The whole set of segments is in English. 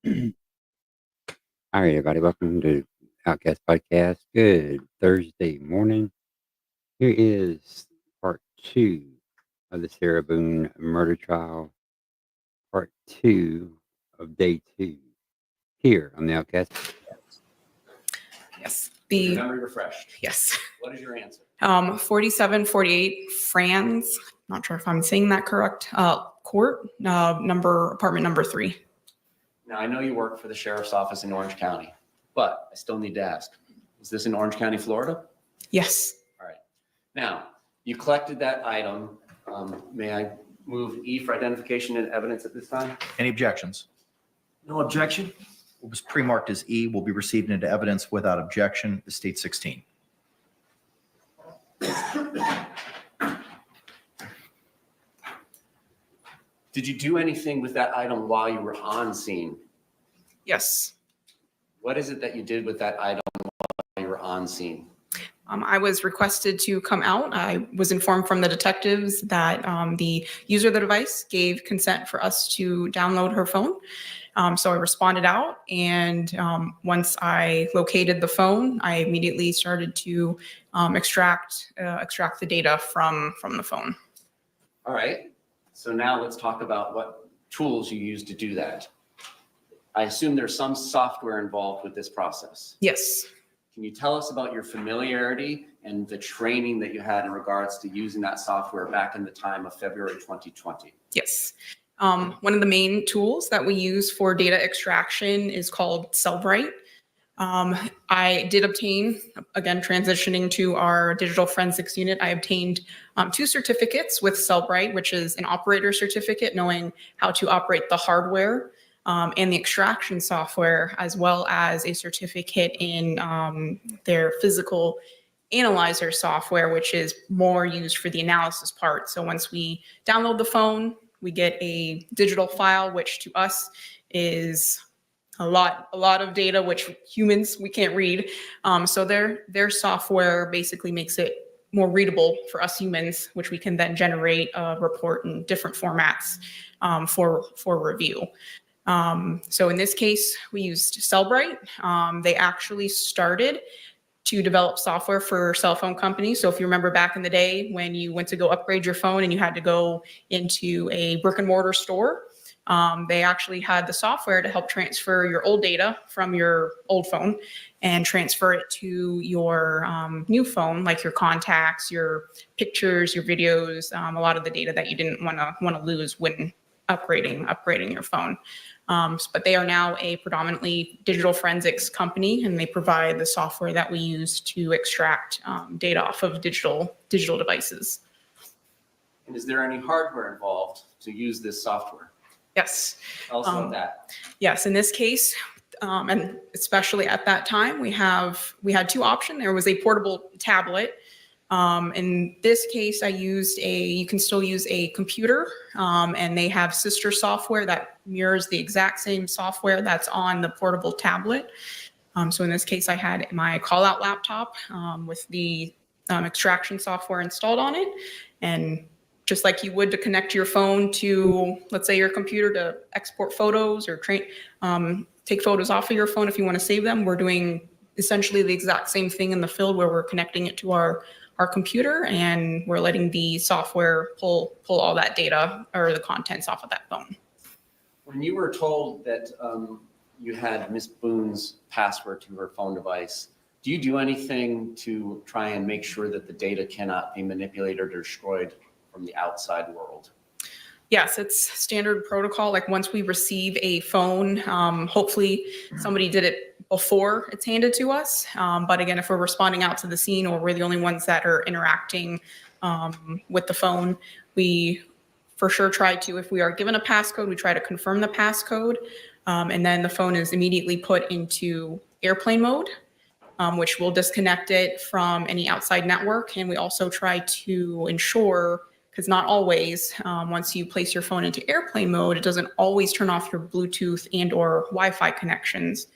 All right, everybody, welcome to Outcast Podcast. Good Thursday morning. Here is part two of the Sarah Boone murder trial, part two of day two, here on the Outcast. Yes. Is your memory refreshed? Yes. What is your answer? 4748 Franz. Not sure if I'm saying that correct. Court, apartment number 3. Now, I know you work for the sheriff's office in Orange County, but I still need to ask, is this in Orange County, Florida? Yes. All right. Now, you collected that item. May I move E for identification and evidence at this time? Any objections? No objection. What was pre-marked as E will be received into evidence without objection. Estate 16. Did you do anything with that item while you were on scene? Yes. What is it that you did with that item while you were on scene? I was requested to come out. I was informed from the detectives that the user of the device gave consent for us to download her phone. So I responded out, and once I located the phone, I immediately started to extract the data from the phone. All right. So now let's talk about what tools you use to do that. I assume there's some software involved with this process. Yes. Can you tell us about your familiarity and the training that you had in regards to using that software back in the time of February 2020? Yes. One of the main tools that we use for data extraction is called Cellbrite. I did obtain, again, transitioning to our digital forensics unit, I obtained 2 certificates with Cellbrite, which is an operator certificate, knowing how to operate the hardware and the extraction software, as well as a certificate in their physical analyzer software, which is more used for the analysis part. So once we download the phone, we get a digital file, which to us is a lot of data, which humans, we can't read. So their software basically makes it more readable for us humans, which we can then generate a report in different formats for review. So in this case, we used Cellbrite. They actually started to develop software for cell phone companies. So if you remember back in the day when you went to go upgrade your phone and you had to go into a brick and mortar store, they actually had the software to help transfer your old data from your old phone and transfer it to your new phone, like your contacts, your pictures, your videos, a lot of the data that you didn't want to lose when upgrading your phone. But they are now a predominantly digital forensics company, and they provide the software that we use to extract data off of digital devices. And is there any hardware involved to use this software? Yes. Tell us about that. Yes, in this case, and especially at that time, we had 2 options. There was a portable tablet. In this case, you can still use a computer, and they have sister software that mirrors the exact same software that's on the portable tablet. So in this case, I had my call-out laptop with the extraction software installed on it. And just like you would to connect your phone to, let's say, your computer to export photos or take photos off of your phone if you want to save them, we're doing essentially the exact same thing in the field where we're connecting it to our computer, and we're letting the software pull all that data or the contents off of that phone. When you were told that you had Miss Boone's password to her phone device, do you do anything to try and make sure that the data cannot be manipulated or destroyed from the outside world? Yes, it's standard protocol. Like once we receive a phone, hopefully somebody did it before it's handed to us. But again, if we're responding out to the scene or we're the only ones that are interacting with the phone, we for sure try to, if we are given a passcode, we try to confirm the passcode. And then the phone is immediately put into airplane mode, which will disconnect it from any outside network. And we also try to ensure, because not always, once you place your phone into airplane mode, it doesn't always turn off your Bluetooth and or Wi-Fi connections.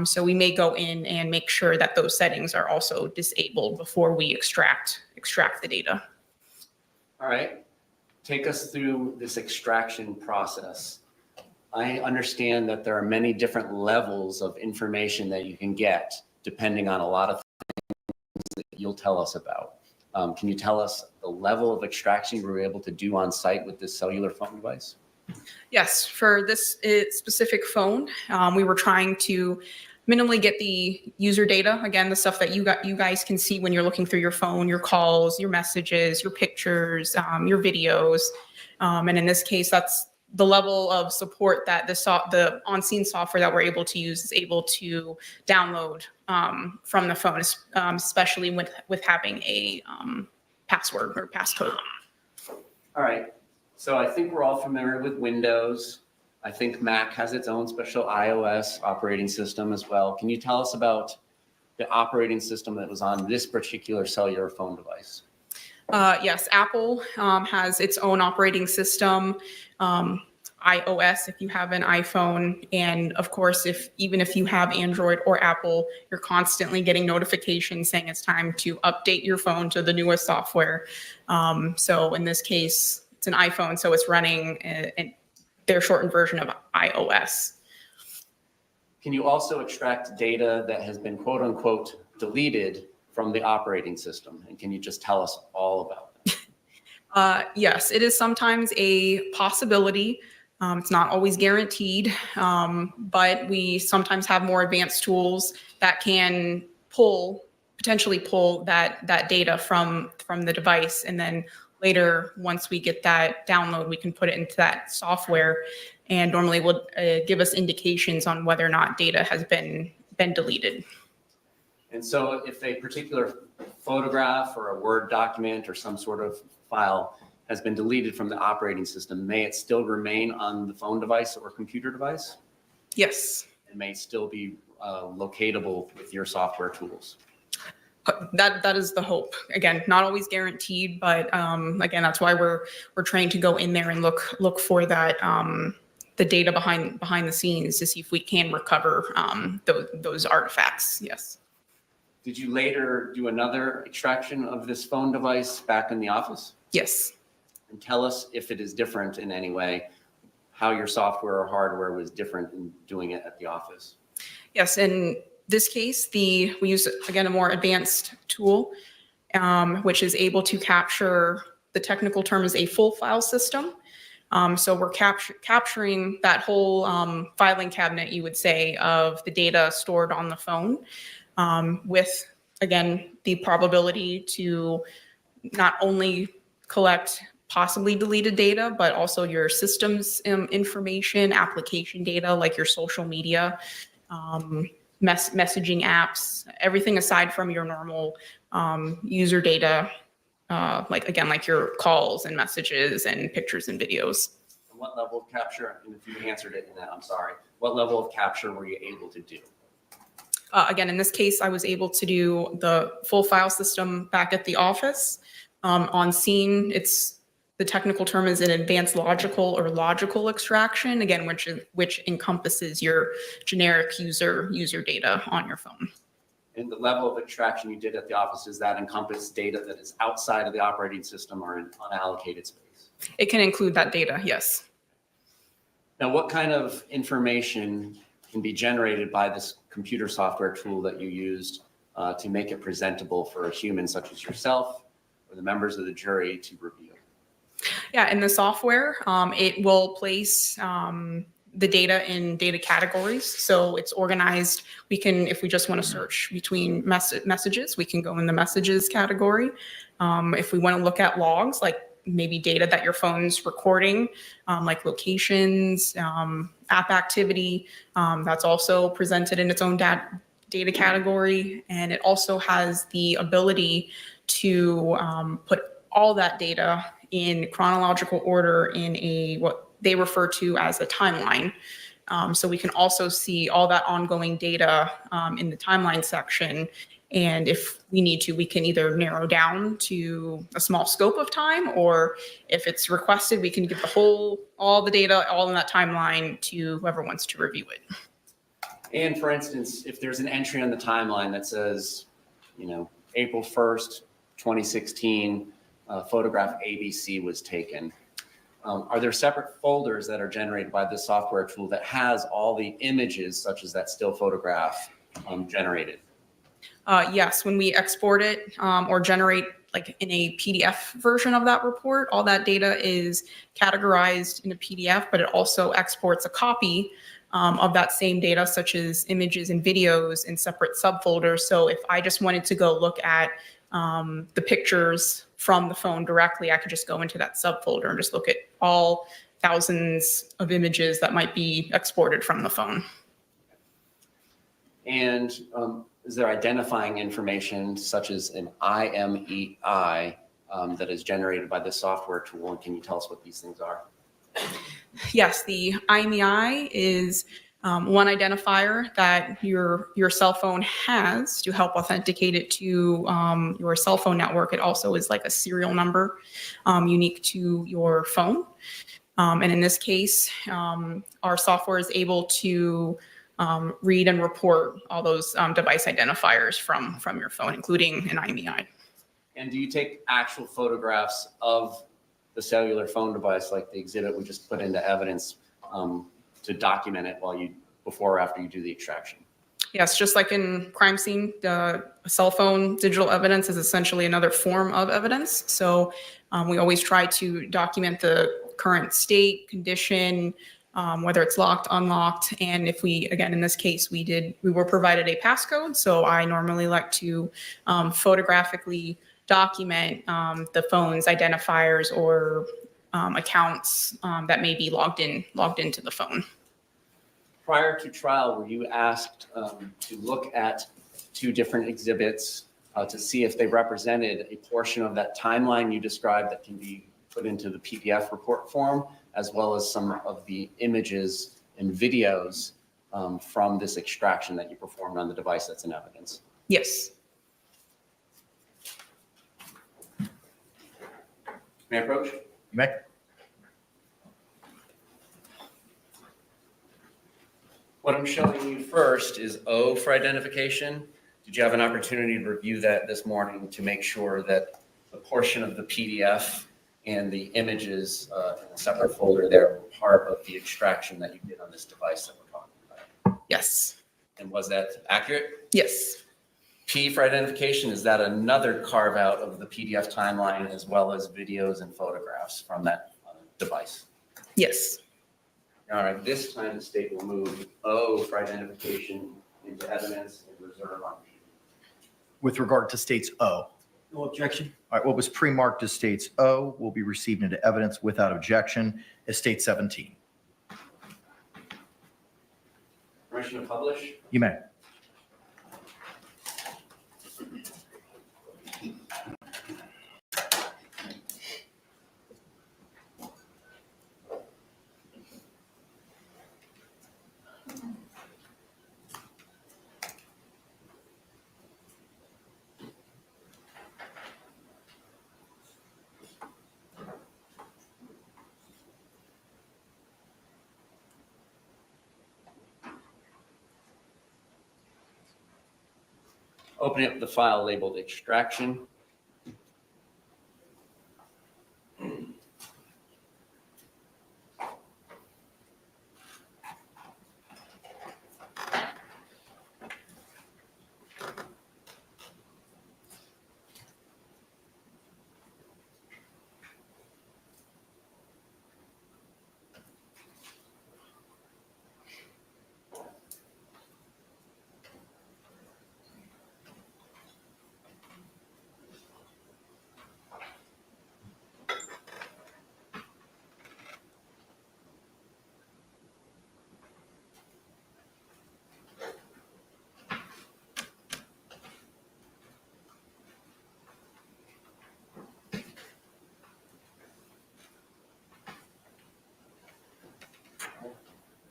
So we may go in and make sure that those settings are also disabled before we extract the data. All right. Take us through this extraction process. I understand that there are many different levels of information that you can get depending on a lot of things that you'll tell us about. Can you tell us the level of extraction you were able to do on site with this cellular phone device? Yes, for this specific phone, we were trying to minimally get the user data. Again, the stuff that you guys can see when you're looking through your phone, your calls, your messages, your pictures, your videos. And in this case, that's the level of support that the on-scene software that we're able to use is able to download from the phone, especially with having a password or passcode. All right. So I think we're all familiar with Windows. I think Mac has its own special iOS operating system as well. Can you tell us about the operating system that was on this particular cellular phone device? Yes, Apple has its own operating system, iOS if you have an iPhone, and of course, even if you have Android or Apple, you're constantly getting notifications saying it's time to update your phone to the newest software. So in this case, it's an iPhone, so it's running their shortened version of iOS. Can you also extract data that has been quote unquote deleted from the operating system? And can you just tell us all about it? Yes, it is sometimes a possibility. It's not always guaranteed, but we sometimes have more advanced tools that can potentially pull that data from the device. And then later, once we get that download, we can put it into that software and normally will give us indications on whether or not data has been deleted. And so if a particular photograph or a Word document or some sort of file has been deleted from the operating system, may it still remain on the phone device or computer device? Yes. It may still be locatable with your software tools. That is the hope. Again, not always guaranteed, but again, that's why we're trained to go in there and look for that the data behind the scenes to see if we can recover those artifacts. Yes. Did you later do another extraction of this phone device back in the office? Yes. And tell us if it is different in any way, how your software or hardware was different in doing it at the office. Yes. In this case, we use, again, a more advanced tool, which is able to capture, the technical term is a full file system. So we're capturing that whole filing cabinet, you would say, of the data stored on the phone with, again, the probability to not only collect possibly deleted data, but also your systems information, application data, like your social media, messaging apps, everything aside from your normal user data, like your calls and messages and pictures and videos. And what level of capture, and if you answered it in that, I'm sorry, what level of capture were you able to do? Again, in this case, I was able to do the full file system back at the office. On scene, the technical term is an advanced logical extraction, again, which encompasses your generic user data on your phone. And the level of extraction you did at the office, does that encompass data that is outside of the operating system or in unallocated space? It can include that data, yes. Now, what kind of information can be generated by this computer software tool that you used to make it presentable for a human such as yourself or the members of the jury to review? Yeah, in the software, it will place the data in data categories. So it's organized. We can, if we just want to search between messages, we can go in the messages category. If we want to look at logs, like maybe data that your phone's recording, like locations, app activity, that's also presented in its own data category. And it also has the ability to put all that data in chronological order in what they refer to as a timeline. So we can also see all that ongoing data in the timeline section. And if we need to, we can either narrow down to a small scope of time, or if it's requested, we can give all the data, all in that timeline to whoever wants to review it. And for instance, if there's an entry on the timeline that says, April 1st, 2016, photograph ABC was taken. are there separate folders that are generated by this software tool that has all the images, such as that still photograph, generated? Yes, when we export it or generate like in a PDF version of that report, all that data is categorized in a PDF, but it also exports a copy of that same data, such as images and videos in separate subfolders. So if I just wanted to go look at the pictures from the phone directly, I could just go into that subfolder and just look at all thousands of images that might be exported from the phone. And is there identifying information such as an IMEI that is generated by this software tool? And can you tell us what these things are? Yes, the IMEI is one identifier that your cell phone has to help authenticate it to your cell phone network. It also is like a serial number unique to your phone. And in this case, our software is able to read and report all those device identifiers from your phone, including an IMEI. And do you take actual photographs of the cellular phone device, like the exhibit we just put into evidence, to document it before or after you do the extraction? Yes, just like in crime scene, the cell phone digital evidence is essentially another form of evidence. So we always try to document the current state, condition, whether it's locked, unlocked. And if we, again, in this case, we were provided a passcode. So I normally like to photographically document the phone's identifiers or accounts that may be logged into the phone. Prior to trial, were you asked to look at two different exhibits to see if they represented a portion of that timeline you described that can be put into the PDF report form, as well as some of the images and videos from this extraction that you performed on the device that's in evidence? Yes. May I approach? You may. What I'm showing you first is O for identification. Did you have an opportunity to review that this morning to make sure that the portion of the PDF and the images in a separate folder there were part of the extraction that you did on this device that we're talking about? Yes. And was that accurate? Yes. P for identification, is that another carve out of the PDF timeline as well as videos and photographs from that device? Yes. All right, this time the state will move O for identification into evidence and reserve on P. With regard to states O. No objection. All right, what was pre-marked as states O will be received into evidence without objection as state 17. Permission to publish? You may. Open up the file labeled extraction.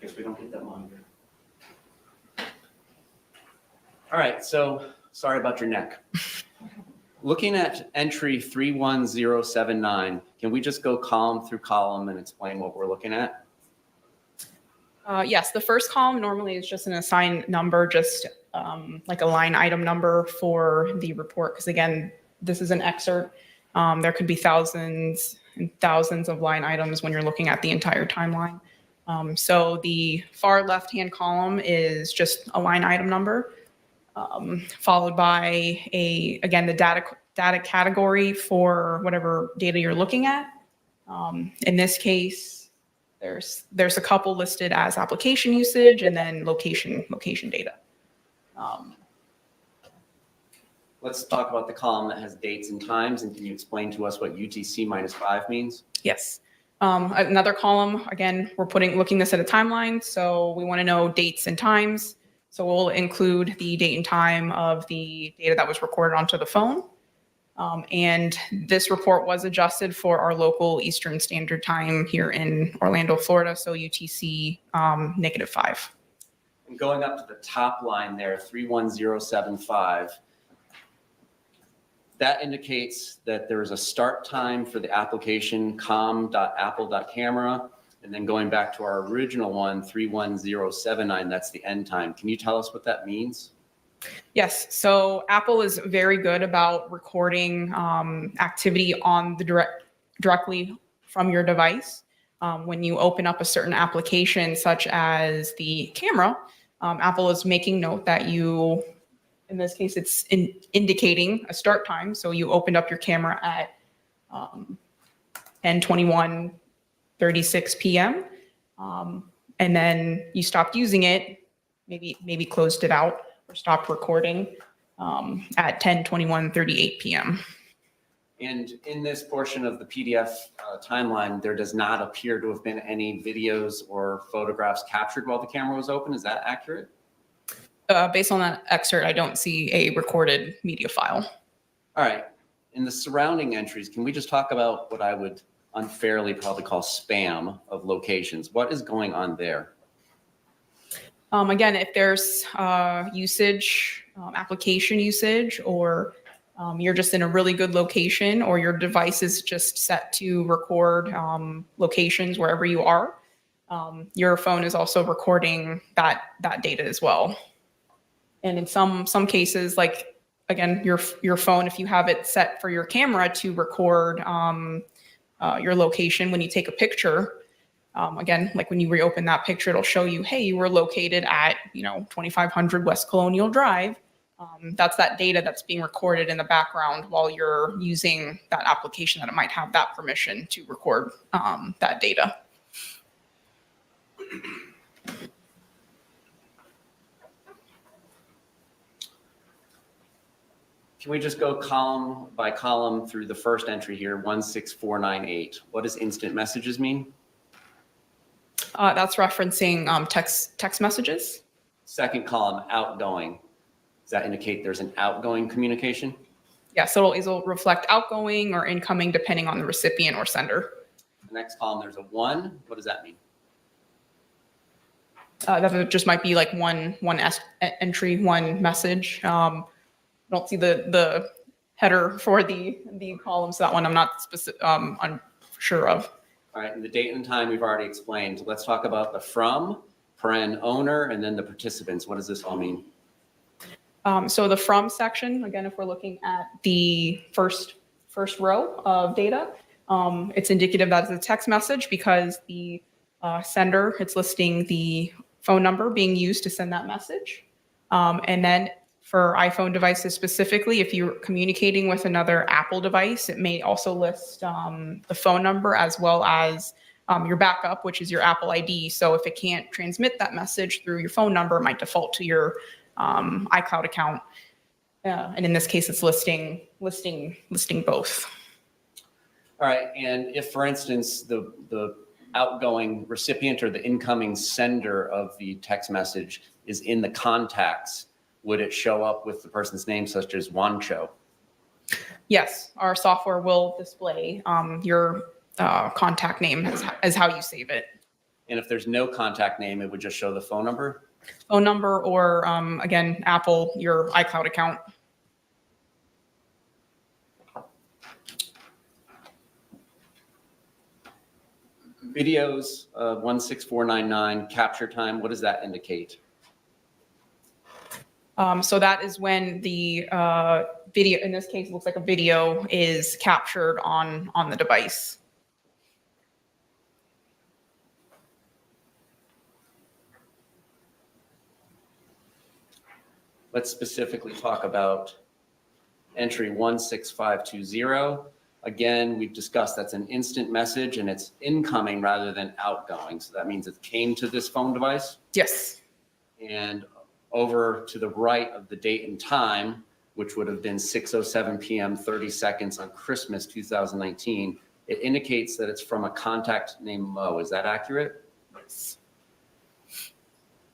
Guess we don't get that monitor. All right, so sorry about your neck. Looking at entry 31079, can we just go column through column and explain what we're looking at? Yes, the first column normally is just an assigned number, just like a line item number for the report. Because again, this is an excerpt. There could be thousands and thousands of line items when you're looking at the entire timeline. So the far left-hand column is just a line item number, followed by again, the data category for whatever data you're looking at. In this case, there's a couple listed as application usage and then location data. Let's talk about the column that has dates and times, and can you explain to us what UTC -5 means? Yes. Another column, again, we're looking this at a timeline, so we want to know dates and times. So we'll include the date and time of the data that was recorded onto the phone. And this report was adjusted for our local Eastern Standard Time here in Orlando, Florida, so UTC -5. And going up to the top line there, 31075, that indicates that there is a start time for the application com.apple.camera, and then going back to our original one, 31079, that's the end time. Can you tell us what that means? Yes, so Apple is very good about recording activity on the directly from your device. When you open up a certain application, such as the camera, Apple is making note that you, in this case, it's indicating a start time. So you opened up your camera at 10:21:36 p.m. And then you stopped using it, maybe closed it out or stopped recording at 10:21:38 p.m. And in this portion of the PDF timeline, there does not appear to have been any videos or photographs captured while the camera was open. Is that accurate? Based on that excerpt, I don't see a recorded media file. All right. In the surrounding entries, can we just talk about what I would unfairly probably call spam of locations? What is going on there? Again, if there's usage, application usage, or you're just in a really good location, or your device is just set to record locations wherever you are, your phone is also recording that data as well. And in some cases, like, again, your phone, if you have it set for your camera to record your location when you take a picture, again, like when you reopen that picture, it'll show you, hey, you were located at 2500 West Colonial Drive. That's that data that's being recorded in the background while you're using that application that it might have that permission to record that data. Can we just go column by column through the first entry here, 16498? What does instant messages mean? That's referencing text messages. Second column, outgoing. Does that indicate there's an outgoing communication? Yeah, so it'll reflect outgoing or incoming depending on the recipient or sender. The next column, there's a 1. What does that mean? That just might be like one entry, one message. I don't see the header for the column, so that one I'm not unsure of. All right, and the date and time we've already explained. Let's talk about the from, owner, and then the participants. What does this all mean? So the from section, again, if we're looking at the first row of data, it's indicative that it's a text message because the sender, it's listing the phone number being used to send that message. And then for iPhone devices specifically, if you're communicating with another Apple device, it may also list the phone number as well as your backup, which is your Apple ID. So if it can't transmit that message through your phone number, it might default to your iCloud account. And in this case, it's listing both. All right, and if, for instance, the outgoing recipient or the incoming sender of the text message is in the contacts, would it show up with the person's name, such as Wancho? Yes, our software will display your contact name as how you save it. And if there's no contact name, it would just show the phone number? Phone number or, again, Apple, your iCloud account. Videos, 16499, capture time, what does that indicate? So that is when the video, in this case, it looks like a video is captured on the device. let's specifically talk about entry 16520. Again, we've discussed that's an instant message and it's incoming rather than outgoing. So that means it came to this phone device. Yes. And over to the right of the date and time, which would have been 6:07 p.m. 30 seconds on Christmas 2019, it indicates that it's from a contact named Mo. Is that accurate? Yes.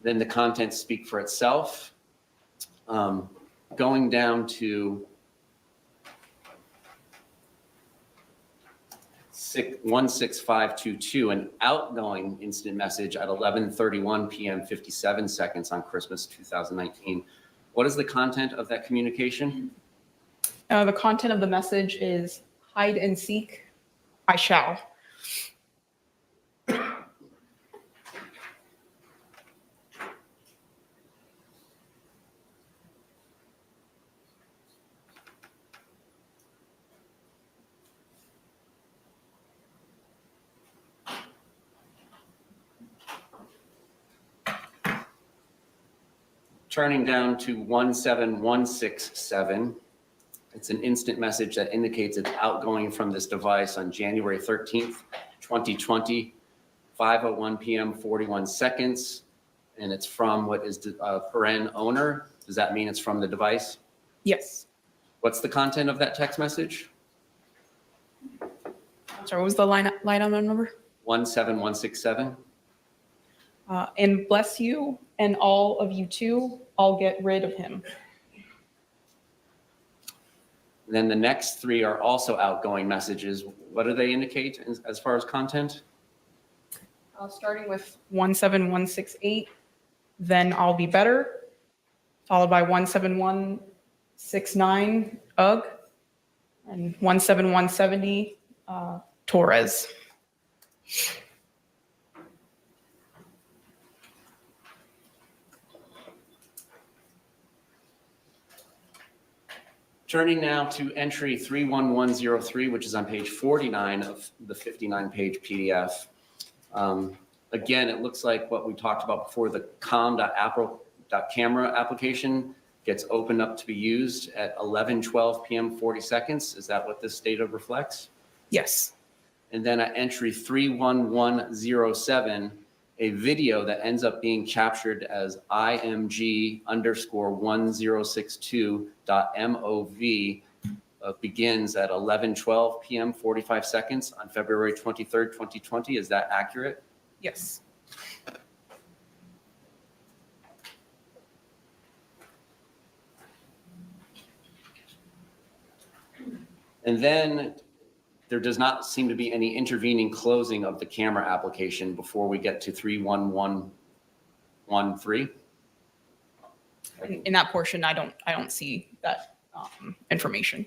Then the contents speak for itself. Going down to 16522, an outgoing instant message at 11:31 p.m. 57 seconds on Christmas 2019. What is the content of that communication? The content of the message is hide and seek, I shall. Turning down to 17167, it's an instant message that indicates it's outgoing from this device on January 13th, 2020, 5:01 p.m. 41 seconds, and it's from what is a paren owner. Does that mean it's from the device? Yes. What's the content of that text message? Sorry, what was the line item number? 17167. And bless you and all of you too. I'll get rid of him. Then the next three are also outgoing messages. What do they indicate as far as content? Starting with 17168, then I'll be better, followed by 17169, ugh, and 17170, Torres. Turning now to entry 31103, which is on page 49 of the 59-page PDF. Again, it looks like what we talked about before, the com.camera application gets opened up to be used at 11:12 p.m. 40 seconds. Is that what this data reflects? Yes. And then at entry 31107, a video that ends up being captured as IMG_1062.MOV begins at 11:12 p.m. 45 seconds on February 23rd, 2020. Is that accurate? Yes. And then there does not seem to be any intervening closing of the camera application before we get to 31113. In that portion, I don't see that information.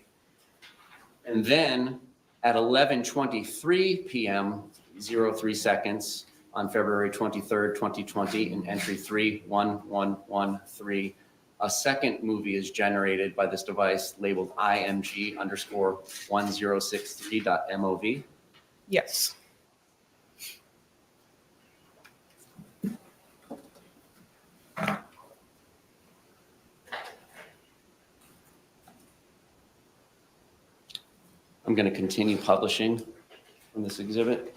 And then at 11:23 p.m. 03 seconds on February 23rd, 2020, in entry 31113, a second movie is generated by this device labeled IMG_1063.MOV. Yes. I'm going to continue publishing from this exhibit.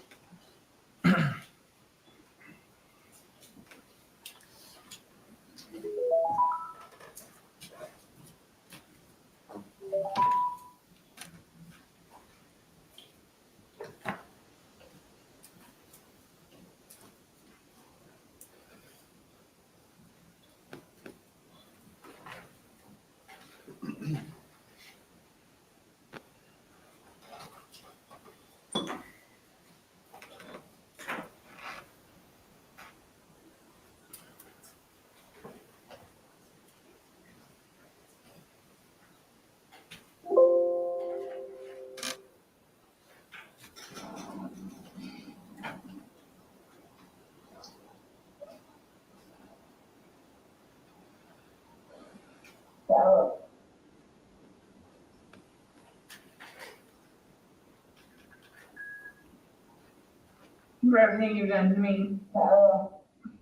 For everything you've done to me.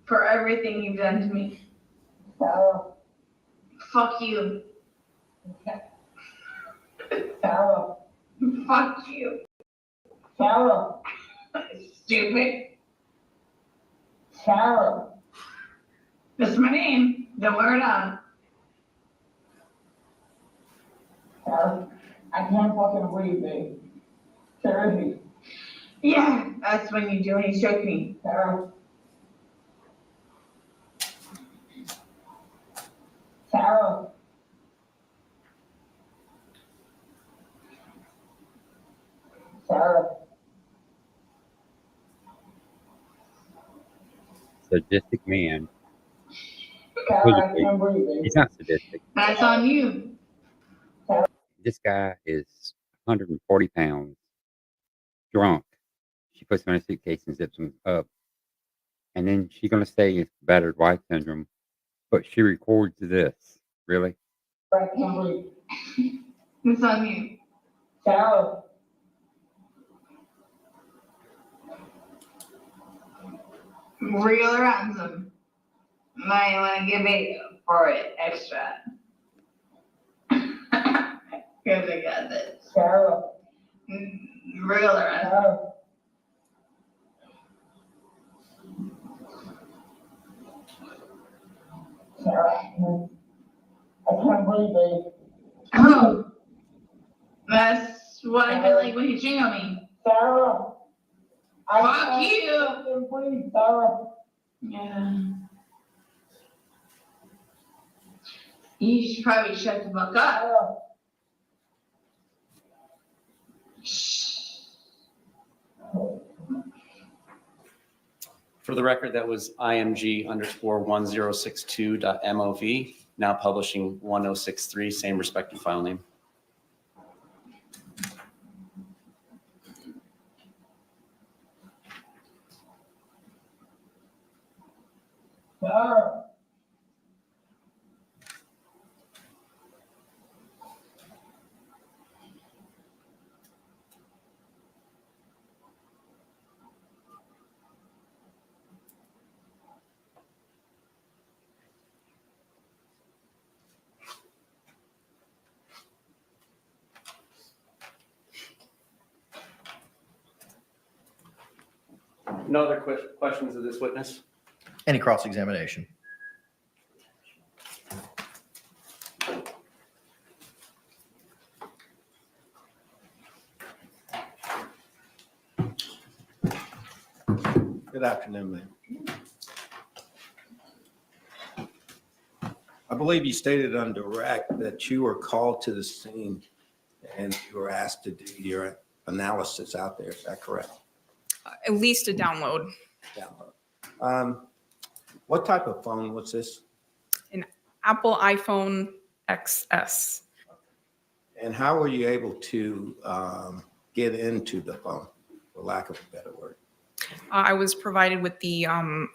For everything you've done to me. Fuck you. Sarah, Fuck you. Sarah, Stupid. Sarah, That's my name. Don't wear it on. Sarah, I can't fucking breathe, babe. Seriously, Yeah, that's when you do when you choke me. Sarah. Sarah. Sarah, Sadistic man. Sarah, I can't breathe, babe. He's not sadistic. That's on you. This guy is 140 pounds, drunk. She puts him in a suitcase and zips him up. And then she's going to say it's battered wife syndrome, but she records this. Really? I can't breathe. It's on you. Sarah, Real ransom. Might want to give it for it extra. Because I got this. Sarah, Real ransom. Sarah. Sarah, I can't breathe, babe. Oh, that's what I feel like when you jingle me. Sarah, I Fuck can't you. fucking breathe, Sarah. Yeah. You should probably shut the fuck up. Sarah, For the record, that was img_1062.mov, now publishing 1063, same respective file name. Sarah. No other questions of this witness? Any cross-examination? Good afternoon, ma'am. I believe you stated on direct that you were called to the scene and you were asked to do your analysis out there. Is that correct? At least a download. Download. What type of phone was this? Apple iPhone XS. And how were you able to get into the phone, for lack of a better word? I was provided with the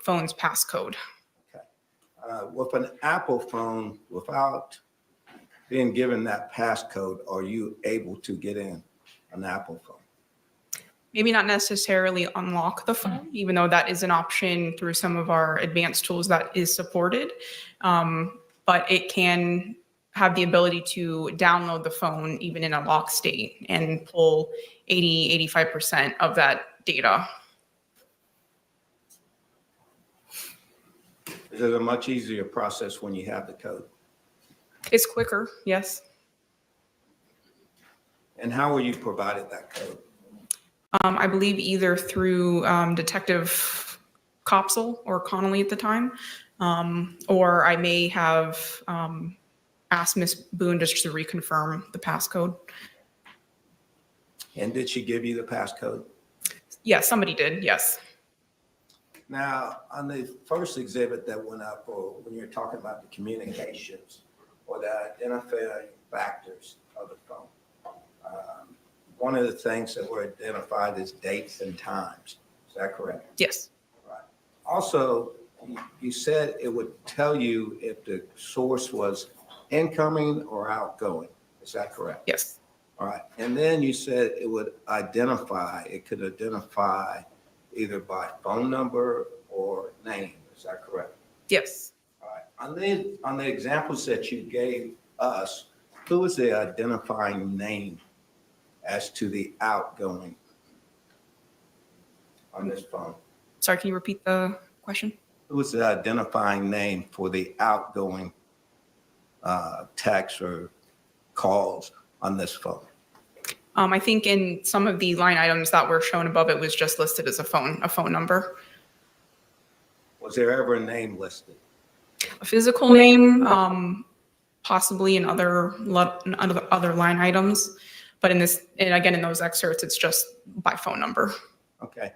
phone's passcode. With an Apple phone, without being given that passcode, are you able to get in an Apple phone? Maybe not necessarily unlock the phone, even though that is an option through some of our advanced tools that is supported. But it can have the ability to download the phone even in a lock state and pull 80, 85% of that data. Is it a much easier process when you have the code? It's quicker, yes. And how were you provided that code? I believe either through Detective Copsel or Connolly at the time, or I may have asked Miss Boone just to reconfirm the passcode. And did she give you the passcode? Yeah, somebody did, yes. Now, on the first exhibit that went up, or when you're talking about the communications or the identifying factors of the phone, one of the things that were identified is dates and times. Is that correct? Yes. Right. Also, you said it would tell you if the source was incoming or outgoing. Is that correct? Yes. All right. And then you said it would identify, it could identify either by phone number or name. Is that correct? Yes. All right. On the examples that you gave us, who is the identifying name as to the outgoing on this phone? Sorry, can you repeat the question? Who is the identifying name for the outgoing text or calls on this phone? I think in some of the line items that were shown above, it was just listed as a phone number. Was there ever a name listed? A physical name, possibly in other line items, but in this, and again, in those excerpts, it's just by phone number. Okay.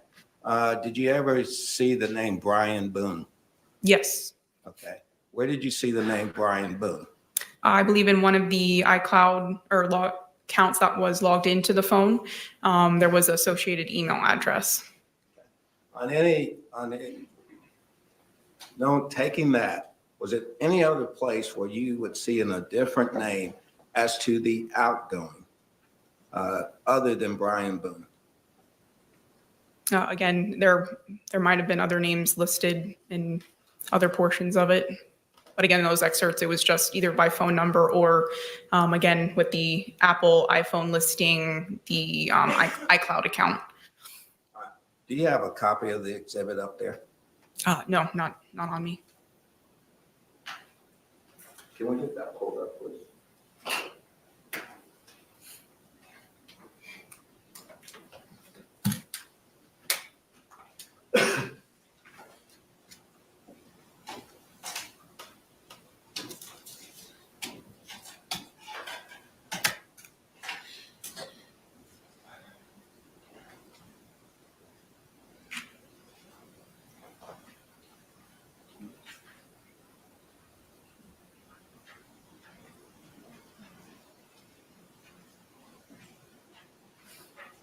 Did you ever see the name Brian Boone? Yes. Okay. Where did you see the name Brian Boone? I believe in one of the iCloud or accounts that was logged into the phone, there was an associated email address. No, taking that, was it any other place where you would see in a different name as to the outgoing, other than Brian Boone? Again, there might have been other names listed in other portions of it. But again, in those excerpts, it was just either by phone number or, again, with the Apple iPhone listing, the iCloud account. Do you have a copy of the exhibit up there? No, not on me. Can we get that pulled up, please?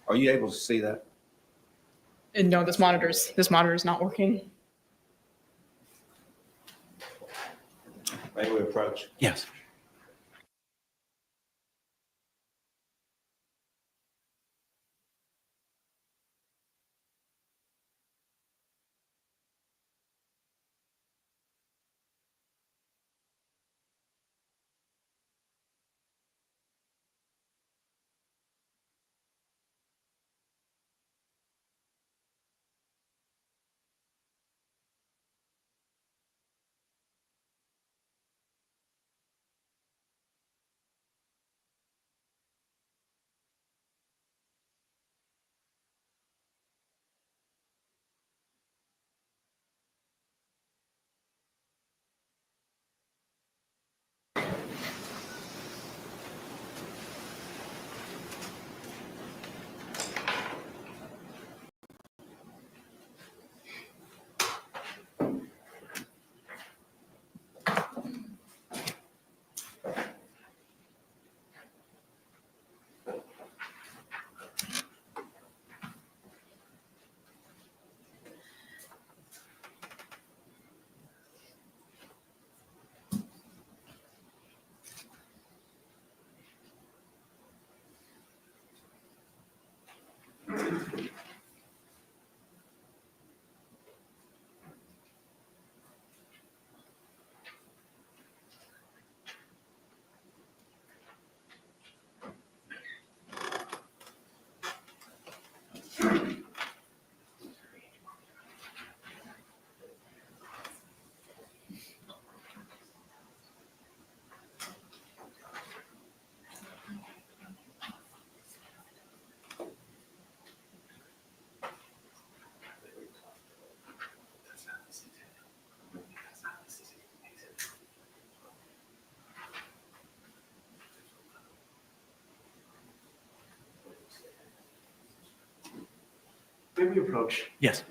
Are you able to see that? And no, this monitor is not working. May we approach? Yes. May we approach? Yes.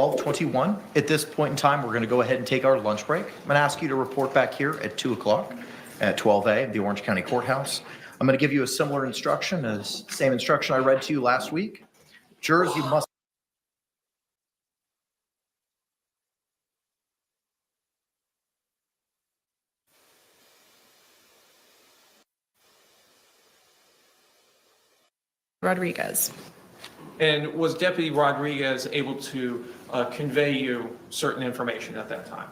12:21. At this point in time, we're going to go ahead and take our lunch break. I'm going to ask you to report back here at 2 o'clock at 12A, the Orange County Courthouse. I'm going to give you a similar instruction, as same instruction I read to you last week. Jurors, you must Rodriguez. And was Deputy Rodriguez able to convey you certain information at that time?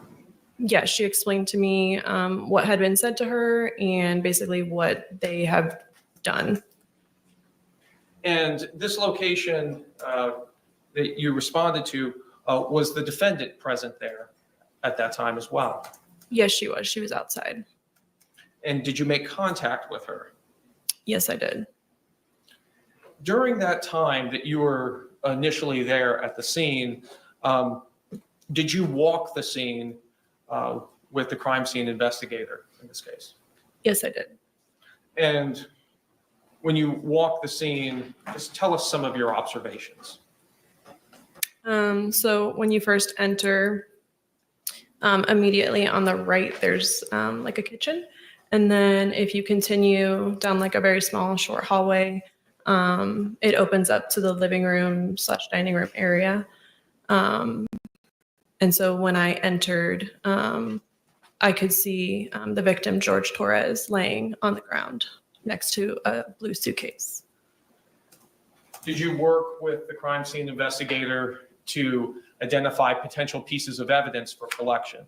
Yeah, she explained to me what had been said to her and basically what they have done. And this location that you responded to, was the defendant present there at that time as well? Yes, she was. She was outside. And did you make contact with her? Yes, I did. During that time that you were initially there at the scene, did you walk the scene with the crime scene investigator in this case? Yes, I did. And when you walk the scene, just tell us some of your observations. So when you first enter, immediately on the right, there's like a kitchen. And then if you continue down like a very small, short hallway, it opens up to the living room / dining room area. And so when I entered, I could see the victim, George Torres, laying on the ground next to a blue suitcase. Did you work with the crime scene investigator to identify potential pieces of evidence for collection?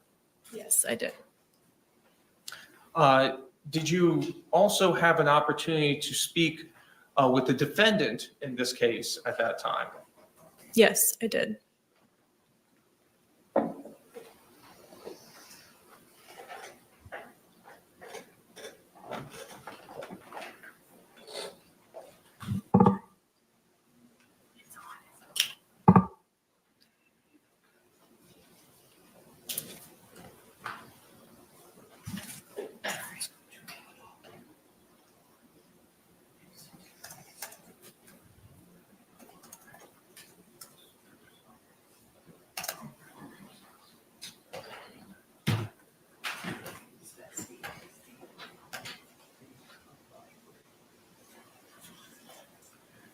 Yes, I did. Did you also have an opportunity to speak with the defendant in this case at that time? Yes, I did.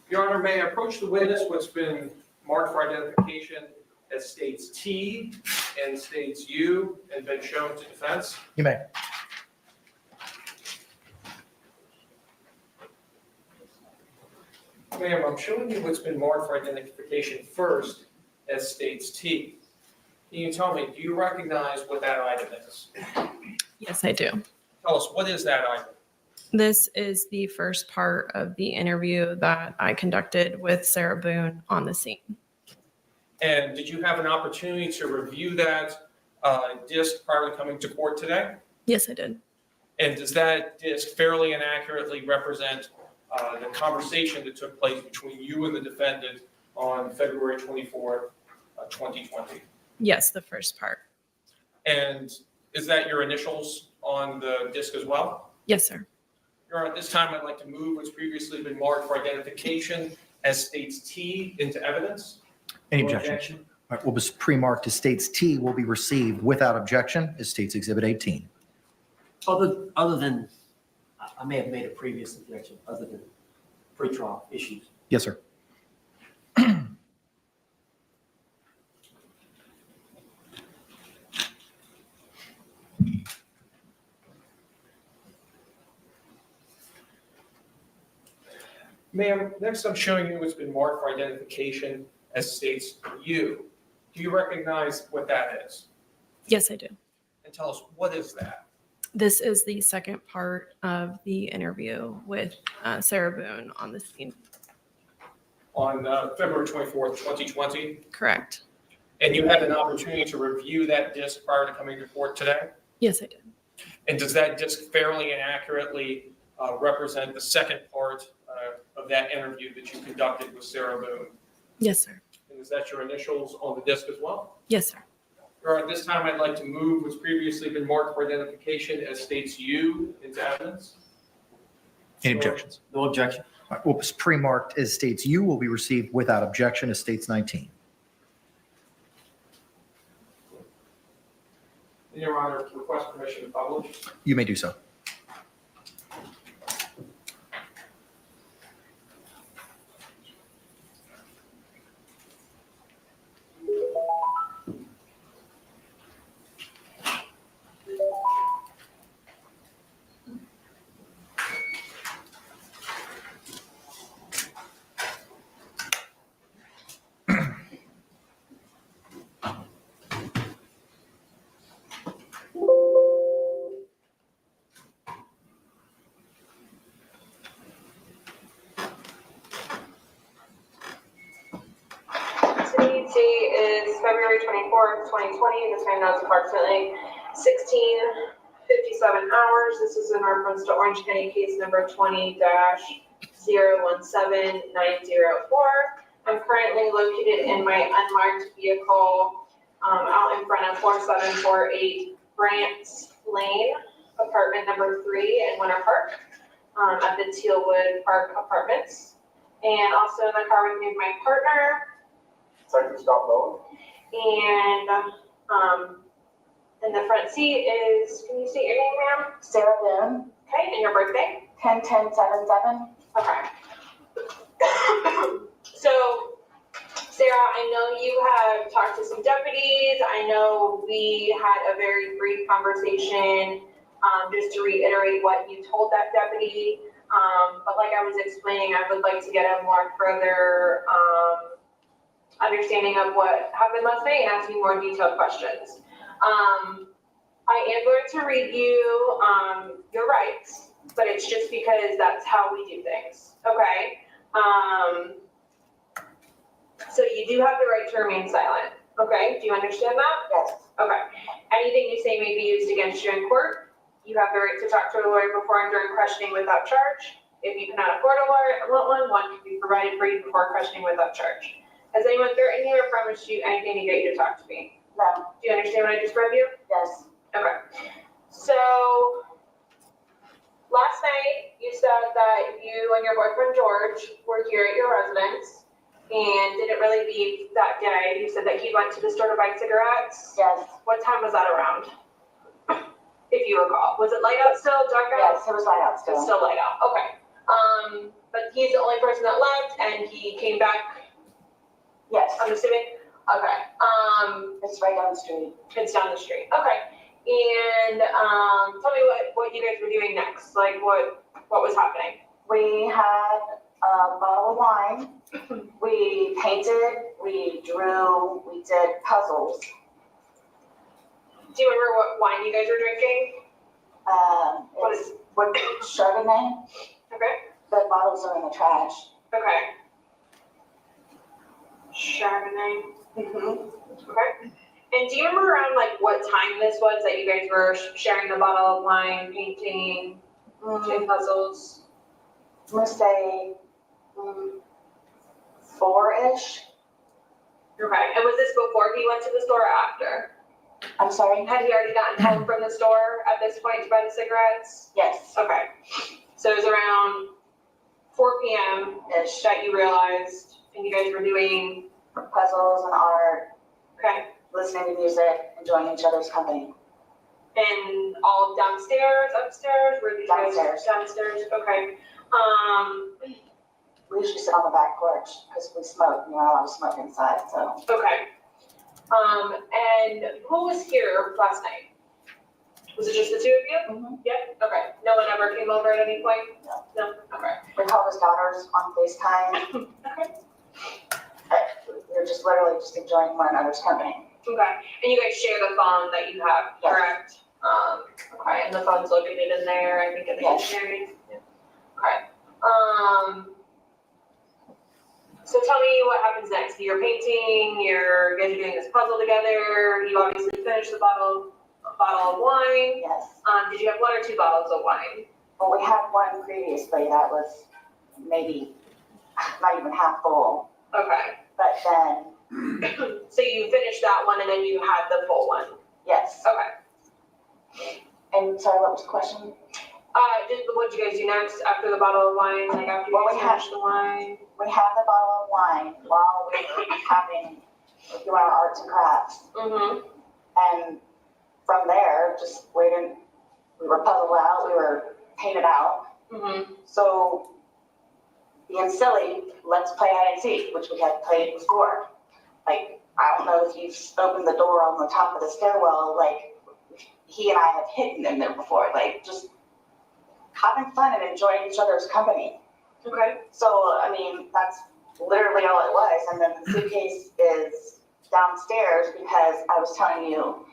Your Honor, may I approach the witness what's been marked for identification as states T and states U and been shown to defense? You may. Ma'am, I'm showing you what's been marked for identification first as states T. Can you tell me, do you recognize what that item is? Yes, I do. Tell us, what is that item? This is the first part of the interview that I conducted with Sarah Boone on the scene. And did you have an opportunity to review that disc prior to coming to court today? Yes, I did. And does that disc fairly and accurately represent the conversation that took place between you and the defendant on February 24th, 2020? Yes, the first part. And is that your initials on the disc as well? Yes, sir. Your Honor, at this time, I'd like to move what's previously been marked for identification as states T into evidence. Any No objection? All right, what was pre-marked as states T will be received without objection as States Exhibit 18. Other than, I may have made a previous objection, other than pretrial issues. Yes, sir. Ma'am, next I'm showing you what's been marked for identification as states U. Do you recognize what that is? Yes, I do. And tell us, what is that? This is the second part of the interview with Sarah Boone on the scene. On February 24th, 2020, Correct. and you had an opportunity to review that disc prior to coming to court today? Yes, I did. And does that disc fairly and accurately represent the second part of that interview that you conducted with Sarah Boone? Yes, sir. And is that your initials on the disc as well? Yes, sir. All right, this time I'd like to move what's previously been marked for identification as states U into evidence. Any objections? No objection. All right, what was pre-marked as states U will be received without objection as states 19. Your Honor, request permission to publish. You may do so. Today's date is February 24th, 2020. The time now is approximately 16:57 hours. This is in reference to Orange County case number 20-017904. I'm currently located in my unmarked vehicle out in front of 4748 Grant Lane, apartment number 3 in Winter Park at the Tealwood Park Apartments. And also in the car with me is my partner, Sergeant Scott Bowen. and in the front seat is, can you state your name, ma'am? Sarah Boone, Okay, and your birthday? 10/10/77. Okay. So, Sarah, I know you have talked to some deputies. I know we had a very brief conversation, just to reiterate what you told that deputy. But like I was explaining, I would like to get a more further, understanding of what happened last night and ask you more detailed questions. I am going to read you your rights, but it's just because that's how we do things, okay? So you do have the right to remain silent, okay? Do you understand that? Yes. Okay. Anything you say may be used against you in court. You have the right to talk to a lawyer before and during questioning without charge. If you cannot afford a lawyer and want one can be provided for you before questioning without charge. Has anyone threatened you or promised you anything to get you to talk to me? No. Do you understand what I just read you? Yes. Okay. So, last night you said that you and your boyfriend George were here at your residence and didn't really leave that day. You said that he went to the store to buy cigarettes. Yes. What time was that around? If you recall. Was it light out still, dark out? Yes, it was light out It's still. still light out, okay. But he's the only person that left and he came back, Yes. I'm assuming? Okay, It's right down the street. it's down the street, okay. And, tell me what you guys were doing next, like what was happening? We had a bottle of wine. We painted, we drew, we did puzzles. Do you remember what wine you guys were drinking? What It's what Chardonnay. Okay, The bottles are in the trash. okay. Chardonnay. Okay. And do you remember around like what time this was that you guys were sharing the bottle of wine, painting, doing puzzles? I'm gonna say 4-ish. Okay, and was this before he went to the store or after? I'm sorry. Had he already gotten home from the store at this point to buy the cigarettes? Yes. Okay, so it was around 4 p.m. Ish. that you realized, and you guys were doing, Puzzles and art, okay, listening to music, enjoying each other's company. and all downstairs, upstairs, where did you guys? Downstairs. Downstairs, okay. We usually sit on the back porch because we smoke. You're not allowed to smoke inside, so. Okay. And who was here last night? Was it just the two of you? Yep, okay. No one ever came over at any point? No. No, okay. We call his daughters on FaceTime. Okay. We're just literally just enjoying one another's company. Okay, and you guys share the phone that you have, Yes. correct? Okay, and the phone's located in there, I think in the Yes. dictionary. Okay. So tell me what happens next. You're painting, you guys are doing this puzzle together, you obviously finished the bottle of wine. Yes. Did you have 1 or 2 bottles of wine? Well, we had one previously that was maybe not even half full, Okay. but then, So you finished that one and then you had the full one? yes. Okay. And sorry, what was the question? What did you guys do next after the bottle of wine? Like after you Well, guys we had- finished the wine? We had the bottle of wine while we were doing our arts and crafts. Mm-hmm. And from there, just waiting, we were puzzled out, we were painted out. Mm-hmm. So being silly, let's play hide and seek, which we had played before. Like, I don't know if you've opened the door on the top of the stairwell, like, he and I have hidden in there before, like, just having fun and enjoying each other's company. Okay. So, I mean, that's literally all it was. And then the suitcase is downstairs because I was telling you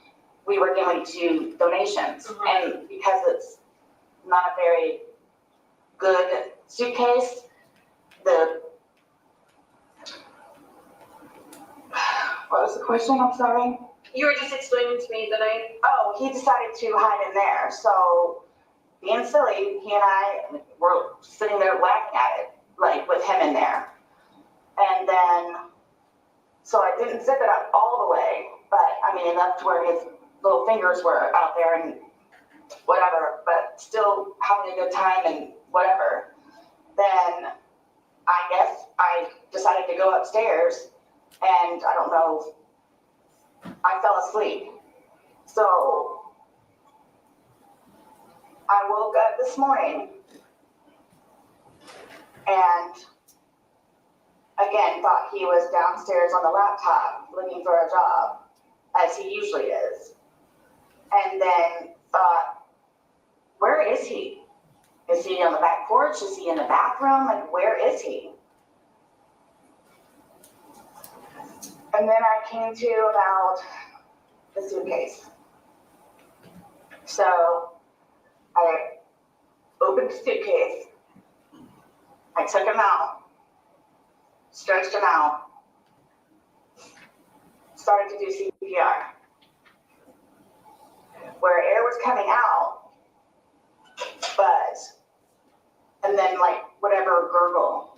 we were going to donations. And because it's not a very good suitcase, what was the question? I'm sorry. You were just explaining to me that He decided to hide in there. So being silly, he and I were sitting there laughing at it, like with him in there. And then, so I didn't zip it up all the way, but I mean, enough to where his little fingers were out there and whatever, but still having a good time and whatever. Then I guess I decided to go upstairs and I don't know, I fell asleep. So I woke up this morning and again thought he was downstairs on the laptop looking for a job, as he usually is. And then thought, where is he? Is he on the back porch? Is he in the bathroom? Like, where is he? And then I came to about the suitcase. So I opened the suitcase. I took him out, stretched him out, started to do CPR. Where air was coming out, and then like whatever gurgle.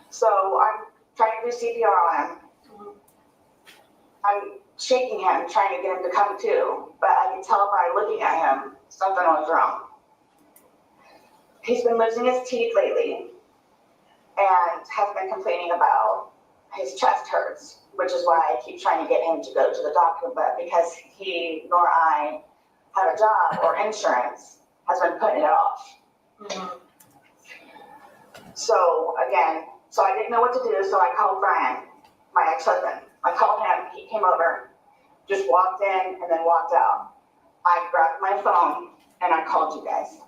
So I'm trying to do CPR on him. I'm shaking him, trying to get him to come to, but I can tell by looking at him, something was wrong. He's been losing his teeth lately and has been complaining about his chest hurts, which is why I keep trying to get him to go to the doctor, but because he nor I have a job or insurance, has been putting it off. So again, so I didn't know what to do, so I called Brian, my ex-husband. I called him, he came over, just walked in and then walked out. I grabbed my phone and I called you guys.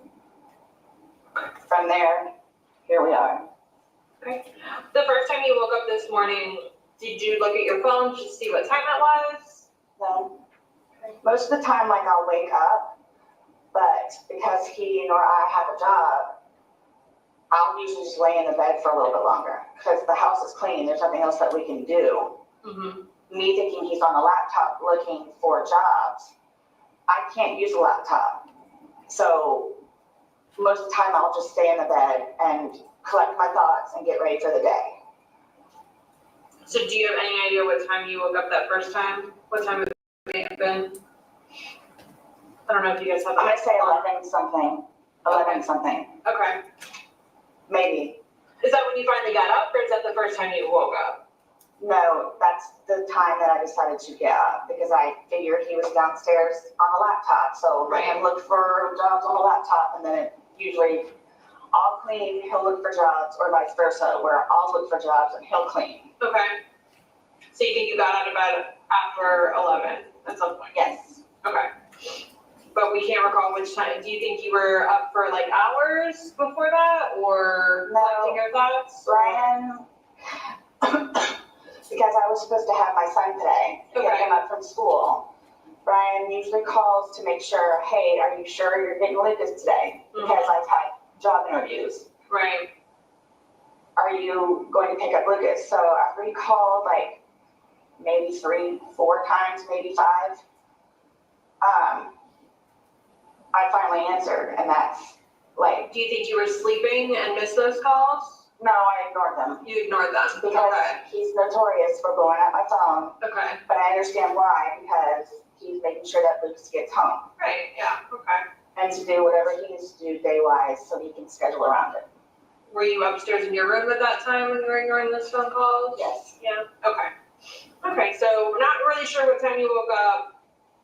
From there, here we are. Okay. The first time you woke up this morning, did you look at your phone to see what time it was? No. Most of the time, like, I'll wake up, but because he nor I have a job, I'll usually just lay in the bed for a little bit longer because the house is clean. There's nothing else that we can do. Me thinking he's on the laptop looking for jobs, I can't use a laptop. So most of the time I'll just stay in the bed and collect my thoughts and get ready for the day. So do you have any idea what time you woke up that first time? What time it may have been? I don't know if you guys have. I'm gonna say 11 something. 11 something. Okay. Maybe. Is that when you finally got up, or is that the first time you woke up? No, that's the time that I decided to get up because I figured he was downstairs on the laptop. So let him look for jobs on the laptop, and then usually I'll clean, he'll look for jobs, or vice versa, where I'll look for jobs and he'll clean. Okay. So you think you got out of bed after 11 at some point? Yes. Okay. But we can't recall which time. Do you think you were up for like hours before that, or collecting your thoughts? Brian, because I was supposed to have my son today to get him up from school. Brian usually calls to make sure, hey, are you sure you're getting Lucas today? Because I've had job interviews. Right. Are you going to pick up Lucas? So after he called like maybe 3, 4 times, maybe 5, I finally answered, and that's like. Do you think you were sleeping and missed those calls? No, I ignored them. You ignored them? Because he's notorious for blowing up my phone. Okay. But I understand why, because he's making sure that Lucas gets home. Right, yeah, okay. And to do whatever he needs to do day-wise so he can schedule around it. Were you upstairs in your room at that time when you were ignoring those phone calls? Yes. Yeah, okay. Okay, so we're not really sure what time you woke up.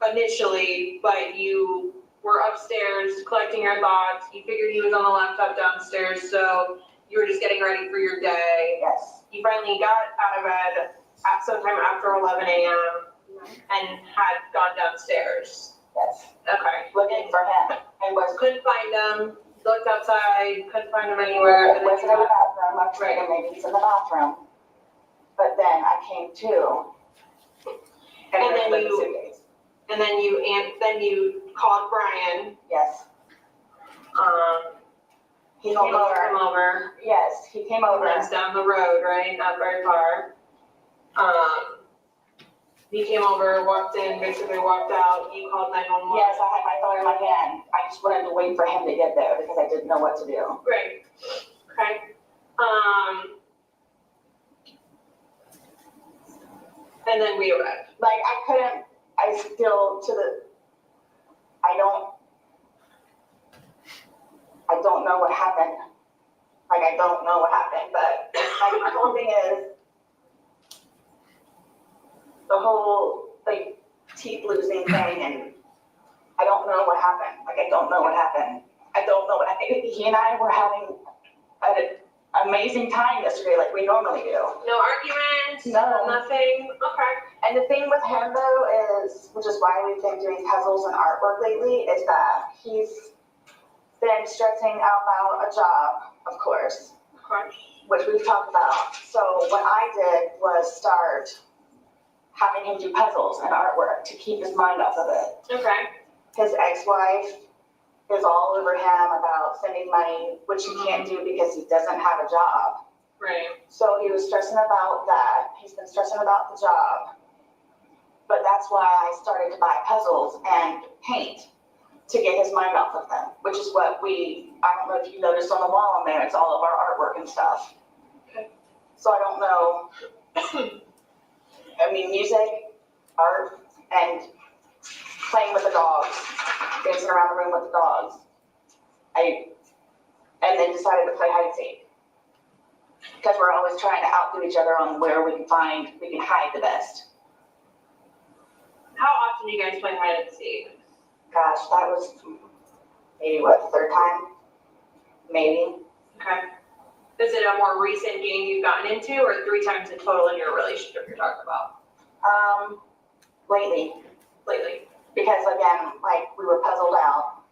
initially, but you were upstairs collecting your thoughts. You figured he was on the laptop downstairs, so you were just getting ready for your day. Yes, You finally got out of bed at sometime after 11 a.m. and had gone downstairs. yes, Okay. looking for him. And was, Couldn't find him. Looked outside. Couldn't find him anywhere. And then wasn't you in the got, bathroom, I figured maybe he's in the bathroom. But then I came to. And there's then the you- suitcase. and then you called Brian. Yes, he Told came him to come over. over. Yes, he came over. Runs down the road, right? Not very far. He came over, walked in, basically walked out. You called 911. Yes, I had my phone in my hand. I just wanted to wait for him to get there because I didn't know what to do. Great. Okay. And then we arrived. Like, I don't know what happened. Like, I don't know what happened, but like, my whole thing is the whole, like, teeth losing thing, and I don't know what happened. Like, I don't know what happened. I don't know what happened. He and I were having an amazing time yesterday, like we normally do. No arguments? No. Nothing? Okay. And the thing with him though is, which is why we've been doing puzzles and artwork lately, is that he's been stressing out about a job, of course, which we've talked about. So what I did was start having him do puzzles and artwork to keep his mind off of it. Okay. His ex-wife is all over him about sending money, which he can't do because he doesn't have a job. Right. So he was stressing about that. He's been stressing about the job. But that's why I started to buy puzzles and paint to get his mind off of them, which is what I don't know if you noticed on the wall in there, it's all of our artwork and stuff. Okay. So I don't know. I mean, music, art, and playing with the dogs, dancing around the room with the dogs. And then decided to play hide and seek. Because we're always trying to outdo each other on where we can hide the best. How often do you guys play hide and seek? Gosh, that was maybe third time? Maybe. Okay. Is it a more recent game you've gotten into, or 3 times in total in your relationship you're talking about? Lately. Lately. Because again, like we were puzzled out.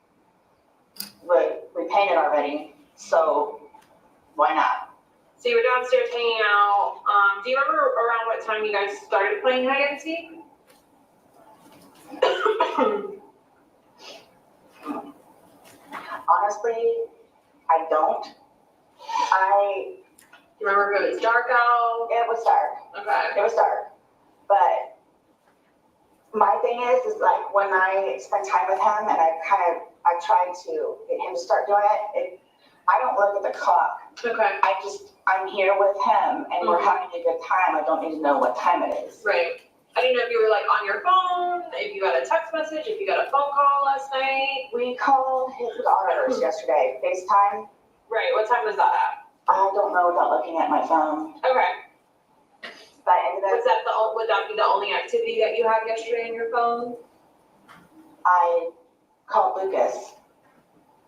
We painted already, so why not? So you were downstairs hanging out. Do you remember around what time you guys started playing hide and seek? Honestly, I don't. Do you remember if it was dark out? It was dark. Okay. It was dark. But my thing is like when I spend time with him and I tried to get him to start doing it, I don't look at the clock. Okay. I'm here with him and we're having a good time. I don't need to know what time it is. Right. I didn't know if you were like on your phone, if you got a text message, if you got a phone call last night. We called his daughters yesterday, FaceTime. Right. What time was that at? I don't know without looking at my phone. Okay. But I ended up, Would that be the only activity that you had yesterday on your phone? I called Lucas.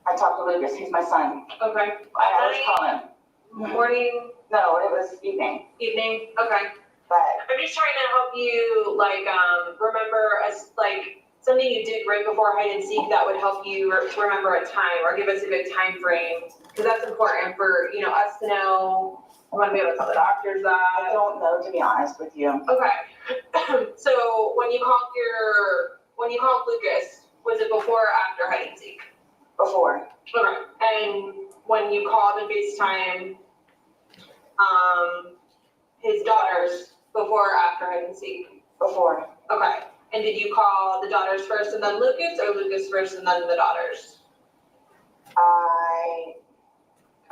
I talked to Lucas, he's my son. Okay. I always call him. Morning, No, it was evening, evening? Okay. but I'm just trying to help you, like, remember something you did right before hide and seek that would help you remember a time or give us a good time frame. Because that's important for, us to know. I want to be able to tell the doctors I that. don't know, to be honest with you. Okay. So when you called Lucas, was it before or after hide and seek? Before. Okay. And when you called and FaceTime, his daughters before or after hide and seek? Before. Okay. And did you call the daughters first and then Lucas, or Lucas first and then the daughters?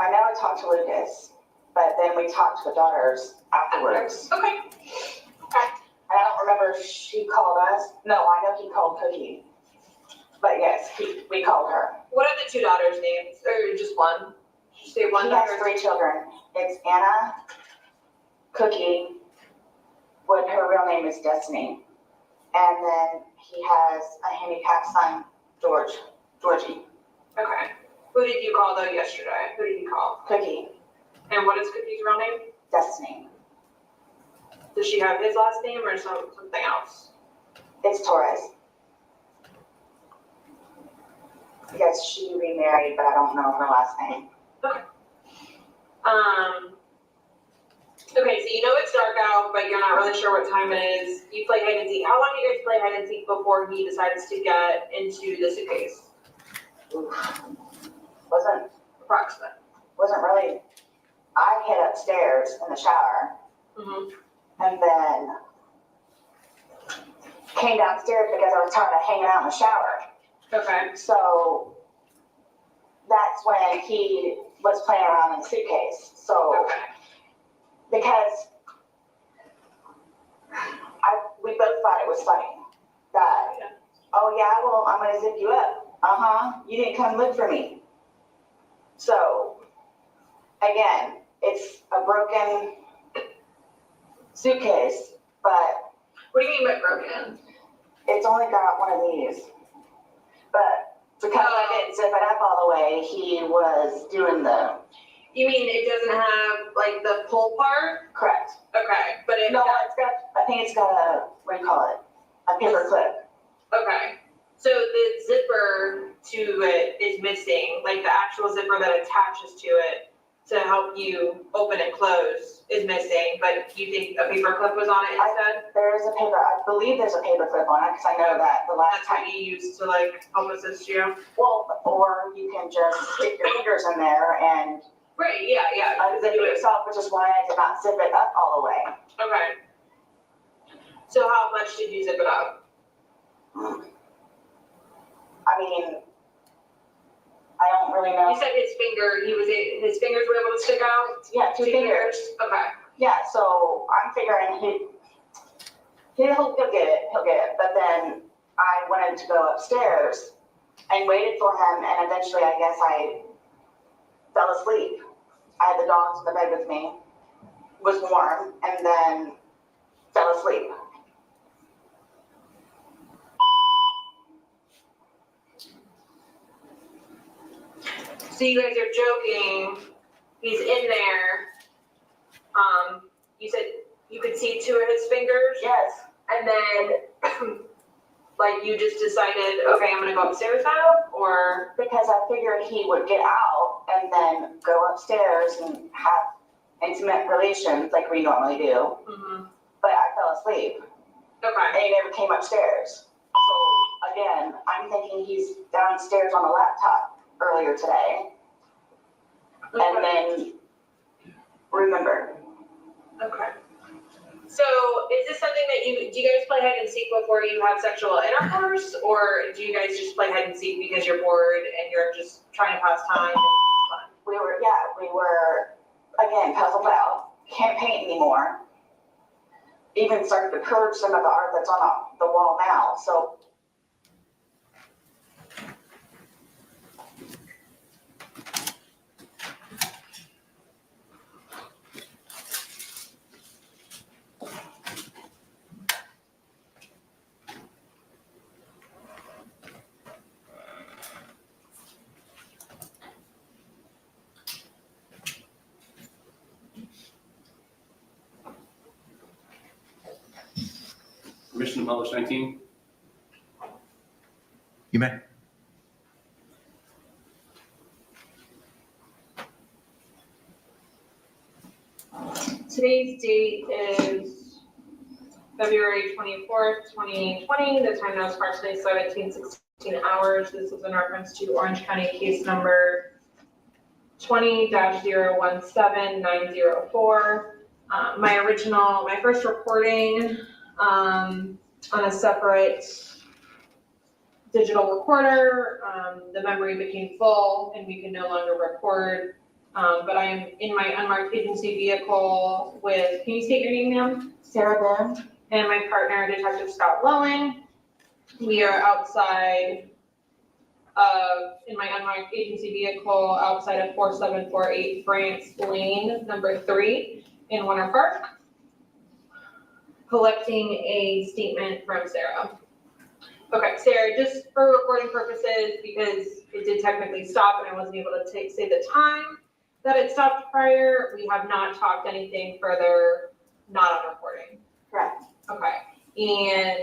I know I talked to Lucas, but then we talked to the daughters afterwards. Okay. Okay. And I don't remember if she called us. No, I know he called Cookie. But yes, we called her. What are the 2 daughters' names? Or just one? Did you say one He daughter? has 3 children. It's Anna, Cookie, what her real name is Destiny, and then he has a handicapped son, Georgie, Okay. Who did you call though yesterday? Who did you call? Cookie, And what is Cookie's real name? Destiny. Does she have his last name or something else? It's Torres. Yes, she remarried, but I don't know her last name. Okay, so you know it's dark out, but you're not really sure what time it is. You play hide and seek. How long do you guys play hide and seek before he decides to get into the suitcase? Wasn't really, I hid upstairs in the shower Mm-hmm. and then came downstairs because I was tired of hanging out in the shower. Okay. So that's when he was playing around in the suitcase. So, Okay. because we both thought it was funny that, Yeah. oh yeah, well, I'm gonna zip you up. Uh-huh, you didn't come look for me. So, again, it's a broken suitcase, but What do you mean by broken? it's only got one of these. But because I didn't zip it up all the way, he was doing the You mean it doesn't have like the pull part? correct. Okay, but it No, I think it's got a, what do you call it? A paper clip. okay. So the zipper to it is missing, like the actual zipper that attaches to it to help you open and close is missing, but you think a paper clip was on it instead? There is a paper, I believe there's a paper clip on it, because I know that the last That's time. what you use to like help assist you? Well, or you can just stick your fingers in there and Right, yeah. unzip it yourself, which is why I did not zip it up all the way. Okay. So how much did you zip it up? I mean, I don't really know. You said his fingers were able to stick out? Yeah, two fingers. Okay. Yeah, so I'm figuring he'll get it. But then I wanted to go upstairs and waited for him, and eventually I guess I fell asleep. I had the dogs in the bed with me, was warm, and then fell asleep. So you guys are joking, he's in there. You said you could see two of his fingers? Yes, And then, like, you just decided, okay, I'm gonna go upstairs now, or? because I figured he would get out and then go upstairs and have intimate relations like we normally do, Mhm. but I fell asleep. And Okay, he never came upstairs. So again, I'm thinking he's downstairs on the laptop earlier today and then remembered. okay. So is this something that do you guys play hide and seek before you have sexual intercourse? Or do you guys just play hide and seek because you're bored and you're just trying to pass time? We were, again, puzzled out, can't paint anymore. Even started to curve some of the art that's on the wall now, so. Permission to publish 19? You may. Today's date is February 24th, 2020. The time now is approximately 17:16 hours. This is in reference to Orange County case number 20-017904. My first reporting on a separate digital recorder, the memory became full and we could no longer record. But I am in my unmarked agency vehicle with, can you state your name, ma'am? Sarah Boone. And my partner, Detective Scott Lowen. We are outside in my unmarked agency vehicle outside of 4748 France Lane, number 3 in Winter Park, collecting a statement from Sarah. Okay, Sarah, just for recording purposes, because it did technically stop and I wasn't able to say the time that it stopped prior, we have not talked anything further, not on recording. Correct. Okay, and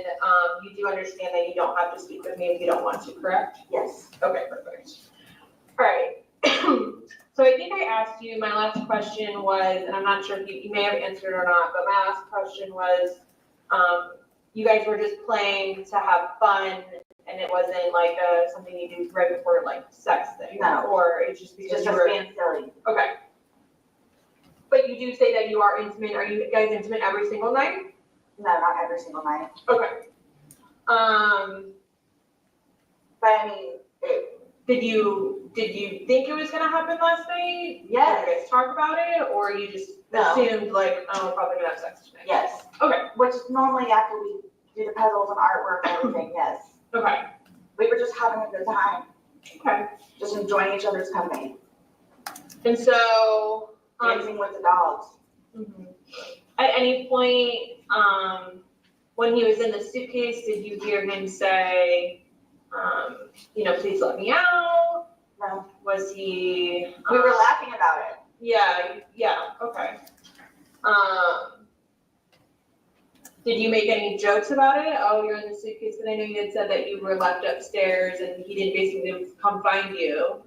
you do understand that you don't have to speak with me if you don't want to, correct? Yes. Okay, perfect. All right. So I think I asked you, my last question was, and I'm not sure if you may have answered or not, but my last question was, you guys were just playing to have fun and it wasn't like something you do right before like sex thing? No. Or it's just It's because just you were, being silly. okay. But you do say that you are intimate. Are you guys intimate every single night? No, not every single night. Okay. But I mean, Did you think it was gonna happen last night? Yes. Did you guys talk about it, or you just No. assumed like, oh, we're probably gonna have sex tonight? yes. Okay, Which is normally after we do the puzzles and artwork and everything, yes. okay, We were just having a good time, okay. just enjoying each other's company, And so, dancing with the dogs. mhm. At any point, when he was in the suitcase, did you hear him say, please let me out? No, Was he? we were laughing about it. Yeah, okay. Did you make any jokes about it? Oh, you're in the suitcase, but I know you had said that you were left upstairs and he didn't basically come find you.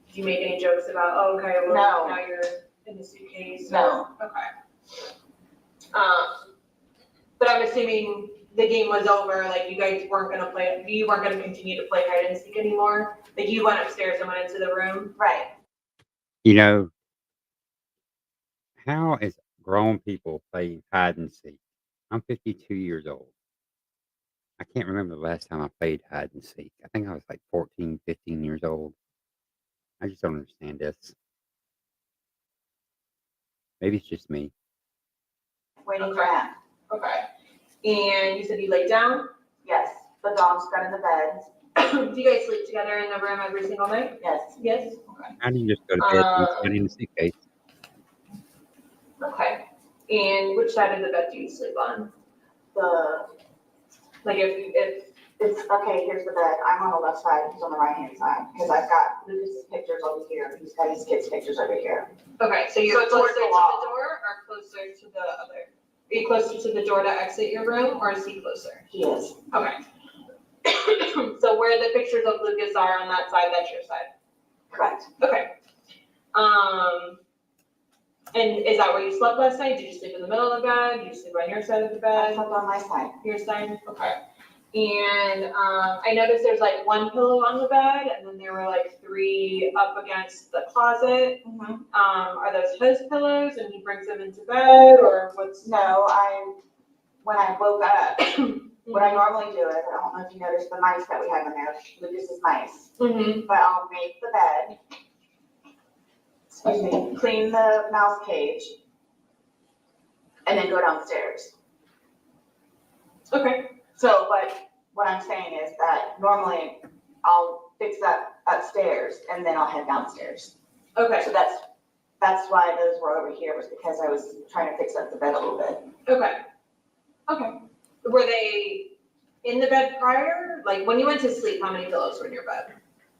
Did you make any jokes about, oh, okay, well, No. now you're in the suitcase? No. Okay. But I'm assuming the game was over, like you guys weren't gonna continue to play hide and seek anymore? Like you went upstairs and went into the room? Right. You know, how is grown people playing hide and seek? I'm 52 years old. I can't remember the last time I played hide and seek. I think I was like 14, 15 years old. I just don't understand this. Maybe it's just me. Waiting for him. Okay. And you said you laid down? Yes. The dogs got in the bed. Do you guys sleep together in the room every single night? Yes. Yes? Okay. How do you just go to bed and get in the suitcase? Okay. And which side of the bed do you sleep on? Like if It's, okay, here's the bed. I'm on the left side, he's on the right-hand side. Because I've got Lucas's pictures over here, he's got his kids' pictures over here. okay, so you're So closer towards to the the wall. door or closer to the other? Are you closer to the door to exit your room or is he closer? He is. Okay. So where the pictures of Lucas are on that side, that's your side? Correct. Okay. And is that where you slept last night? Did you sleep in the middle of the bed? Did you sleep on your side of the I bed? slept on my side. Your side? Okay. And I noticed there's like one pillow on the bed and then there were like 3 up against the closet. Mm-hmm. Are those his pillows and he brings them into bed or what's? No, when I woke up, what I normally do is, I don't know if you noticed the mice that we have in there, Lucas's mice. Mm-hmm. But I'll make the bed, excuse me, clean the mouse cage, and then go downstairs. Okay. So, but what I'm saying is that normally I'll fix that upstairs and then I'll head downstairs. Okay. So that's why those were over here, was because I was trying to fix up the bed a little bit. Okay. Okay. Were they in the bed prior? Like when you went to sleep, how many pillows were in your bed?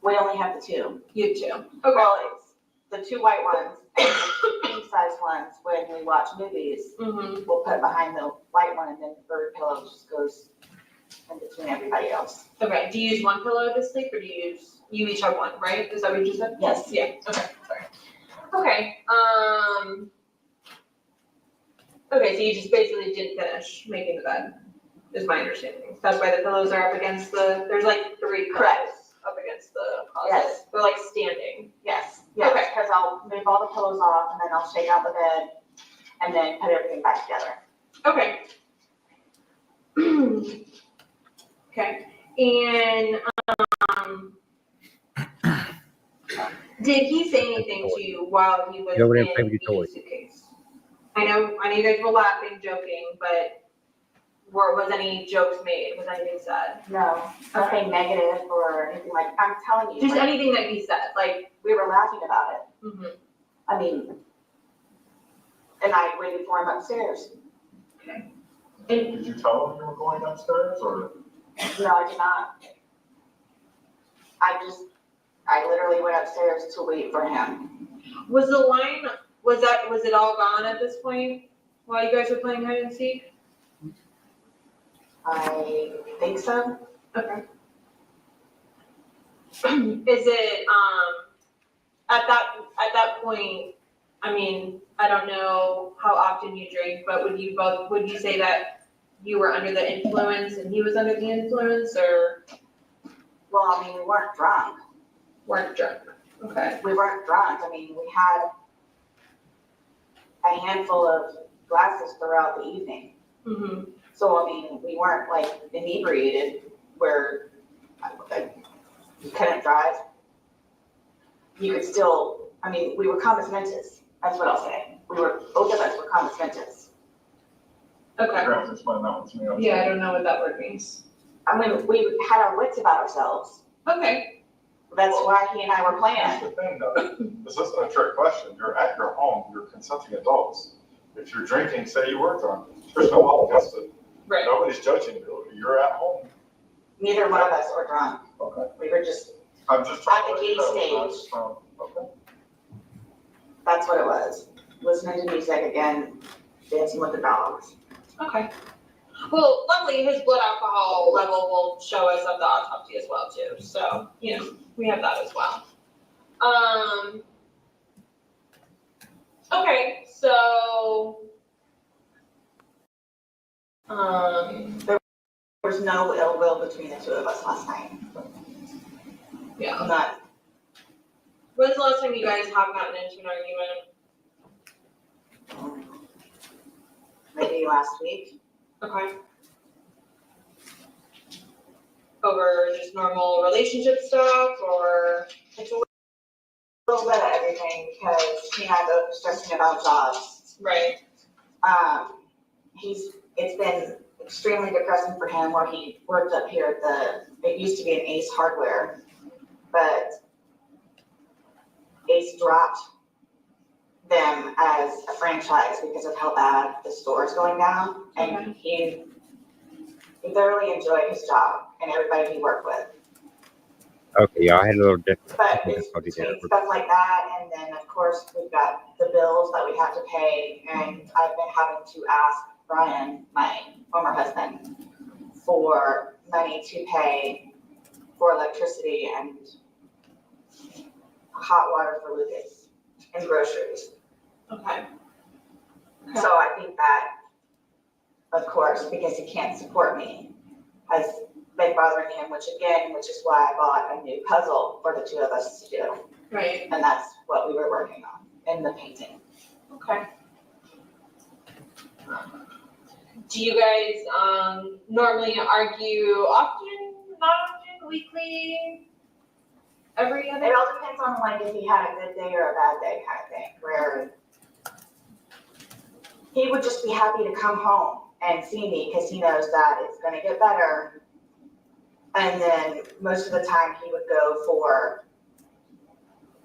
We only have the 2. You had 2. Okay. Well, it's the 2 white ones and the king size ones. When we watch movies, Mm-hmm. we'll put behind the white one and then the bird pillow just goes in between everybody else. Okay. Do you use one pillow to sleep or you each have one, right? Is that what you just said? Yes. Yeah. Okay. Sorry. Okay. Okay, so you just basically didn't finish making the bed, is my understanding. That's why the pillows are up against there's like 3 Correct. pillows up against the closet. Yes. They're like standing. Yes. Yes. Okay. Because I'll move all the pillows off and then I'll shake out the bed and then put everything back together. Okay. Okay, and, did he say anything to you while he was Go over in there and play with your the toys. suitcase? I know you guys were laughing, joking, but was any jokes made? Was anything said? No, nothing negative or anything like, I'm telling you. Just like, anything that he said, like, we were laughing about it. mhm. I mean, and I waited for him upstairs. Did you tell him you were going upstairs or? No, I did not. I literally went upstairs to wait for him. Was the line, was it all gone at this point while you guys were playing hide and seek? I think so. Okay. Is it, at that point, I mean, I don't know how often you drink, but would you say that you were under the influence and he was under the influence, or Well, I mean, we weren't drunk. weren't drunk? Okay. We weren't drunk. I mean, we had a handful of glasses throughout the evening. Mm-hmm. So, I mean, we weren't like inebriated where you couldn't drive. You could still, I mean, we were compass mentis. That's what I'll say. Both of us were compass mentis. Okay. You're gonna have to explain that one to me. Yeah, I don't know what that word means. I mean, we had our wits about ourselves. Okay. That's why he and I were That's playing. the thing though, this isn't a trick question, you're at your home, you're consenting adults. If you're drinking, say you were drunk, there's no one against it. Right. Nobody's judging you, you're at home. Neither one of us were drunk. Okay. We were just, I'm just trying At to the let you giddy know, stage. okay. that's what it was. Listening to music again, dancing with the dogs. Okay. Well, luckily his blood alcohol level will show us at the autopsy as well too. So, you know, we have that as well. Okay, so, There was no ill will between the two of us last night. yeah. None. When's the last time you guys have gotten into an argument? Maybe last week. Okay. Over just normal relationship stuff, or? It's a little bit of everything because he and I both stressing about jobs. Right. It's been extremely depressing for him where he worked up here at it used to be an Ace Hardware, but Ace dropped them as a franchise because of how bad the store is going down. And he thoroughly enjoyed his job and everybody he worked with. Okay, yeah, I had a little different But it's difficulty there. between stuff like that, and then of course, we've got the bills that we have to pay, and I've been having to ask Brian, my former husband, for money to pay for electricity and hot water for Lucas and groceries. Okay. So I think that, of course, because he can't support me, has been bothering him, which is why I bought a new puzzle for the two of us to do. Right. And that's what we were working on in the painting. Okay. Do you guys normally argue often, not often, weekly, every other? It all depends on like if he had a good day or a bad day kind of thing, where he would just be happy to come home and see me because he knows that it's gonna get better. And then most of the time he would go for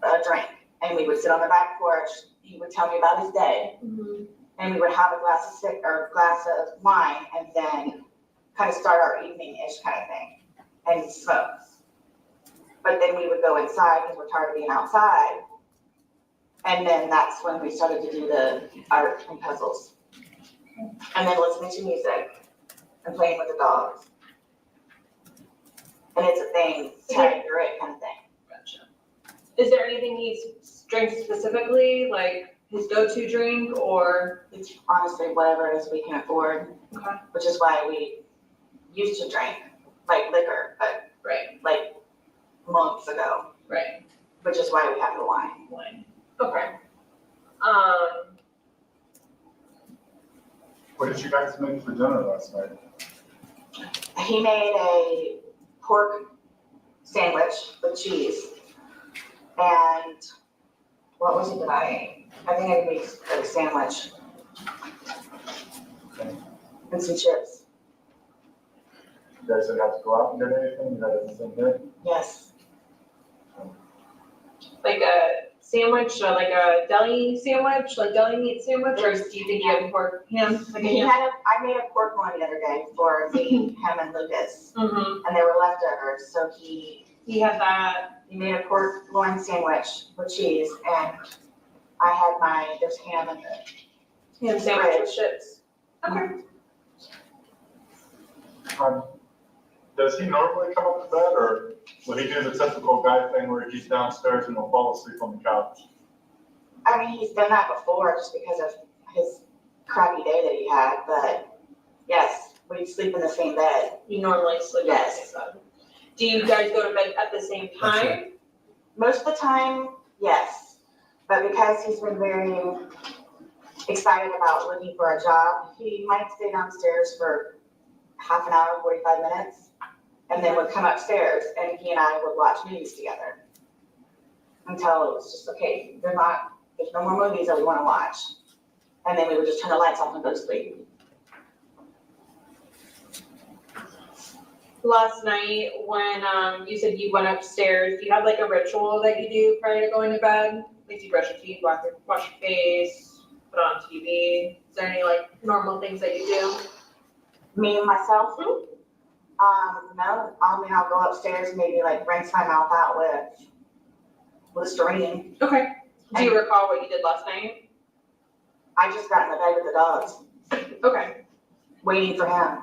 a drink and we would sit on the back porch. He would tell me about his day. Mhm. And we would have a glass of wine and then kind of start our evening-ish kind of thing and smoke. But then we would go inside because we're tired of being outside. And then that's when we started to do the art and puzzles. And then listening to music and playing with the dogs. And it's a thing, chatting through it kind of thing. Gotcha. Is there anything he drinks specifically, like his go-to drink, or? It's honestly whatever it is we can afford, Okay. which is why we used to drink like liquor, but Right. like months ago, Right. which is why we have the wine. Wine. Okay. What did you guys make for dinner last night? He made a pork sandwich with cheese. And what was it that I ate? I think I made a sandwich. And some chips. You guys didn't have to go out and get anything, you had everything there? Yes. Like a sandwich, like a deli sandwich, like deli meat sandwich, or do you think you have pork ham? Like a He ham? had I made a pork one the other day for me, him and Lucas, Mm-hmm. and they were leftovers, so he had that. made a pork loin sandwich with cheese, and I had there's ham in the Ham sandwich with chips. Okay. Does he normally come up to bed, or will he do the typical guy thing where he's downstairs and will fall asleep on the couch? I mean, he's done that before just because of his crappy day that he had, but yes, we sleep in the same bed. You normally sleep in the same bed. Do you guys go to bed at the same time? Most of the time, yes, but because he's been very excited about looking for a job, he might stay downstairs for half an hour, 45 minutes, and then would come upstairs and he and I would watch movies together until it was just, okay, there's no more movies that we want to watch. And then we would just turn the lights off and go to sleep. Last night, when you said you went upstairs, do you have like a ritual that you do prior to going to bed? Like, do you brush your teeth, wash your face, put on TV? Is there any like normal things that you do? Me and myself? No. I'll go upstairs, maybe like rinse my mouth out with Listerine. Okay. Do you recall what you did last night? I just got in the bed with the dogs. Okay. Waiting for him.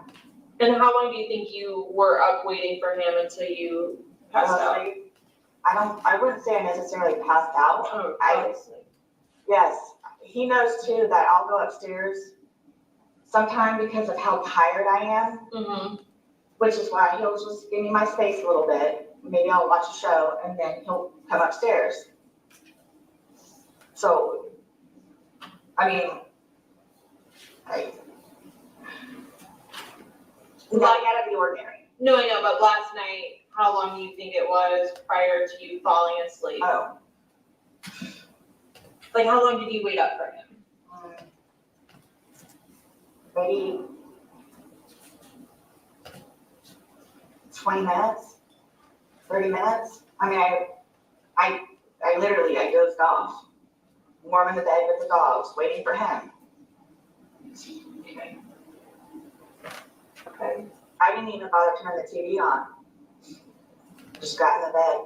And how long do you think you were up waiting for him until you passed out? I wouldn't say I necessarily passed out. Oh, Yes, he knows too that I'll go upstairs sometime because of how tired I am, Mm-hmm. which is why he'll just give me my space a little bit. Maybe I'll watch a show and then he'll come upstairs. So, I mean, not out of the ordinary. No, I know, but last night, how long do you think it was prior to you falling asleep? Oh. Like, how long did you wait up for him? Maybe 20 minutes, 30 minutes. I mean, I literally dozed off, warm in the bed with the dogs, waiting for him. Okay. I didn't even bother turning the TV on. Just got in the bed.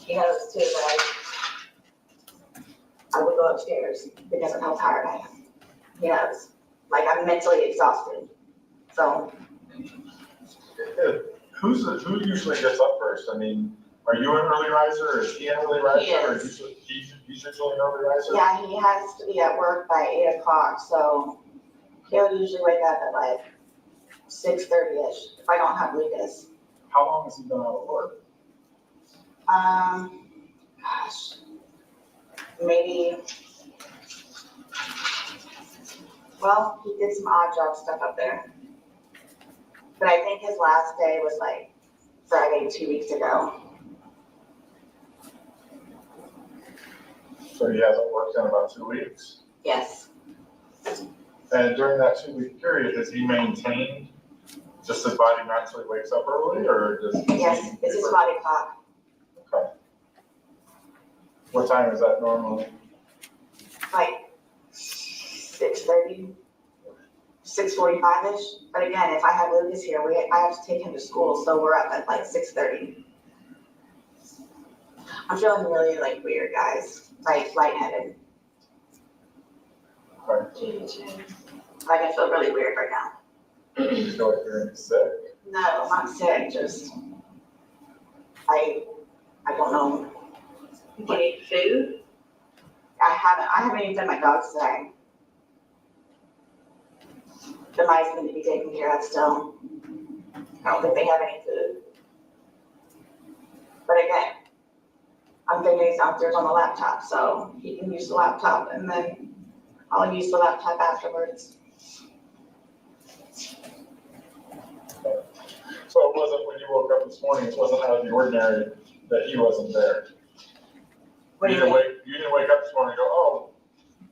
He knows too that I would go upstairs because of how tired I am. He knows, like I'm mentally exhausted. So. Who usually gets up first? I mean, are you an early riser, or is he an early riser? He Or is. he's usually an early riser? Yeah, he has to be at work by 8 o'clock, so he'll usually wake up at like 6:30-ish if I don't have Lucas. How long has he been out of work? Gosh, maybe, well, he did some odd job stuff up there. But I think his last day was like Friday, 2 weeks ago. So he hasn't worked in about 2 weeks. Yes. And during that 2 week period, has he maintained just his body naturally wakes up early, or does? Yes, it's his body clock. Okay. What time is that normally? Like 6:30, 6:45-ish. But again, if I have Lucas here, I have to take him to school, so we're up at like 6:30. I'm feeling really like weird, guys, like lightheaded. Okay. Like I feel really weird right now. You feel like you're sick? No, I'm not sick, just, I don't know. Do you need food? I haven't even fed my dogs today. The mice need to be taken care of still. I don't think they have any food. But again, I'm thinking he's downstairs on the laptop, so he can use the laptop and then I'll use the laptop afterwards. So it wasn't when you woke up this morning, it wasn't out of the ordinary that he wasn't there? What do You you didn't think? you didn't wake up this morning and go, oh,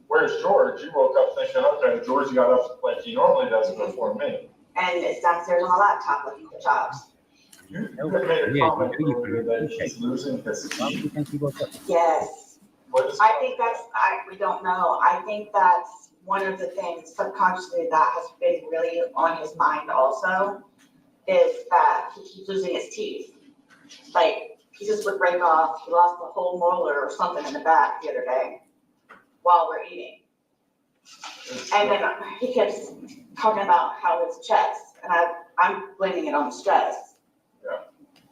where's George? You woke up thinking, okay, George got up like he normally does before me. And it's downstairs on the laptop looking for jobs. You No. made a Yeah, comment you earlier put it in that he's losing his Why would you teeth. think he woke up? Yes. What is? I think we don't know. I think that's one of the things subconsciously that has been really on his mind also, is that he keeps losing his teeth. Like, pieces would break off, he lost a whole molar or something in the back the other day while we're eating. And then he keeps talking about how it's chest, and I'm blaming it on the stress. Yeah.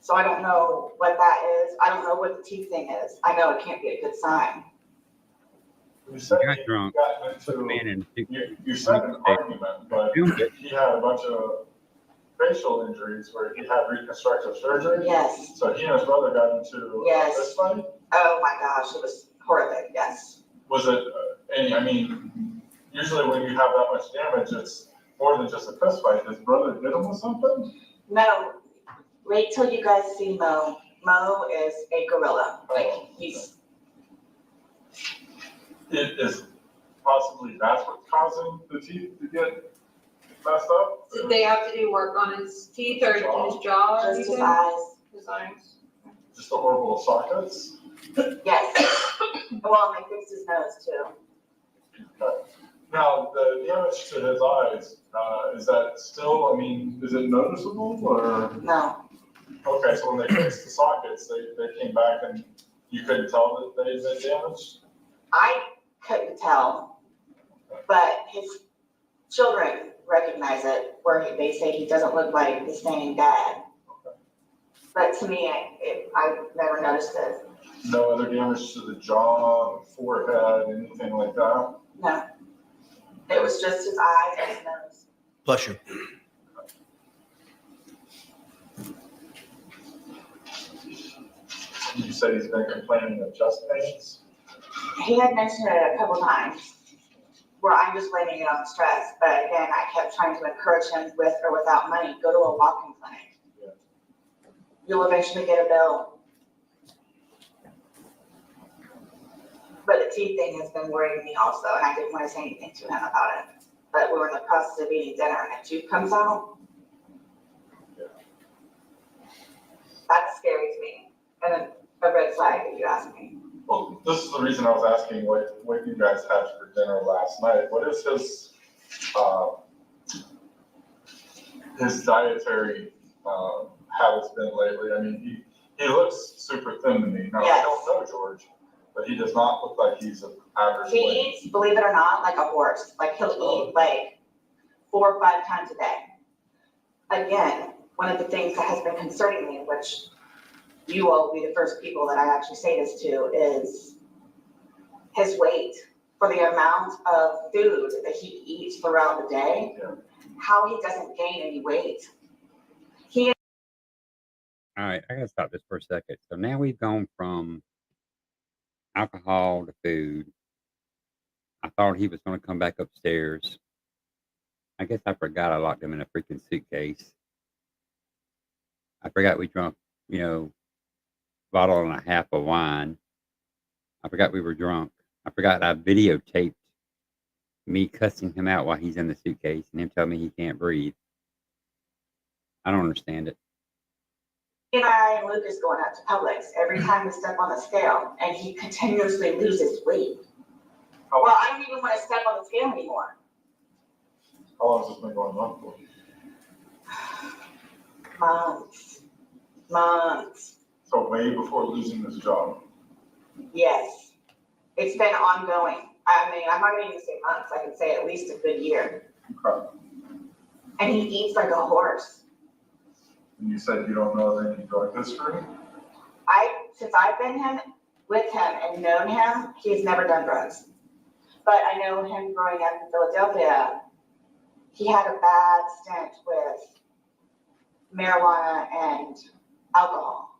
So I don't know what that is. I don't know what the teeth thing is. I know it can't be a good sign. You said Got he drunk. got Put the man into, in. you said an argument, but he had a bunch of facial injuries where he had reconstructive surgery. Yes. So he and his brother got into Yes. this fight. Oh my gosh, it was horrific, yes. Was it any, I mean, usually when you have that much damage, it's more than just a fist fight. His brother hit him with something? No, wait till you guys see Mo. Mo is a gorilla. Like, he's, It is possibly that's what's causing the teeth to get messed up? Did they have to do work on his teeth or his jaw or just his anything? eyes. His eyes. Just the horrible sockets? Yes. Well, and they fixed his nose too. Okay. Now, the damage to his eyes, is that still, I mean, is it noticeable or? No, Okay, so when they fixed the sockets, they came back and you couldn't tell that they'd been damaged? I couldn't tell, but his children recognize it, where they say he doesn't look like the same dad. But to me, I never noticed it. No other damage to the jaw, forehead, anything like that? No. It was just his eyes and his nose. Bless you. You said he's been complaining of chest pains? He had mentioned it a couple times, where I'm just blaming it on stress, but again, I kept trying to encourage him with or without money, go to a walk-in clinic. Yeah. You'll eventually get a bill. But the teeth thing has been worrying me also, and I didn't want to say anything to him about it. But we were in the process of eating dinner and a tooth comes out. Yeah. That's scary to me, and a red flag if you ask me. Well, this is the reason I was asking what you guys had for dinner last night. What is his dietary habits been lately? I mean, he looks super thin to me. Now, I don't know George, but he does not look like he's an average He weight. eats, believe it or not, like a horse. Like, he'll eat like 4 or 5 times a day. Again, one of the things that has been concerning me, which you all will be the first people that I actually say this to, is his weight. For the amount of food that he eats throughout the day, how he doesn't gain any weight. All right, I gotta stop this for a second. So now we've gone from alcohol to food. I thought he was gonna come back upstairs. I guess I forgot I locked him in a freaking suitcase. I forgot we drunk, bottle and a half of wine. I forgot we were drunk. I forgot I videotaped me cussing him out while he's in the suitcase and him telling me he can't breathe. I don't understand it. He and I and Lucas going out to Publix every time we step on the scale, and he continuously loses weight. Well, I don't even want to step on the scale anymore. How long has this been going on for? Months. So way before losing his job. Yes. It's been ongoing. I mean, I'm not gonna even say months, I can say at least a good year. Okay. And he eats like a horse. And you said you don't know of any drug history? Since I've been with him and known him, he's never done drugs. But I know him growing up in Philadelphia, he had a bad stint with marijuana and alcohol.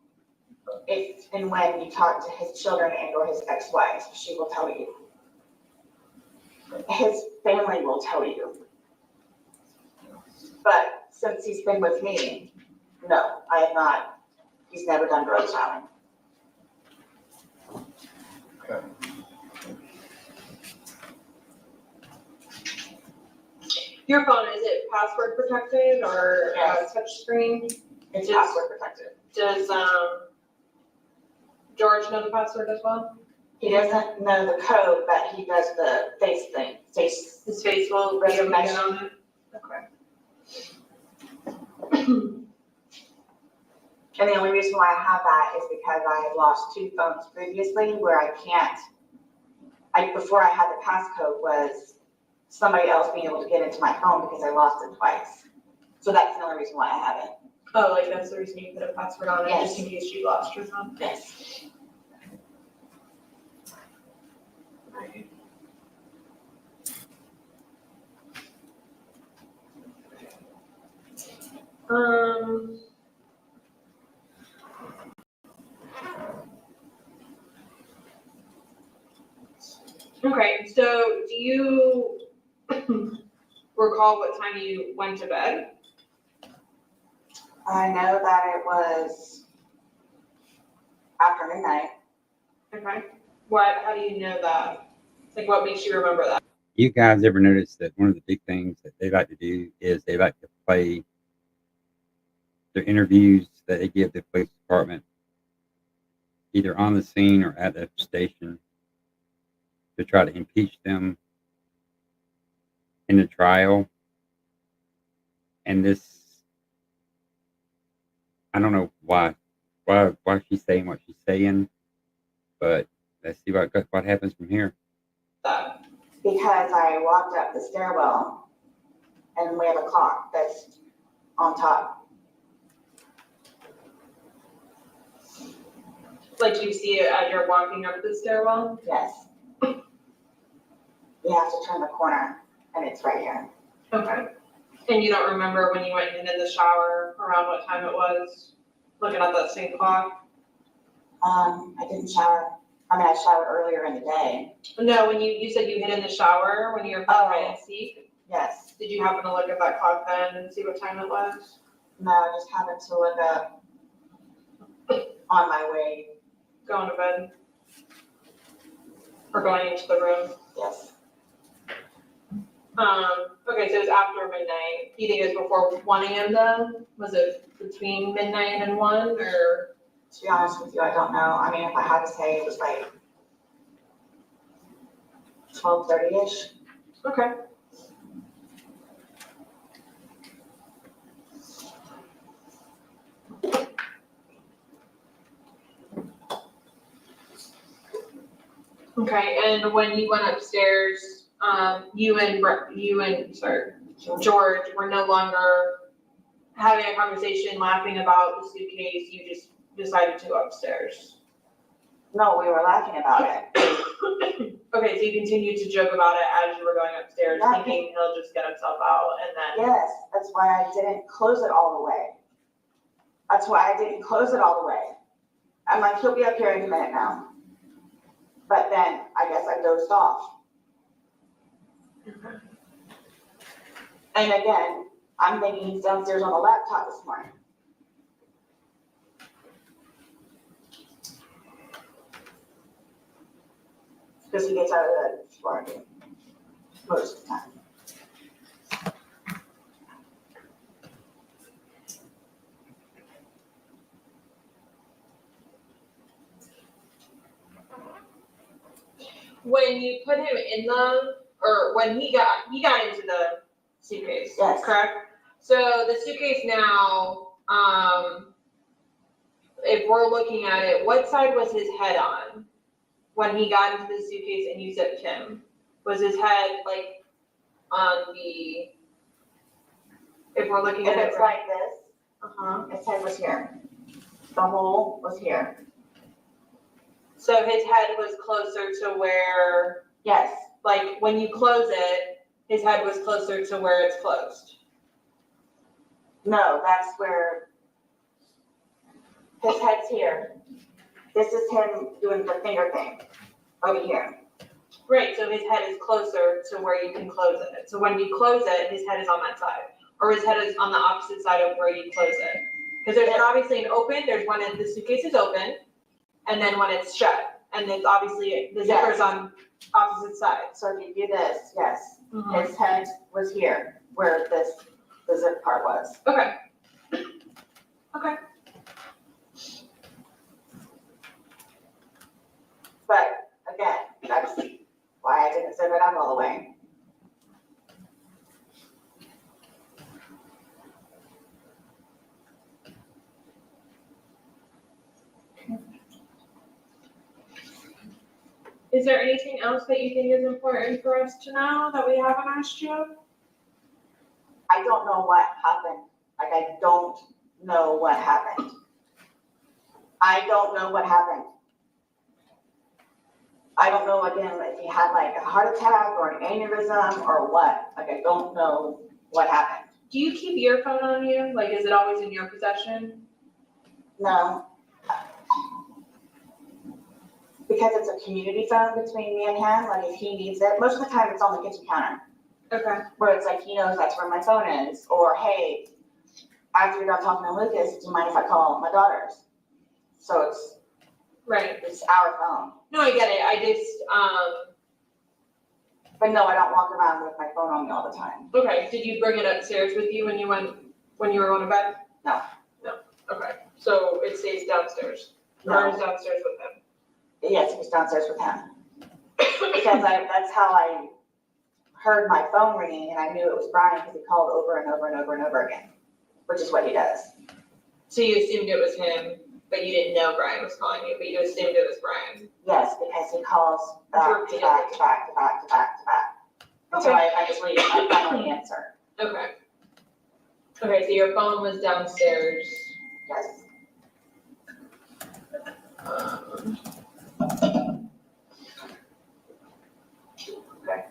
If and when you talk to his children and or his ex-wife, she will tell you. His family will tell you. But since he's been with me, no, I have not. He's never done drugs, Alan. Okay. Your phone, is it password protected or touch screen? It's password protected. Does, George know the password as well? He doesn't know the code, but he does the face thing, face. His face will be able to get on it? Okay. And the only reason why I have that is because I have lost 2 phones previously where I can't, before I had the passcode was somebody else being able to get into my phone because I lost it twice. So that's the only reason why I have it. Oh, like that's the reason you put a password on it, Yes. just in case you lost your phone? Yes. Right. Okay, so do you recall what time you went to bed? I know that it was after midnight. Okay. How do you know that? Like, what makes you remember that? You guys ever notice that one of the big things that they like to do is they like to play their interviews that they give the police department either on the scene or at the station to try to impeach them in the trial. And this, I don't know why she's saying what she's saying, but let's see what happens from here. Because I walked up the stairwell and we have a clock that's on top. Like, you see it as you're walking up the stairwell? Yes. You have to turn the corner and it's right here. Okay. And you don't remember when you went in the shower, around what time it was, looking at that same clock? I didn't shower. I mean, I showered earlier in the day. No, when you said you hid in the shower when you were playing hide and seek. Yes. Did you happen to look at that clock then and see what time it was? No, I just happened to look up on my way. Going to bed? Or going into the room? Yes. Okay, so it was after midnight. You think it was before 1 a.m. then? Was it between midnight and 1, or? To be honest with you, I don't know. I mean, if I had to say, it was like 12:30-ish. Okay. Okay, and when you went upstairs, you and George were no longer having a conversation, laughing about the suitcase. You just decided to go upstairs. No, we were laughing about it. Okay, so you continued to joke about it as you were going upstairs, Yeah, thinking he'll just get himself out, and then. Yes, that's why I didn't close it all the way. That's why I didn't close it all the way. I'm like, he'll be up here in a minute now. But then I guess I dozed off. Okay. And again, I'm thinking he's downstairs on the laptop this morning. Because he gets out of bed before I do, most of the time. When you put him in or when he got into the suitcase, Yes. correct? So the suitcase now, if we're looking at it, what side was his head on when he got into the suitcase and you zipped him? Was his head like on the, if we're looking If at it? it's like this, Uh-huh. his head was here. The hole was here. So his head was closer to where, Yes, like, when you close it, his head was closer to where it's closed. no, that's where his head's here. This is him doing the finger thing over here. Right, so his head is closer to where you can close it. So when you close it, his head is on that side. Or his head is on the opposite side of where you close it. Because there's obviously an open, there's when the suitcase is open, and then when it's shut. And it's obviously, the zipper's on opposite sides. So if you do this, yes, Mhm. his head was here, where the zip part was. Okay. Okay. But again, that's why I didn't serve it up all the way. Is there anything else that you think is important for us to know that we haven't asked you? I don't know what happened. Like, I don't know what happened. I don't know what happened. I don't know, again, if he had like a heart attack or an aneurysm or what. Like, I don't know what happened. Do you keep your phone on you? Like, is it always in your possession? No. Because it's a community phone between me and him, like if he needs it, most of the time it's on the kitchen counter. Okay. Where it's like, he knows that's where my phone is, or hey, after you're done talking to Lucas, do you mind if I call my daughters? So Right. it's our phone. No, I get it. I just, But no, I don't walk around with my phone on me all the time. okay. Did you bring it upstairs with you when you were going to bed? No. No. Okay. So it stays downstairs. Or No. is downstairs with him? Yes, it was downstairs with him. Because that's how I heard my phone ringing and I knew it was Brian because he called over and over and over and over again, which is what he does. So you assumed it was him, but you didn't know Brian was calling you, but you assumed it was Brian. Yes, because he calls back to back to back to back to back to back. So I finally answer. Okay. Okay, so your phone was downstairs. Yes. Okay.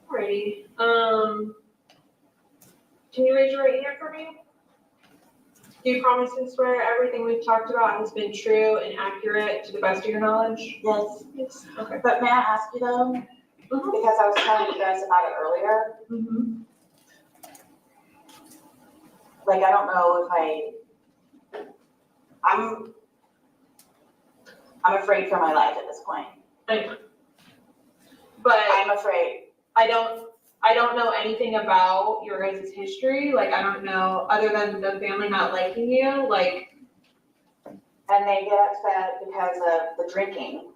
Alrighty, can you raise your right hand for me? Do you promise and swear everything we've talked about has been true and accurate to the best of your knowledge? Yes. Yes. Okay. But may I ask you though, because I was telling you guys about it earlier, Mm-hmm. like I don't know if I'm afraid for my life at this point. I know. But I'm afraid. I don't know anything about your guys' history, like, I don't know, other than the family not liking you, like. And they get upset because of the drinking.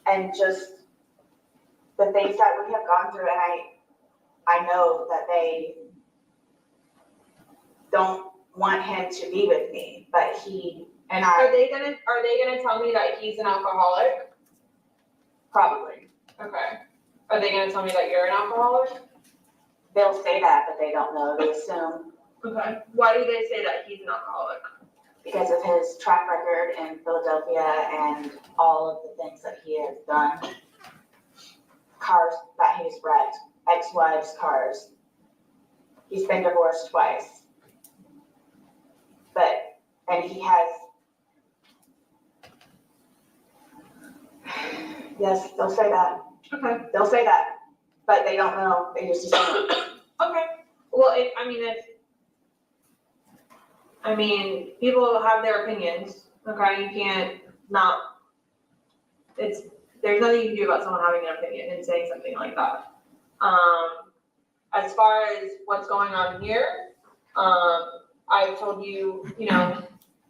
And just the things that we have gone through, and I know that they don't want him to be with me, but he and Are I they gonna tell me that he's an alcoholic? probably, Okay. Are they gonna tell me that you're an alcoholic? they'll say that, but they don't know, they assume Okay. Why do they say that he's an alcoholic? because of his track record in Philadelphia and all of the things that he has done. Cars that he's wrecked, ex-wives' cars. He's been divorced twice. And he has, yes, they'll say that. Okay. They'll say that, but they don't know, they just assume. Okay. Well, people have their opinions, okay? You can't not, there's nothing you can do about someone having an opinion and saying something like that. As far as what's going on here, I've told you,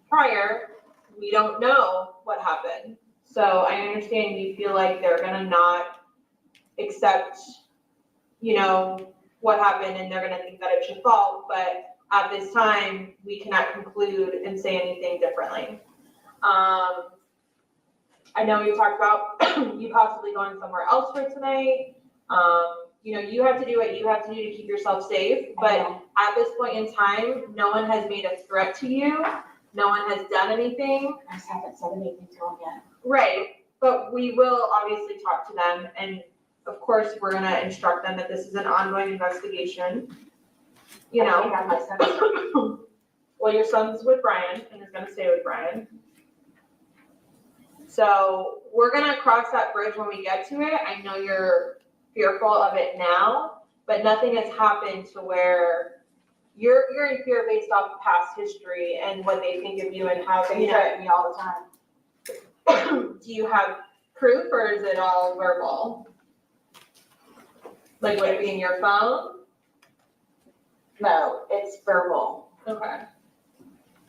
prior, we don't know what happened. So I understand you feel like they're gonna not accept, what happened and they're gonna think that it's your fault, but at this time, we cannot conclude and say anything differently. I know we talked about you possibly going somewhere else for tonight. You have to do what you have to do to keep yourself safe, but at this point in time, no one has made a threat to you. No one has done anything. I just haven't said anything to him yet. Right, but we will obviously talk to them, and of course, we're gonna instruct them that this is an ongoing investigation. I have my son. Well, your son's with Brian and is gonna stay with Brian. So we're gonna cross that bridge when we get to it. I know you're fearful of it now, but nothing has happened to where you're in fear based off past history and what they think of you and how They threaten me all the time. do you have proof or is it all verbal? Like, would it be in your phone? No, it's verbal. Okay.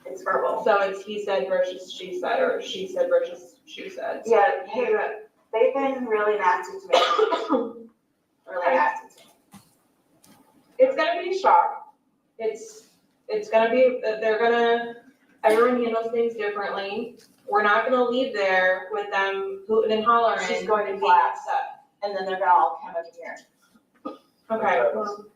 It's verbal. So it's he said versus she said, or she said versus she said. Yeah, they've been really nasty to me. Really nasty to me. It's gonna be a shock. It's gonna be, everyone handles things differently. We're not gonna leave there with them hooting and hollering. She's going to and class. being upset. And then they're gonna all come over here. Okay, well,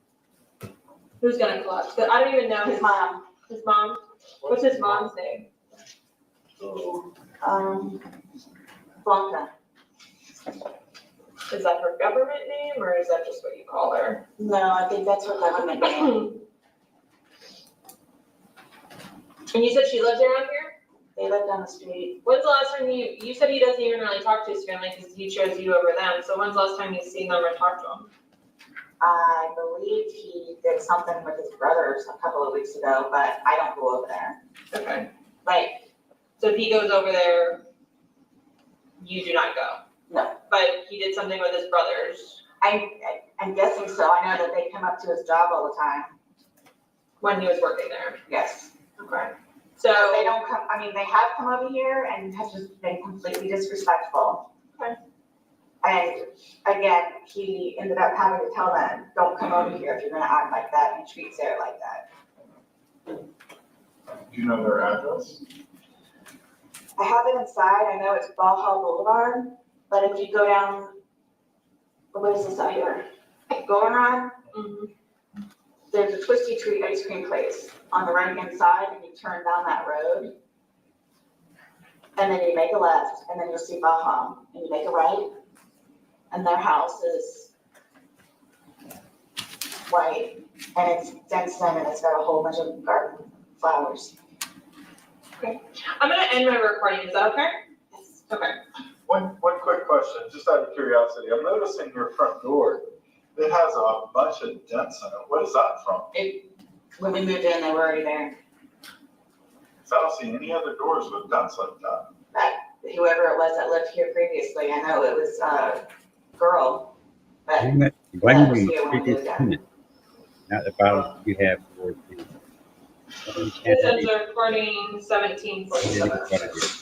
who's gonna collapse? I don't even know His mom. His mom? What's his mom's name? Blanca. Is that her government name, or is that just what you call her? No, I think that's her government name. And you said she lives around here? They live down the street. When's the last time you said he doesn't even really talk to his family because he chose you over them, so when's the last time you've seen them or talked to them? I believe he did something with his brothers a couple of weeks ago, but I don't go over there. Okay. Like, So if he goes over there, you do not go? no, But he did something with his brothers I'm guessing so. I know that they come up to his job all the time. when he was working there? Yes. Okay. So So, they don't come, I mean, they have come over here and have just been completely disrespectful. Okay. And again, he ended up having to tell them, don't come over here if you're gonna act like that and treat Sarah like that. Do you know their address? I have it inside, I know it's Valhalla Boulevard, but if you go down, what is this out here? Goldenrod, mhm. there's a Twisty Tree ice cream place on the right-hand side, and you turn down that road. And then you make a left, and then you'll see Valhalla, and you make a right, and their house is white, and it's fenced in, and it's got a whole bunch of garden flowers. I'm gonna end my recording, is that okay? Okay. One quick question, just out of curiosity. I'm noticing your front door, it has a bunch of dents in it. What is that from? When we moved in, they were already there. 'Cause I don't see any other doors with dents like that. Whoever it was that lived here previously, I know it was a girl, but Blame it that on was the here when we previous moved in. tenant, not the violence you have towards the This ends the recording 17:47. what it is.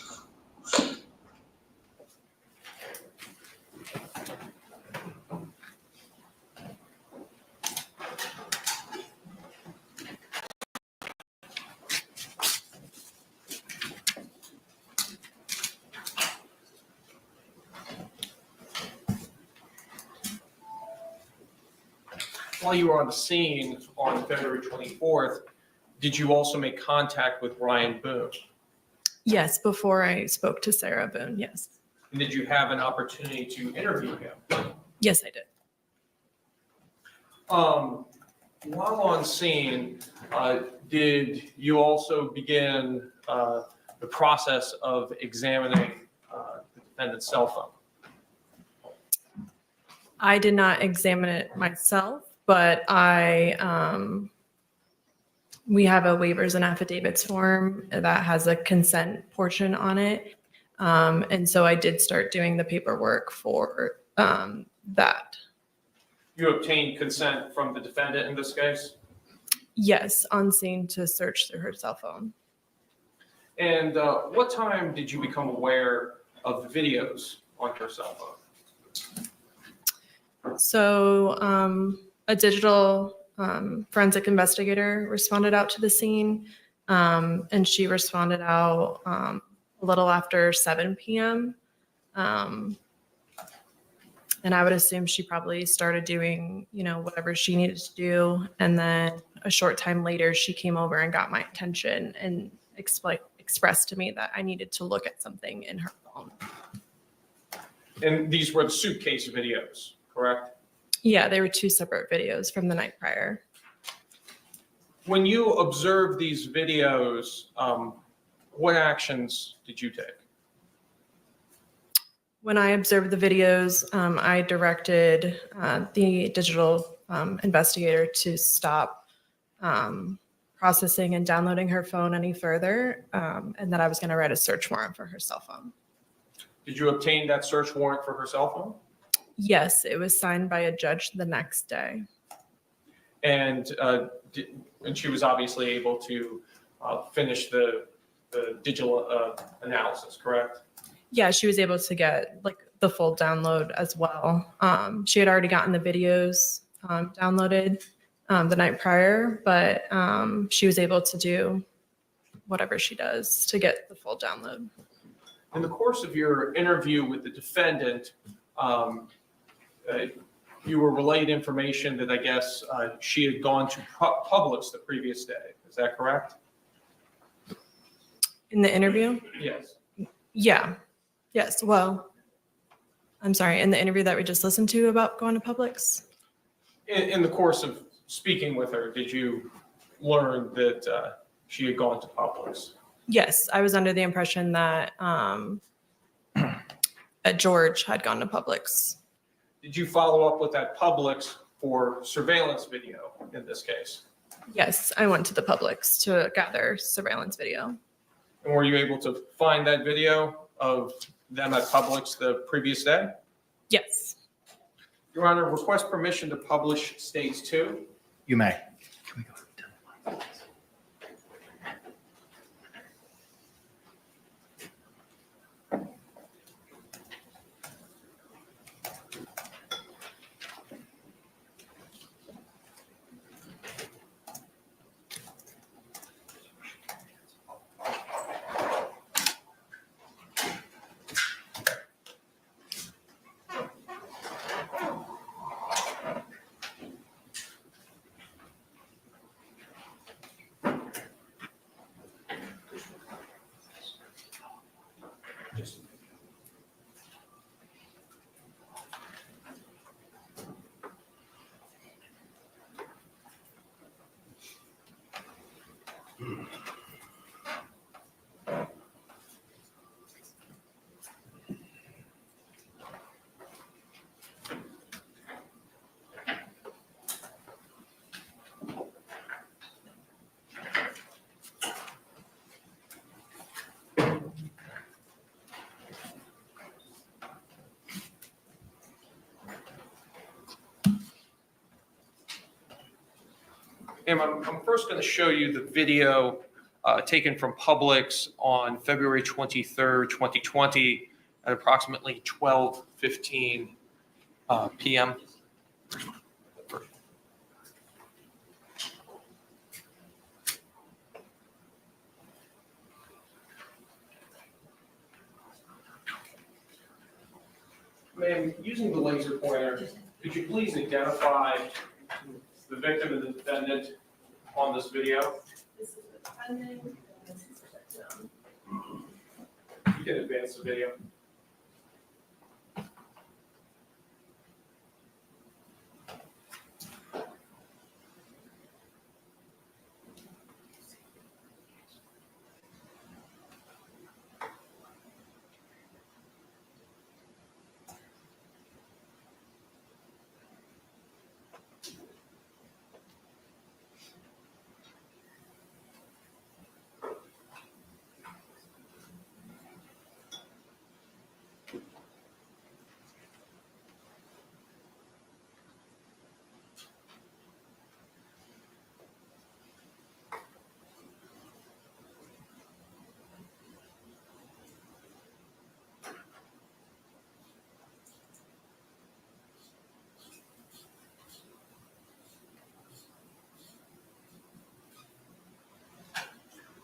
While you were on the scene on February 24th, did you also make contact with Ryan Boone? Yes, before I spoke to Sarah Boone, yes. And did you have an opportunity to interview him? Yes, I did. While on scene, did you also begin the process of examining the defendant's cell phone? I did not examine it myself, but we have a waivers and affidavits form that has a consent portion on it. And so I did start doing the paperwork for that. You obtained consent from the defendant in this case? Yes, on scene to search through her cell phone. And what time did you become aware of the videos on your cell phone? So a digital forensic investigator responded out to the scene, and she responded out a little after 7 p.m. And I would assume she probably started doing, whatever she needed to do. And then a short time later, she came over and got my attention and expressed to me that I needed to look at something in her phone. And these were the Suitcase videos, correct? Yeah, they were two separate videos from the night prior. When you observed these videos, what actions did you take? When I observed the videos, I directed the digital investigator to stop processing and downloading her phone any further, and that I was going to write a search warrant for her cell phone. Did you obtain that search warrant for her cell phone? Yes, it was signed by a judge the next day. And she was obviously able to finish the digital analysis, correct? Yeah, she was able to get like the full download as well. She had already gotten the videos downloaded the night prior, but she was able to do whatever she does to get the full download. In the course of your interview with the defendant, you were relayed information that I guess she had gone to Publix the previous day. Is that correct? In the interview? Yes. Yeah. Yes. Well, I'm sorry. In the interview that we just listened to about going to Publix? In the course of speaking with her, did you learn that she had gone to Publix? Yes. I was under the impression that George had gone to Publix. Did you follow up with that Publix for surveillance video in this case? Yes. I went to the Publix to gather surveillance video. And were you able to find that video of them at Publix the previous day? Yes. Your Honor, request permission to publish States 2. You may. Ma'am, I'm first going to show you the video taken from Publix on February 23rd, 2020 at approximately 12:15 p.m. Ma'am, using the laser pointer, could you please identify the victim and the defendant on this video? This is the defendant, and this is the victim. You can advance the video.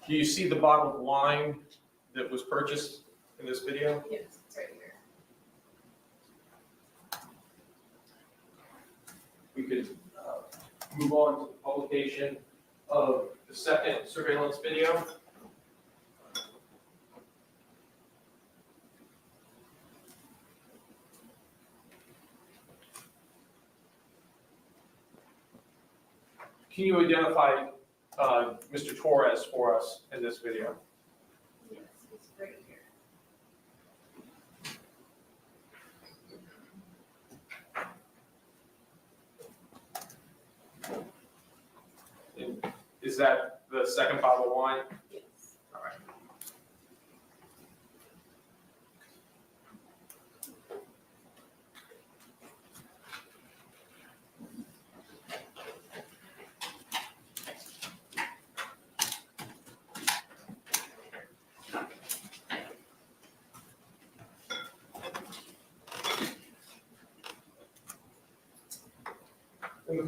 Do you see the bottle of wine that was purchased in this video? Yes, it's right here. We could move on to the publication of the second surveillance video. Can you identify Mr. Torres for us in this video? Yes, it's right here. Is that the second bottle of wine? Yes. All right.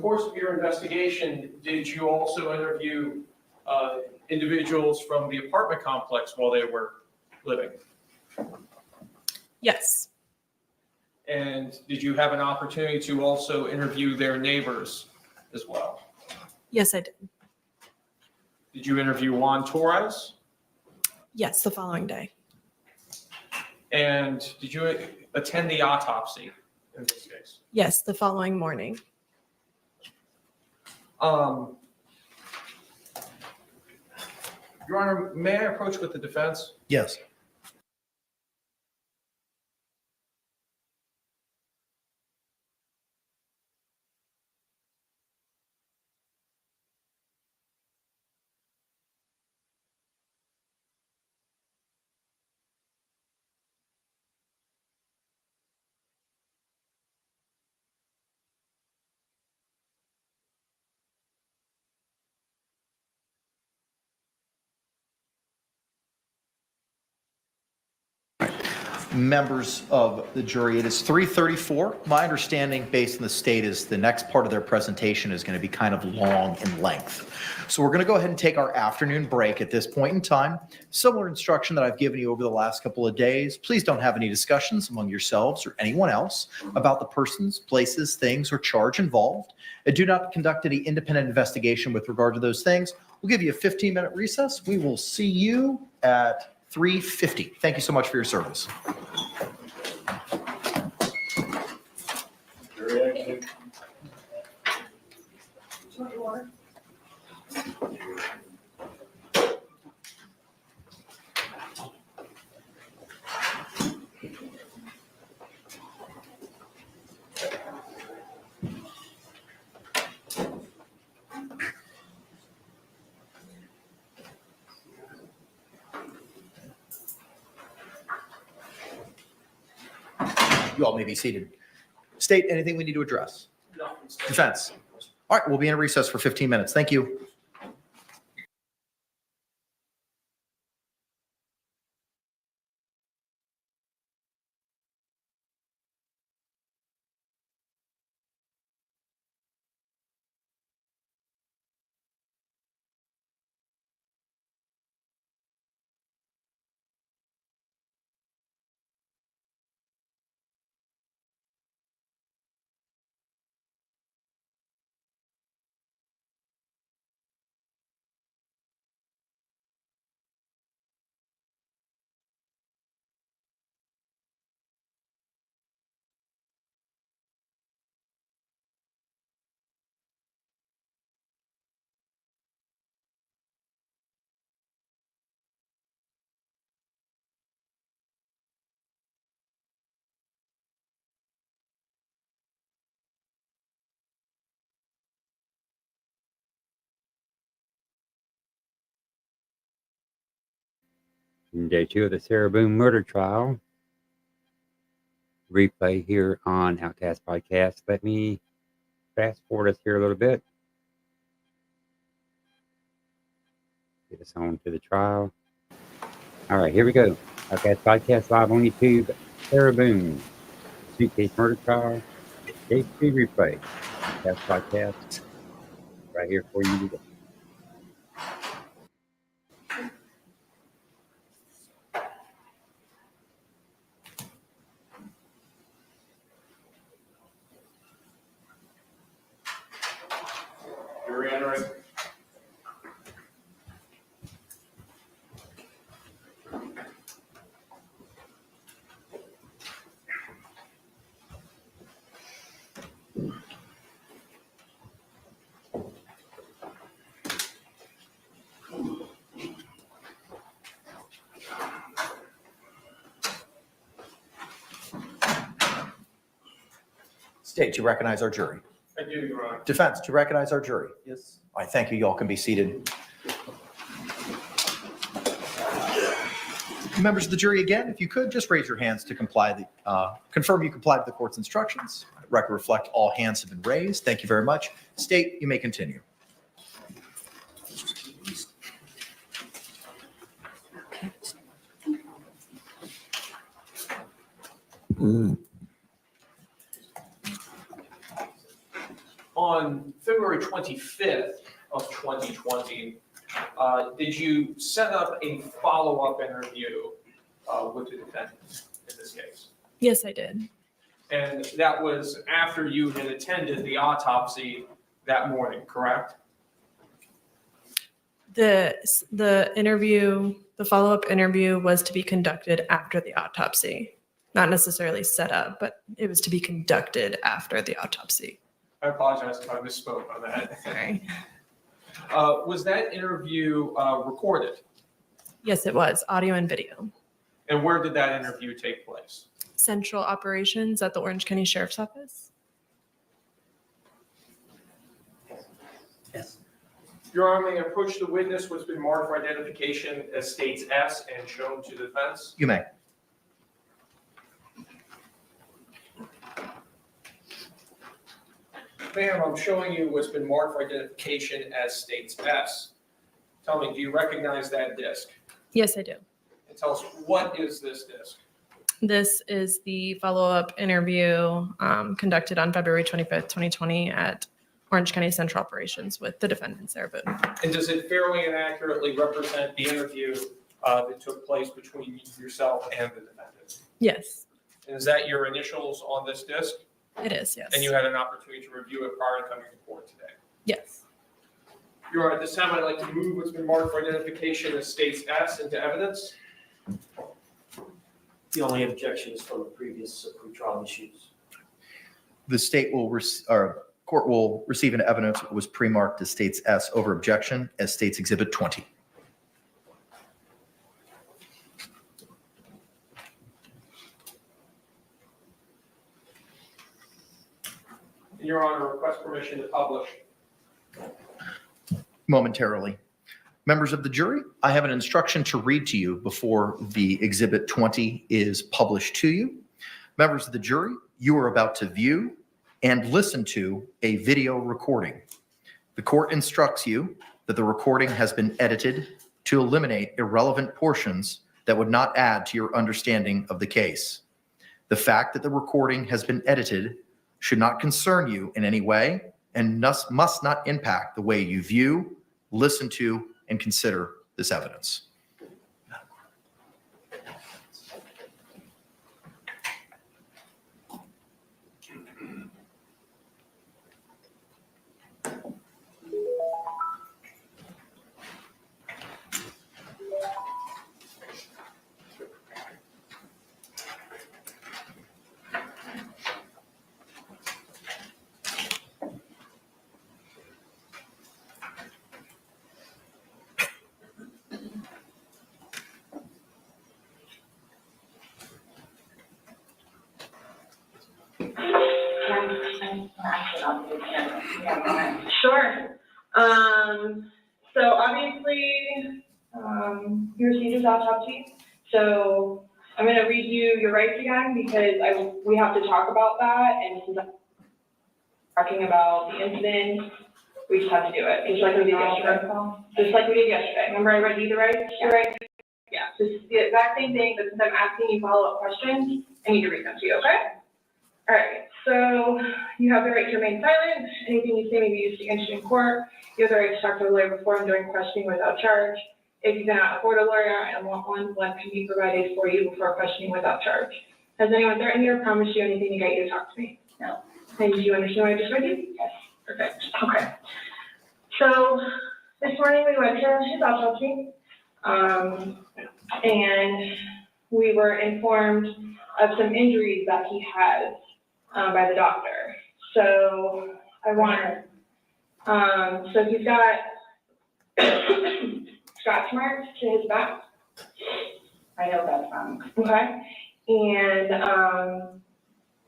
course of your investigation, did you also interview individuals from the apartment complex while they were living? Yes. And did you have an opportunity to also interview their neighbors as well? Yes, I did. Did you interview Juan Torres? Yes, the following day. And did you attend the autopsy in this case? Yes, the following morning. Your Honor, may I approach with the defense? Yes. Members of the jury, it is 3:34. My understanding, based on the state, is the next part of their presentation is going to be kind of long in length. So we're going to go ahead and take our afternoon break at this point in time. Similar instruction that I've given you over the last couple of days. Please don't have any discussions among yourselves or anyone else about the persons, places, things, or charge involved. And do not conduct any independent investigation with regard to those things. We'll give you a 15-minute recess. We will see you at 3:50. Thank you so much for your service. You all may be seated. State, anything we need to address? No. Defense? All right, we'll be in a recess for 15 minutes. Thank you. Day 2 of the Sarah Boone murder trial. Replay here on Outcast Podcast. Let me fast forward us here a little bit. Get us on to the trial. All right, here we go. Outcast Podcast live on YouTube. Sarah Boone, Suitcase murder trial. Day 2 replay. Outcast Podcast. Right here for you today. Jury entering. State, do you recognize our jury? I do, Your Honor. Defense, do you recognize our jury? Yes. All right, thank you. Y'all can be seated. Members of the jury, again, if you could just raise your hands to confirm you complied with the court's instructions. Record reflect all hands have been raised. Thank you very much. State, you may continue. on February 25th of 2020, did you set up a follow-up interview with the defendant in this case? Yes, I did. And that was after you had attended the that morning, correct? The interview, the follow-up interview was to be conducted after the autopsy. Not necessarily set up, but it was to be conducted after the autopsy. I apologize if I misspoke on that. Sorry. Was that interview recorded? Yes, it was, audio and video. And where did that interview take place? Central Operations at the Orange County Sheriff's Office. Yes. Your Honor, may I approach the witness what's been marked for identification as states S and shown to the defense? You may. Ma'am, I'm showing you what's been marked for identification as states S. Tell me, do you recognize that disc? Yes, I do. And tell us, what is this disc? This is the follow-up interview conducted on February 25th, 2020 at Orange County Central Operations with the defendant, Sarah Boone. And does it fairly and accurately represent the interview that took place between yourself and the defendant? Yes, And is that your initials on this disc? it is, yes. And you had an opportunity to review it prior to coming to court today? Yes. Your Honor, at this time, I'd like to move what's been marked for identification as states S into evidence. The only objection is from the previous pretrial issues. The state will, or court will receive an evidence that was pre-marked as states S over objection as states Exhibit 20. And Your Honor, request permission to publish. Momentarily. Members of the jury, I have an instruction to read to you before the Exhibit 20 is published to you. Members of the jury, you are about to view and listen to a video recording. The court instructs you that the recording has been edited to eliminate irrelevant portions that would not add to your understanding of the case. The fact that the recording has been edited should not concern you in any way and thus must not impact the way you view, listen to, and consider this evidence. Sure. So obviously, you received his autopsy. So I'm going to read you your rights again because we have to talk about that. And since I'm talking about the incident, we just have to do it. Just like we did yesterday. Just like we did yesterday. Remember I read you the rights? Your rights? Yeah, just the exact same thing, but since I'm asking you follow-up questions, I need to read them to you, okay? All right, so you have the right to remain silent. Anything you say may be used against you in court. You have the right to talk to a lawyer before and during questioning without charge. If you cannot afford a lawyer and want one can be provided for you before questioning without charge. Has anyone threatened you or promised you anything to get you to talk to me? No. And do you understand what I just read you? Yes. Perfect. Okay. So this morning we went to his autopsy, and we were informed of some injuries that he has by the doctor. So I want, so he's got scratch marks to his back. I know that's wrong. Okay. And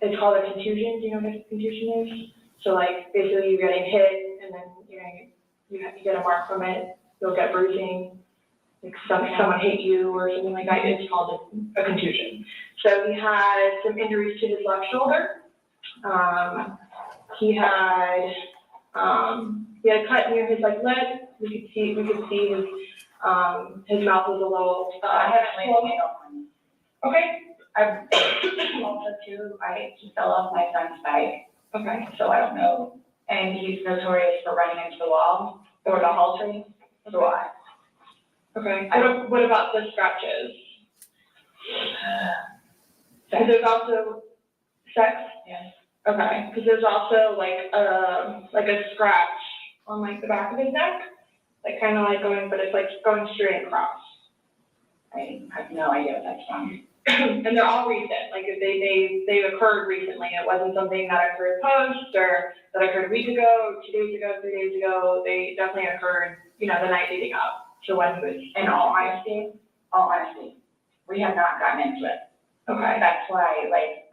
it's called a contusion. Do you know what a contusion is? So like basically you're getting hit and then you get a mark from it. You'll get bruising. Like someone hit you or something like that. It's called a contusion. So he had some injuries to his left shoulder. He had a cut near his lip. We could see his mouth was a little. I haven't laid on. Okay. I've also too. I just fell off my son's bike. Okay. So I don't know and he's notorious for running into the wall or the hall tree. So why? Okay, what about the scratches? Because there's also sex? Yes. Okay, because there's also like a scratch on like the back of his neck, like kind of like going, but it's like going straight across. I have no idea what that's from. And they're all recent, like they occurred recently. It wasn't something that occurred post or that occurred a week ago, 2 days ago, 3 days ago. They definitely occurred, the night leading up to when he was. In all honesty, we have not gotten into it. Okay. That's why, like,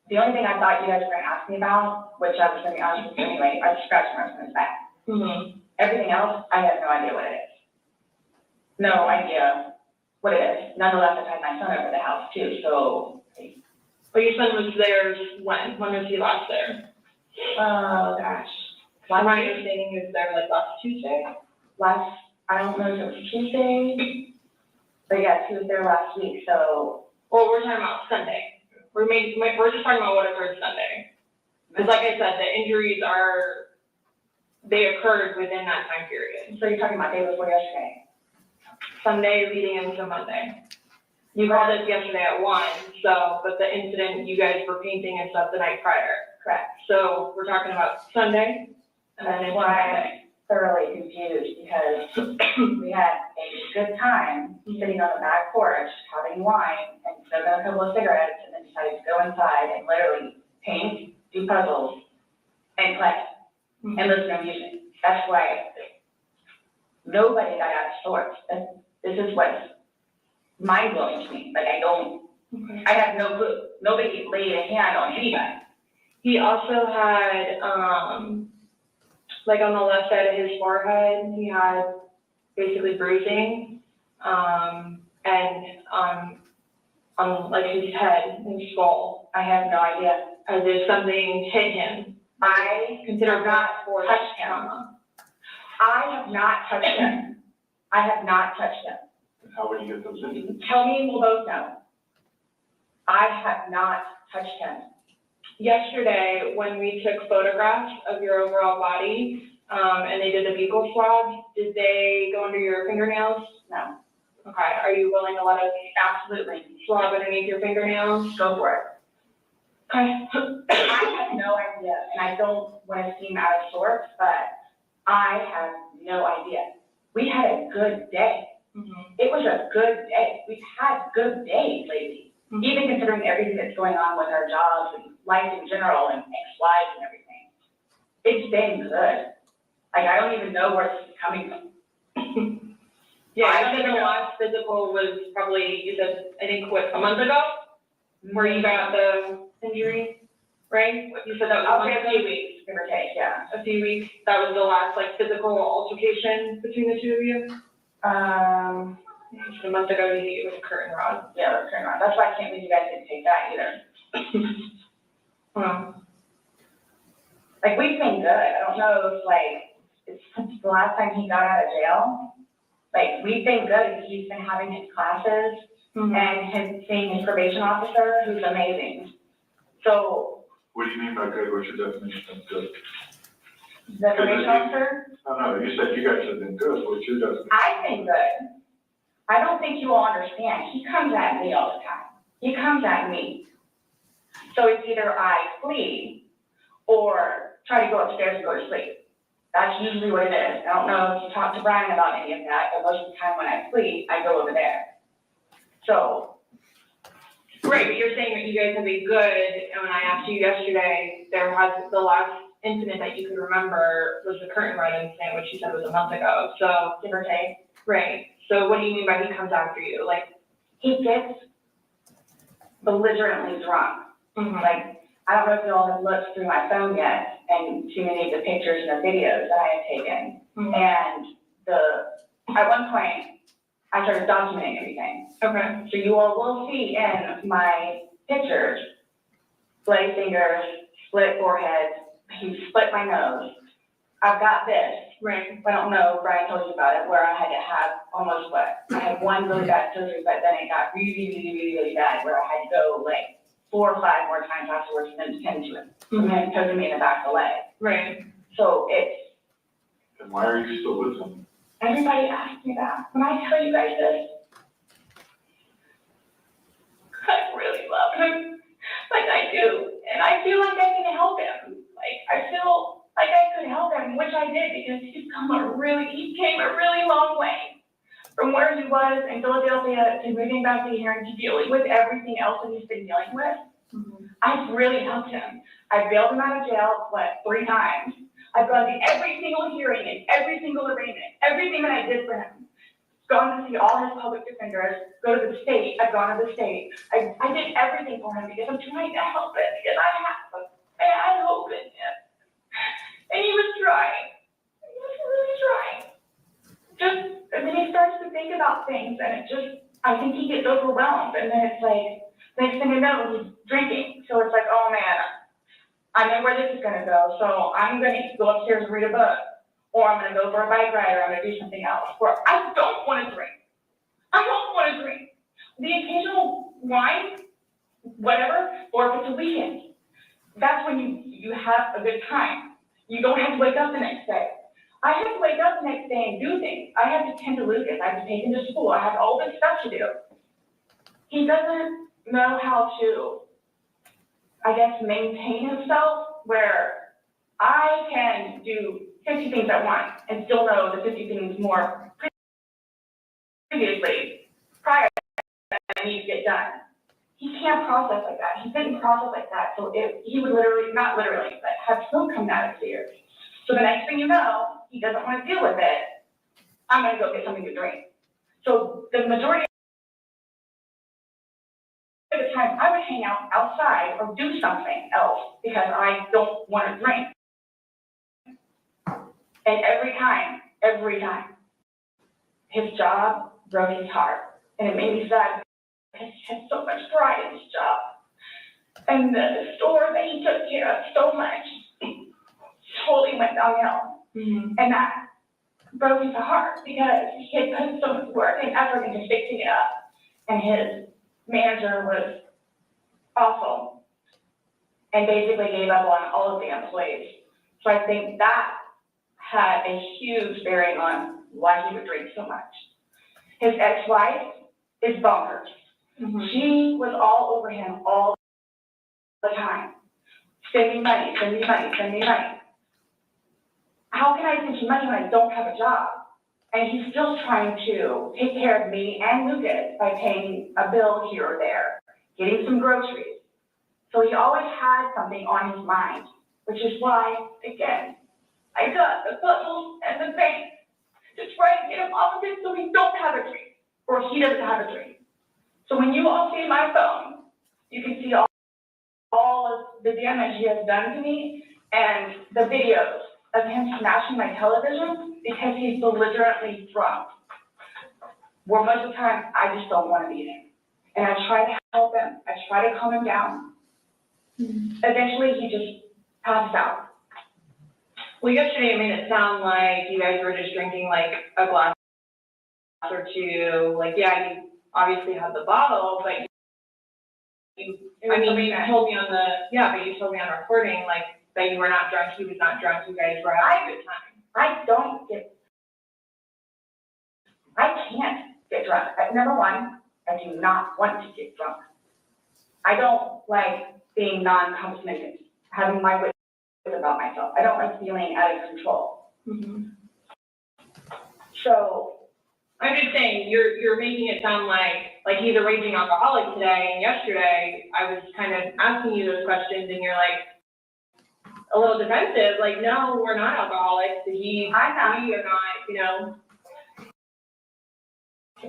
the only thing I thought you guys were gonna ask me about, which I was gonna be honest with you anyway, are the scratch marks on his back. Mm-hmm. Everything else, I have no idea what it is. No idea what it is. Nonetheless, I've had my son over the house too, so. But your son was there when? When was he last there? Oh, gosh. My understanding is there like last Tuesday? I don't know if it was Tuesday, but yes, he was there last week, so. Well, we're talking about Sunday. We're just talking about what occurred Sunday. Because like I said, the injuries they occurred within that time period. So you're talking about day before yesterday? Sunday leading into Monday. You called us yesterday at 1, but the incident, you guys were painting and stuff the night prior. Correct. So we're talking about Sunday and then That's into why Monday. I'm thoroughly confused, because we had a good time sitting on the back porch, having wine, and smoking a couple of cigarettes, and then decided to go inside and literally paint, do puzzles, and play, and listen to music. That's why nobody got out of sorts. This is what's mind-blowing to me. Like, I have no clue. Nobody laid a hand on anybody. He also had, like on the left side of his forehead, he had basically bruising, and on like his head, his skull. I have no idea. As if something hit him. I Consider have not force touched him. trauma. I have not touched him. I have not touched him. How would you get those in? Tell me, we'll both know. I have not touched him. Yesterday, when we took photographs of your overall body, and they did the buccal swab, did they go under your fingernails? No, Okay, are you willing to let us absolutely. swab underneath your fingernails? Go for it. Okay. I have no idea, and I don't want to seem out of sorts, but I have no idea. We had a good day. It was a good day. We've had good days lately, even considering everything that's going on with our jobs and life in general and ex-wives and everything. It's been good. Like, I don't even know where this is coming from. Yeah, I I don't think the even know. last physical was probably, you said, I think, what, a month ago? Where you got the injury, right? You said that was a Okay, month a few ago? weeks, give or take, yeah. A few weeks, that was the last, like, physical altercation between the two of you? A month ago, you think it was a curtain rod. Yeah, that's turn around. That's why I can't believe you guys didn't take that either. Like, we've been good. I don't know if, like, it's since the last time he got out of jail. Like, we've been good. He's been having his classes and seeing his probation officer, who's amazing. So, What do you mean by good? What's your definition of good? the probation officer, No, you said you guys have been good. What's your definition? I've been good. I don't think you all understand. He comes at me all the time. He comes at me. So it's either I flee or try to go upstairs and go to sleep. That's usually what it is. I don't know if you talked to Brian about any of that, but most of the time when I flee, I go over there. So, Right, but you're saying that you guys have been good, and when I asked you yesterday, the last incident that you could remember was the curtain rod incident, which you said was a month ago, so. give or take, Right, so what do you mean by he comes after you, like? he gets belligerently drunk. Mhm. Like, I don't know if you all have looked through my phone yet and seen any of the pictures and the videos that I have taken. Mhm. And at one point, I started documenting everything. Okay. So you all will see in my pictures, bloody fingers, split forehead, he split my nose. I've got this. Right. I don't know, Brian told you about it, where I had to have almost I had one really bad surgery, but then it got really bad, where I had to go like 4 or 5 more times afterwards and then tend to it. And then it took me in the back of the leg. Right. So it's, And why are you still with him? everybody asks me that. When I tell you guys this, I really love him, like I do, and I feel like I can help him. Like, I feel like I could help him, which I did, because he came a really long way from where he was in Philadelphia to moving back to here and to dealing with everything else that he's been dealing with. I've really helped him. I bailed him out of jail, 3 times. I've gone to every single hearing and every single arraignment, everything that I did for him. Gone to see all his public defenders, go to the state, I've gone to the state. I did everything for him because I'm trying to help him, because I had hope in him. And he was trying. He was really trying. And then he starts to think about things, and I think he gets overwhelmed, and then it's like, next thing you know, he's drinking. So it's like, oh man, I know where this is gonna go, so I'm gonna go upstairs and read a book. Or I'm gonna go for a bike ride, or I'm gonna do something else. Or I don't wanna drink. I don't wanna drink. The occasional wine, whatever, or if it's a weekend, that's when you have a good time. You don't have to wake up the next day. I have to wake up the next day and do things. I have to tend to Lucas. I have to take him to school. I have all this stuff to do. He doesn't know how to, I guess, maintain himself, where I can do 50 things at once and still know the 50 things more previously, prior that I need to get done. He can't process like that. He didn't process like that. So he would literally, not literally, but have smoke coming out of his ears. So the next thing you know, he doesn't want to deal with it. I'm going to go get something to drink. So the majority of the time, I would hang out outside or do something else because I don't want to drink. And every time, his job broke his heart. And it made me sad because he had so much pride in his job. And the store that he took care of so much totally went downhill. And that broke his heart because he had put so much work and effort into fixing it up. And his manager was awful and basically gave up on all of the employees. So I think that had a huge bearing on why he would drink so much. His ex-wife is bonkers. She was all over him all the time. Send me money, send me money, send me money. How can I send you money when I don't have a job? And he's still trying to take care of me and Lucas by paying a bill here or there, getting some groceries. So he always had something on his mind, which is why, again, I got the puzzles and the bank to try to get him off of it so he don't have a drink, or he doesn't have a drink. So when you all see my phone, you can see all of the damage he has done to me and the videos of him smashing my television because he's belligerently drunk. Where most of the time, I just don't want to be there. And I try to help him. I try to calm him down. Eventually, he just passes out. Well, yesterday it made it sound like you guys were just drinking like a glass or two. Like, yeah, you obviously had the bottle, but you told me but you told me on recording, like, that you were not drunk, he was not drunk, you guys were having a good time. I can't get drunk. Number one, I do not want to get drunk. I don't like being non-complimented, having my wits about myself. I don't like feeling out of control. So I'm just saying, you're making it sound like he's a raging alcoholic today, and yesterday I was kind of asking you those questions and you're like a little defensive, like, no, we're not alcoholics, we are not,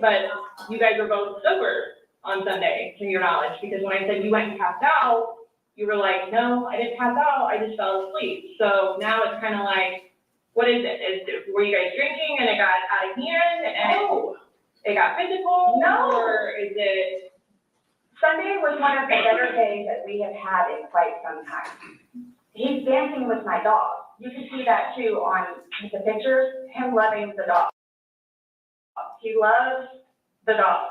but you guys were both sober on Sunday, to your knowledge, because when I said you went and passed out, you were like, no, I didn't pass out, I just fell asleep. So now it's kind of like, what is it? Were you guys drinking and it got out of hand and it got physical? No. Or is it? Sunday was one of the better days that we have had in quite some time. He's dancing with my dog. You can see that too on the pictures, him loving the dog. He loves the dog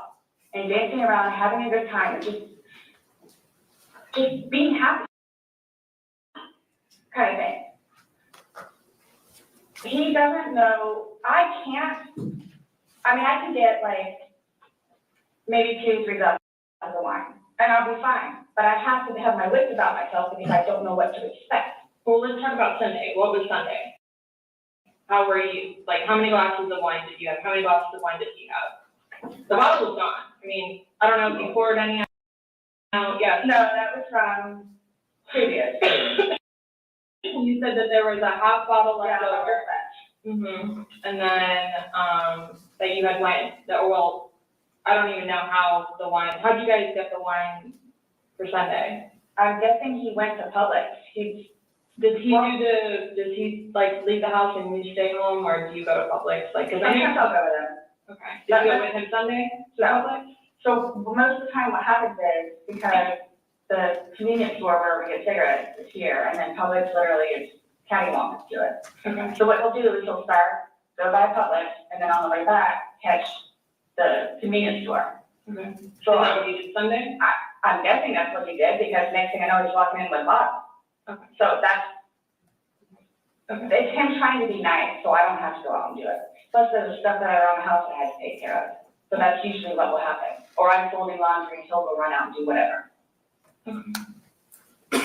and dancing around, having a good time, and just being happy kind of thing. he doesn't know, I can get like maybe 2-3 glasses of wine, and I'll be fine. But I have to have my wits about myself because I don't know what to expect. Well, let's talk about Sunday. What was Sunday? How were you? Like, how many glasses of wine did you have? How many glasses of wine did he have? The bottle was gone. I mean, I don't know if you poured any out. Yeah. No, that was from previous. You said that there was a half bottle left Yeah, over. Mm-hmm. And then, that you had wine, well, I don't even know how the wine, how'd you guys get the wine for Sunday? I'm guessing he went to Publix. Does he like leave the house and you stay home, or do you go to Publix? Like, cause I Sometimes know. I'll go with him. Okay. Did you go with him Sunday to No. Publix? So most of the time what happens is, because the convenience store where we get cigarettes is here, and then Publix literally is cattywampus to it. Okay. So what he'll do is he'll start, go by Publix, and then on the way back, catch the convenience store. Okay. So Is that what you did Sunday? I'm guessing that's what he did, because next thing I know, he's walking in with bottles. Okay. So that's, Okay. it's him trying to be nice, so I don't have to go out and do it. Plus, there's stuff that are around the house that I have to take care of. So that's usually what will happen. Or I'm folding laundry, he'll go run out and do whatever.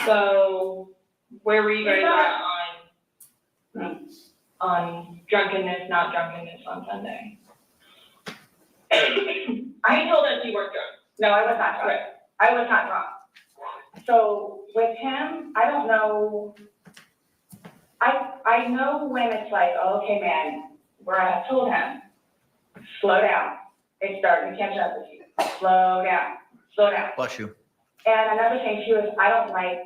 So, where were you guys It's at on drunkenness, not drunkenness on Sunday? I told us you weren't drunk. No, I was not drunk. I was not drunk. So with him, I don't know. I know when it's like, oh, okay, man, where I have told him, slow down. It's starting to catch up with you. Slow down, slow down. Bless you. And another thing too is I don't like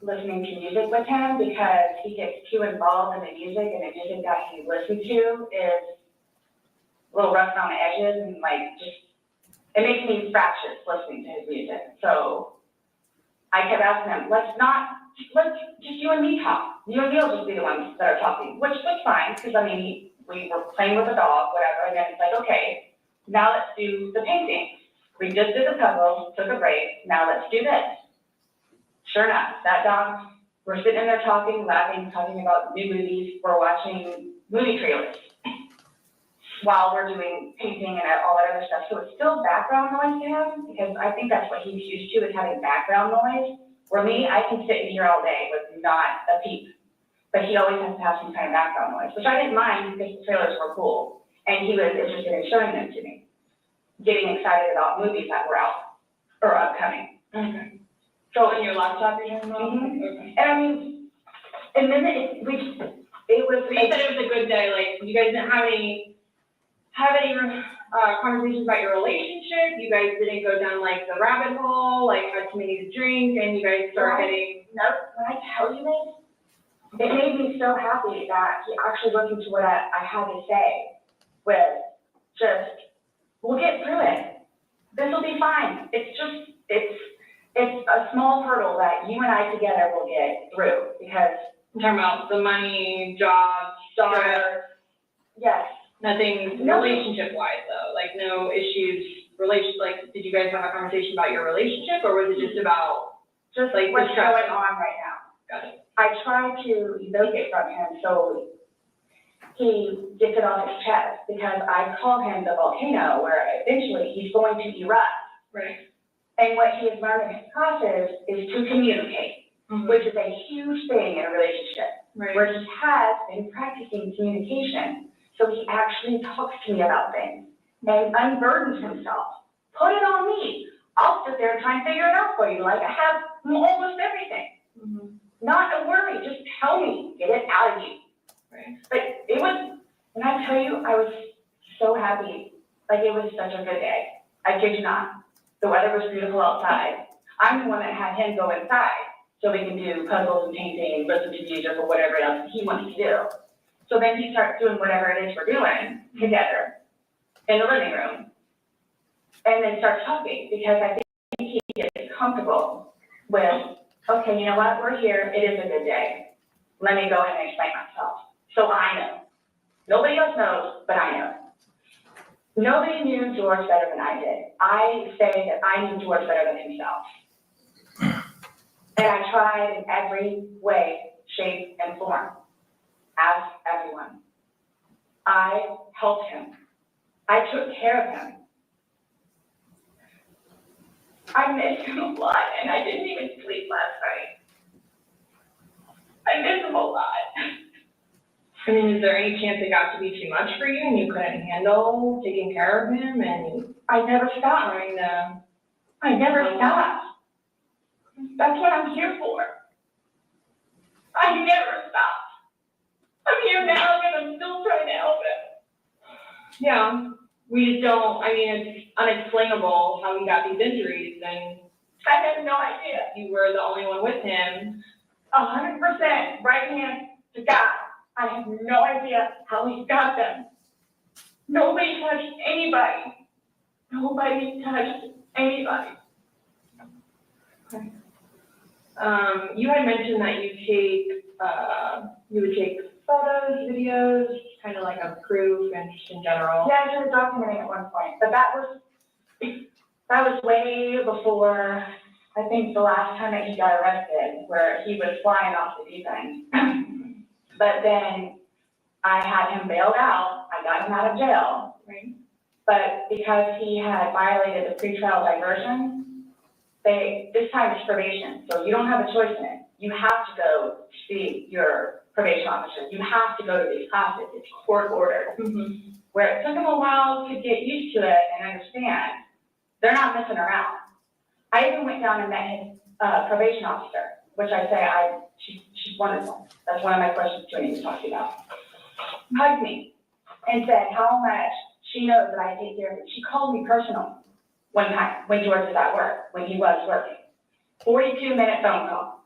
listening to music with him because he gets too involved in the music, and the music that he listens to is a little rough around the edges, and like just, it makes me fractious listening to his music. So I kept asking him, let's just you and me talk. You and me will just be the ones that are talking, which was fine, because I mean, we were playing with a dog, whatever, and then it's like, okay, now let's do the painting. We just did the puzzle, took a break, now let's do this. Sure enough, that dog, we're sitting in there talking, laughing, talking about new movies, we're watching movie trailers while we're doing painting and all that other stuff. So it's still background noise to him, because I think that's what he's used to, is having background noise. Where me, I can sit in here all day with not a peep, but he always has to have some kind of background noise, which I didn't mind because the trailers were cool, and he was interested in showing them to me, getting excited about movies that were out or upcoming. Okay. So, On your laptop you're talking about? Mhm. Okay. and I mean, and then it was. So you said it was a good day, like, you guys didn't have any conversations about your relationship? You guys didn't go down like the rabbit hole, like had too many to drink, and you guys start getting. No, when I tell you this, it made me so happy that he actually listened to what I had to say with just, we'll get through it. This will be fine. It's just, it's a small hurdle that you and I together will get through, because. I'm talking about the money, job, stress, Yes. nothing No. relationship wise though, like no issues, like, did you guys have a conversation about your relationship, or was it just about? Just Like, what's the going stress. on right now. Got it. I try to evoke it from him so he gets it off his chest, because I call him the volcano where eventually he's going to erupt. Right. And what he has learned in his process is to communicate, which is a huge thing in a relationship, Right. where he has been practicing communication. So he actually talks to me about things and unburdens himself. Put it on me. I'll sit there and try and figure it out for you, like I have almost everything. Not a worry, just tell me, get it out of you. Right. But it was, when I tell you, I was so happy. Like, it was such a good day. I kid you not. The weather was beautiful outside. I'm the one that had him go inside so we can do puzzles and painting, listen to music or whatever else he wants to do. So then he starts doing whatever it is we're doing together in the living room. And then starts talking, because I think he gets comfortable with, okay, you know what, we're here, it is a good day. Let me go ahead and explain myself. So I know. Nobody else knows, but I know. Nobody knew George better than I did. I say that I knew George better than himself. And I tried in every way, shape, and form. Ask everyone. I helped him. I took care of him. I miss him a lot, and I didn't even sleep last night. I miss him a lot. I mean, is there any chance it got to be too much for you and you couldn't handle taking care of him and I never stopped. trying to? I never stopped. That's what I'm here for. I never stopped. I'm here now and I'm still trying to help him. Yeah, we just don't, I mean, it's unexplainable how he got these injuries and I have no idea. you were the only one with him. 100% right hand to God. I have no idea how he got them. Nobody touched anybody. Nobody touched anybody. You had mentioned that you would take photos, videos, kind of like a proof and just in general. Yeah, I started documenting at one point, but that was way before, I think the last time that he got arrested, where he was flying off the deep end. But then I had him bailed out, I got him out of jail. Right. But because he had violated the pretrial diversion, this time it's probation, so you don't have a choice in it. You have to go see your probation officer. You have to go to these classes. It's court ordered. Mm-hmm. Where it took him a while to get used to it and understand, they're not messing around. I even went down and met his probation officer, which I say she's wonderful. That's one of my questions to him to talk to you about. Hugged me and said how much she knows that I take care of him. She called me personal one time when George was at work, when he was working. 42-minute phone call.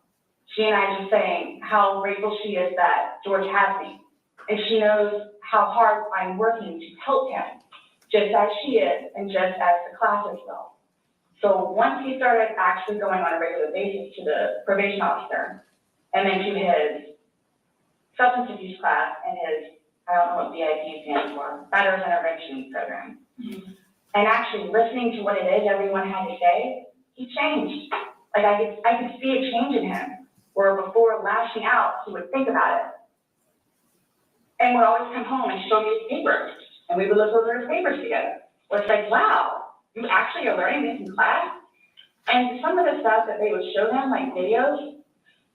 She and I just saying how grateful she is that George has me. And she knows how hard I'm working to help him, just as she is and just as the classes go. So once he started actually going on a regular basis to the probation officer and then to his substance abuse class and his, I don't know what BIP stands for, Better Intervention Program. Mm-hmm. And actually listening to what it is everyone had to say, he changed. Like I could see a change in him, where before lashing out, he would think about it. And would always come home and show me his papers, and we would look over his papers together. Well, it's like, wow, you actually are learning this in class? And some of the stuff that they would show them, like videos,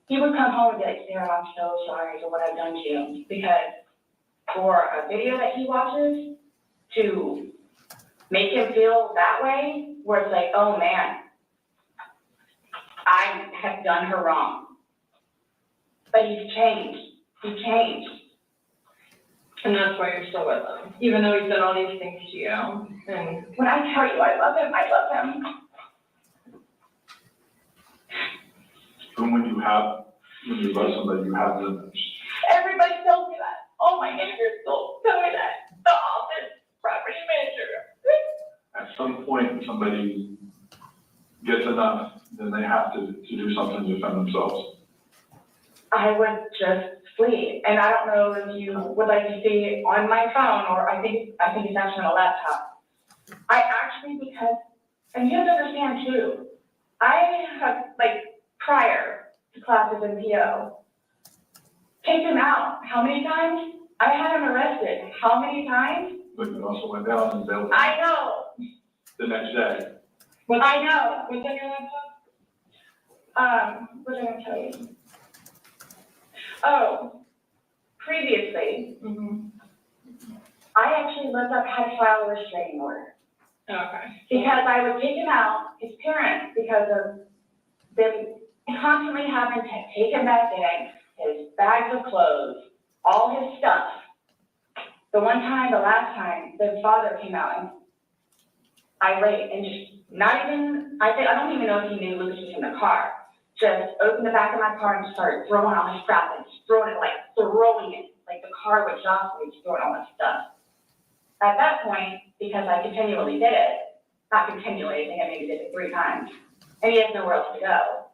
he would come home and be like, Sarah, I'm so sorry for what I've done to you. Because for a video that he watches, to make him feel that way, where it's like, oh man, I have done her wrong. But he's changed. He changed. And that's why you're still with him, even though he said all these things to you. And when I tell you I love him, I love him. And when you love somebody, you have limits. Everybody tells me that. All my neighbors tell me that. The office, property manager. At some point, somebody gets enough, then they have to do something to defend themselves. I would just flee. And I don't know if you would like to see on my phone, or I think it's actually on a laptop. I actually, because, and you have to understand too, I have, like, prior to classes in PO, take him out. How many times? I had him arrested. How many times? But you also went down and bailed I know. the next day. I know. what's on your laptop? What did I tell you? Oh, previously, I actually looked up how to file a restraining order. Okay. Because I would take him out, his parents, because of them constantly having to take him back in, his bags of clothes, all his stuff. The last time, the father came out and irate and just not even, I don't even know if he knew Lucas was in the car. Just opened the back of my car and just started throwing all his crap and just throwing it, like the car would jostle and just throwing all his stuff. At that point, because I continually did it, not continually, I think I maybe did it 3 times, and he has nowhere else to go,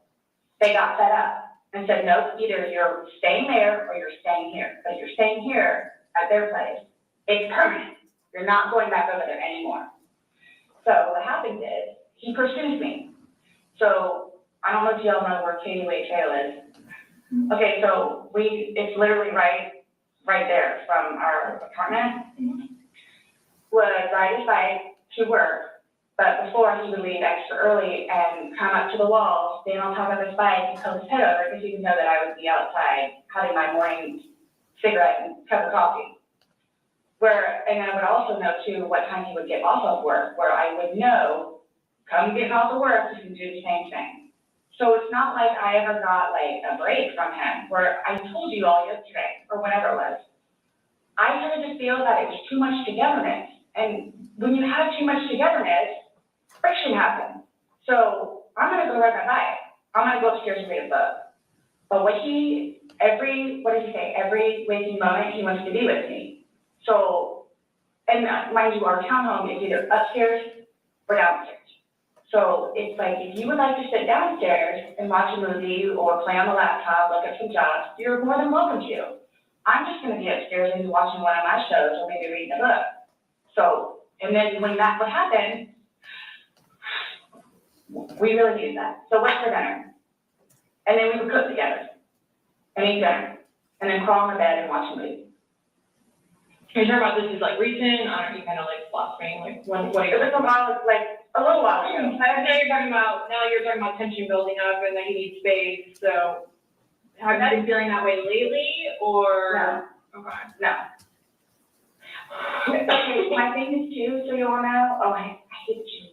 they got fed up and said, nope, either you're staying there or you're staying here. But if you're staying here at their place, it's permanent. You're not going back over there anymore. So what happens is, he pursues me. So I don't know if y'all know where Katie Way Trail is. Okay, so it's literally right right there from our apartment, would ride his bike to work, but before he would leave extra early and come up to the wall, stand on top of his bike and tilt his head over because he would know that I would be outside having my morning cigarette and cup of coffee. And I would also know too what time he would get off of work, where I would know, come getting off of work, you can do the same thing. So it's not like I ever got like a break from him, where I told you all yesterday, or whatever it was. I started to feel that it was too much togetherness. And when you have too much togetherness, friction happens. So I'm gonna go ride my bike. I'm gonna go upstairs and read a book. But every waking moment, he wants to be with me. So, and mind you, our townhome is either upstairs or downstairs. So it's like, if you would like to sit downstairs and watch a movie or play on the laptop, look at some jobs, you're more than welcome to. I'm just gonna be upstairs and watching one of my shows or maybe reading a book. So, and then when that would happen, we really needed that. So what's for dinner? And then we would cook together and eat dinner and then crawl in the bed and watch a movie. You're talking about this is like recent, aren't you kind of like flossing, like what are It you? was a little while ago. Now you're talking about tension building up and that you need space, so have you been feeling that way lately, or? No. Okay. No. Okay, my thing is too, so you all know, I hate that you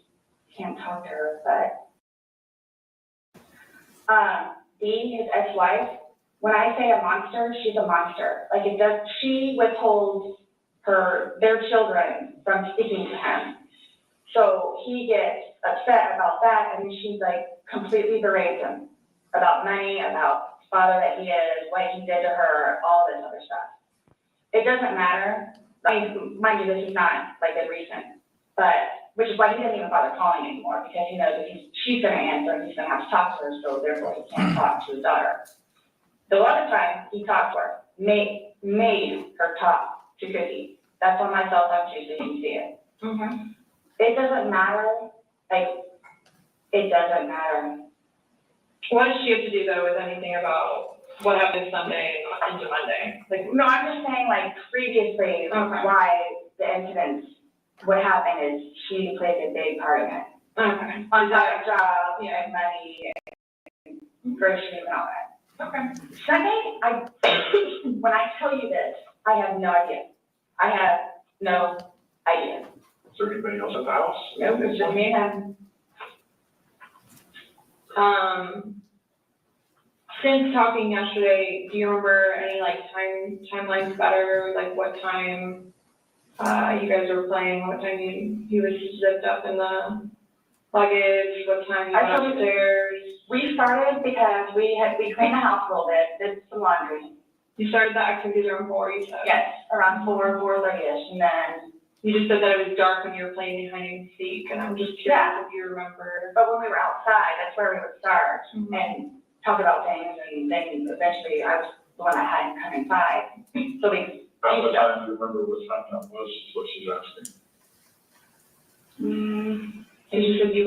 can't talk to her, but, Dee, his ex-wife, when I say a monster, she's a monster. Like she withholds their children from speaking to him. So he gets upset about that, and she's like completely berates him about money, about father that he is, what he did to her, all this other stuff. It doesn't matter. I mean, mind you, this is not like a recent, but which is why he doesn't even bother calling anymore, because he knows that she's gonna answer and he's gonna have to talk to her, so therefore he can't talk to his daughter. The other time he talked to her, made her talk to Cookie. That's on my cell phone too, so you can see it. Okay. It doesn't matter, it doesn't matter. What does she have to do though with anything about what happened Sunday and into Monday? Like, No, I'm just saying, like, previously, Okay. why the incidents would happen is she played a big part in it. okay. On top of job, and money, and groceries and all that. Okay. Second, when I tell you this, I have no idea. I have no idea. Is there anybody else at the house? No, it's just me and him. Since talking yesterday, do you remember any like timelines better, like what time, you guys were playing, what time he was zipped up in the luggage, what time you went upstairs? We started because we cleaned the house a little bit, did some laundry. You started the activities around 4, you said? Yes, around 4:30ish, and then, You just said that it was dark when you were playing behind and seek, and I'm just curious if you remember. but when we were outside, that's where we would start Mhm. and talk about things, and then eventually I was the one that had to come inside. So we, About the time you remember what time that was, is what she's asking. And you said you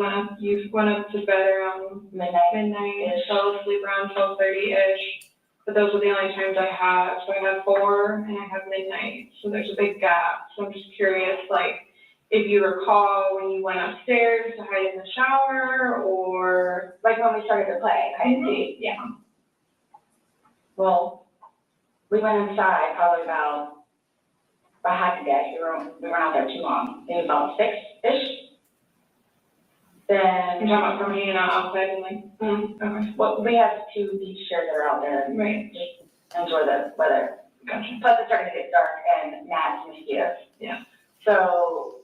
went up to bed around midnight, fell asleep around 12:30-ish. But those were the only times I have. So I have 4 and I have midnight. So there's a big gap. So I'm just curious, like, if you recall when you went upstairs to hide in the shower or. like when we started to play, hide and seek. Yeah. Well, we went inside probably about half a day. We weren't out there too long. Maybe about 6-ish. You're Then, talking about from hanging out outside and like, okay, well, we have 2 beach chairs that are out there and right, just enjoy the weather. gotcha. Plus it's starting to get dark and gnats and mosquitoes. Yeah. So,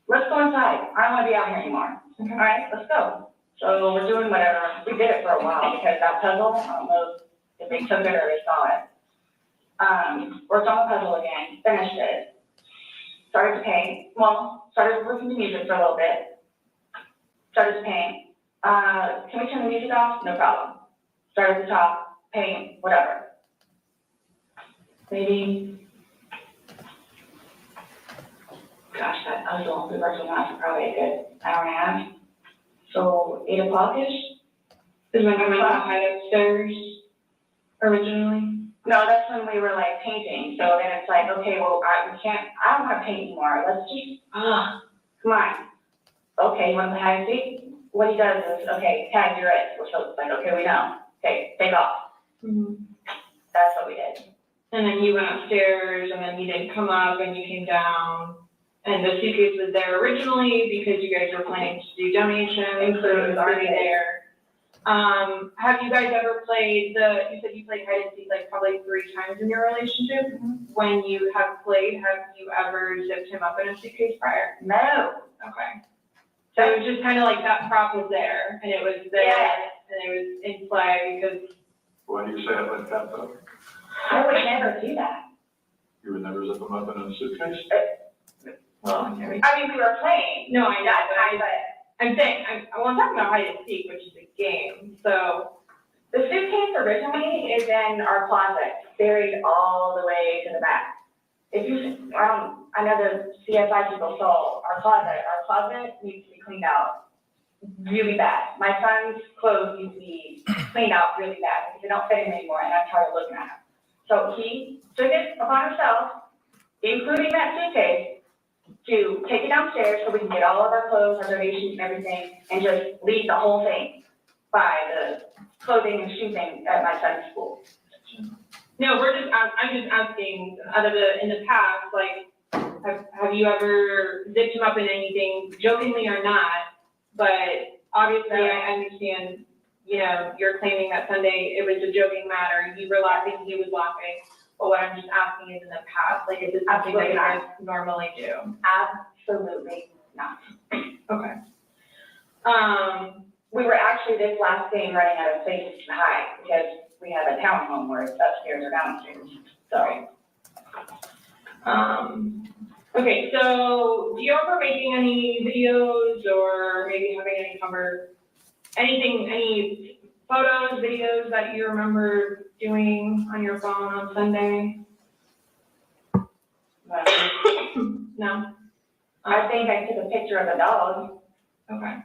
let's go inside. I don't wanna be out here anymore. Okay. All right, let's go. So we're doing whatever. We did it for a while because that puzzle, I don't know if they took it or they saw it. Worked on the puzzle again, finished it. Started to paint, started listening to music for a little bit. Started to paint. Can we turn the music off? No problem. Started to talk, paint, whatever. Maybe, gosh, that puzzle, we worked on that for probably a good hour and a half. So 8 o'clock-ish? Is when I went to hide upstairs originally? No, that's when we were like painting, so then it's like, okay, well, I don't have paint anymore, let's just, come on. Okay, you want the hide and seek? What he does is, okay, tag, you're it, so it's like, okay, we know, okay, take off. That's what we did. And then you went upstairs and then you didn't come up and you came down. And the suitcase was there originally because you guys were planning to do donations, so it was already there. Have you guys ever played you said you played hide and seek like probably 3 times in your relationship? When you have played, have you ever zipped him up in a suitcase prior? No. Okay. So it was just kind of like that prop was there and it was there and it was in play because. Why do you say it like that though? I would never do that. You would never zip them up in a suitcase? Well, I mean, we were playing. no, I know, That time, but I'm saying, I want to talk about hide and seek, which is a game, so. the suitcase originally is in our closet, buried all the way to the back. If you, I know the CSI people saw our closet needs to be cleaned out really bad. My son's clothes need to be cleaned out really bad because they don't fit him anymore and I'm tired of looking at them. So he took it upon himself, including that suitcase, to take it downstairs so we can get all of our clothes, our donations and everything, and just leave the whole thing by the clothing and shoe thing at my son's school. No, I'm just asking, in the past, like, have you ever zipped him up in anything, jokingly or not? But obviously, I understand, you know, you're claiming that Sunday it was a joking matter, you were laughing, he was laughing. But what I'm just asking is in the past, like, is it something that you guys normally do? Absolutely not. Okay. We were actually this last game running out of places to hide because we have a townhome where it's upstairs or downstairs, so. Okay, so do you remember making any videos or maybe having any photos, videos that you remember doing on your phone on Sunday? No? I think I took a picture of a dog. Okay.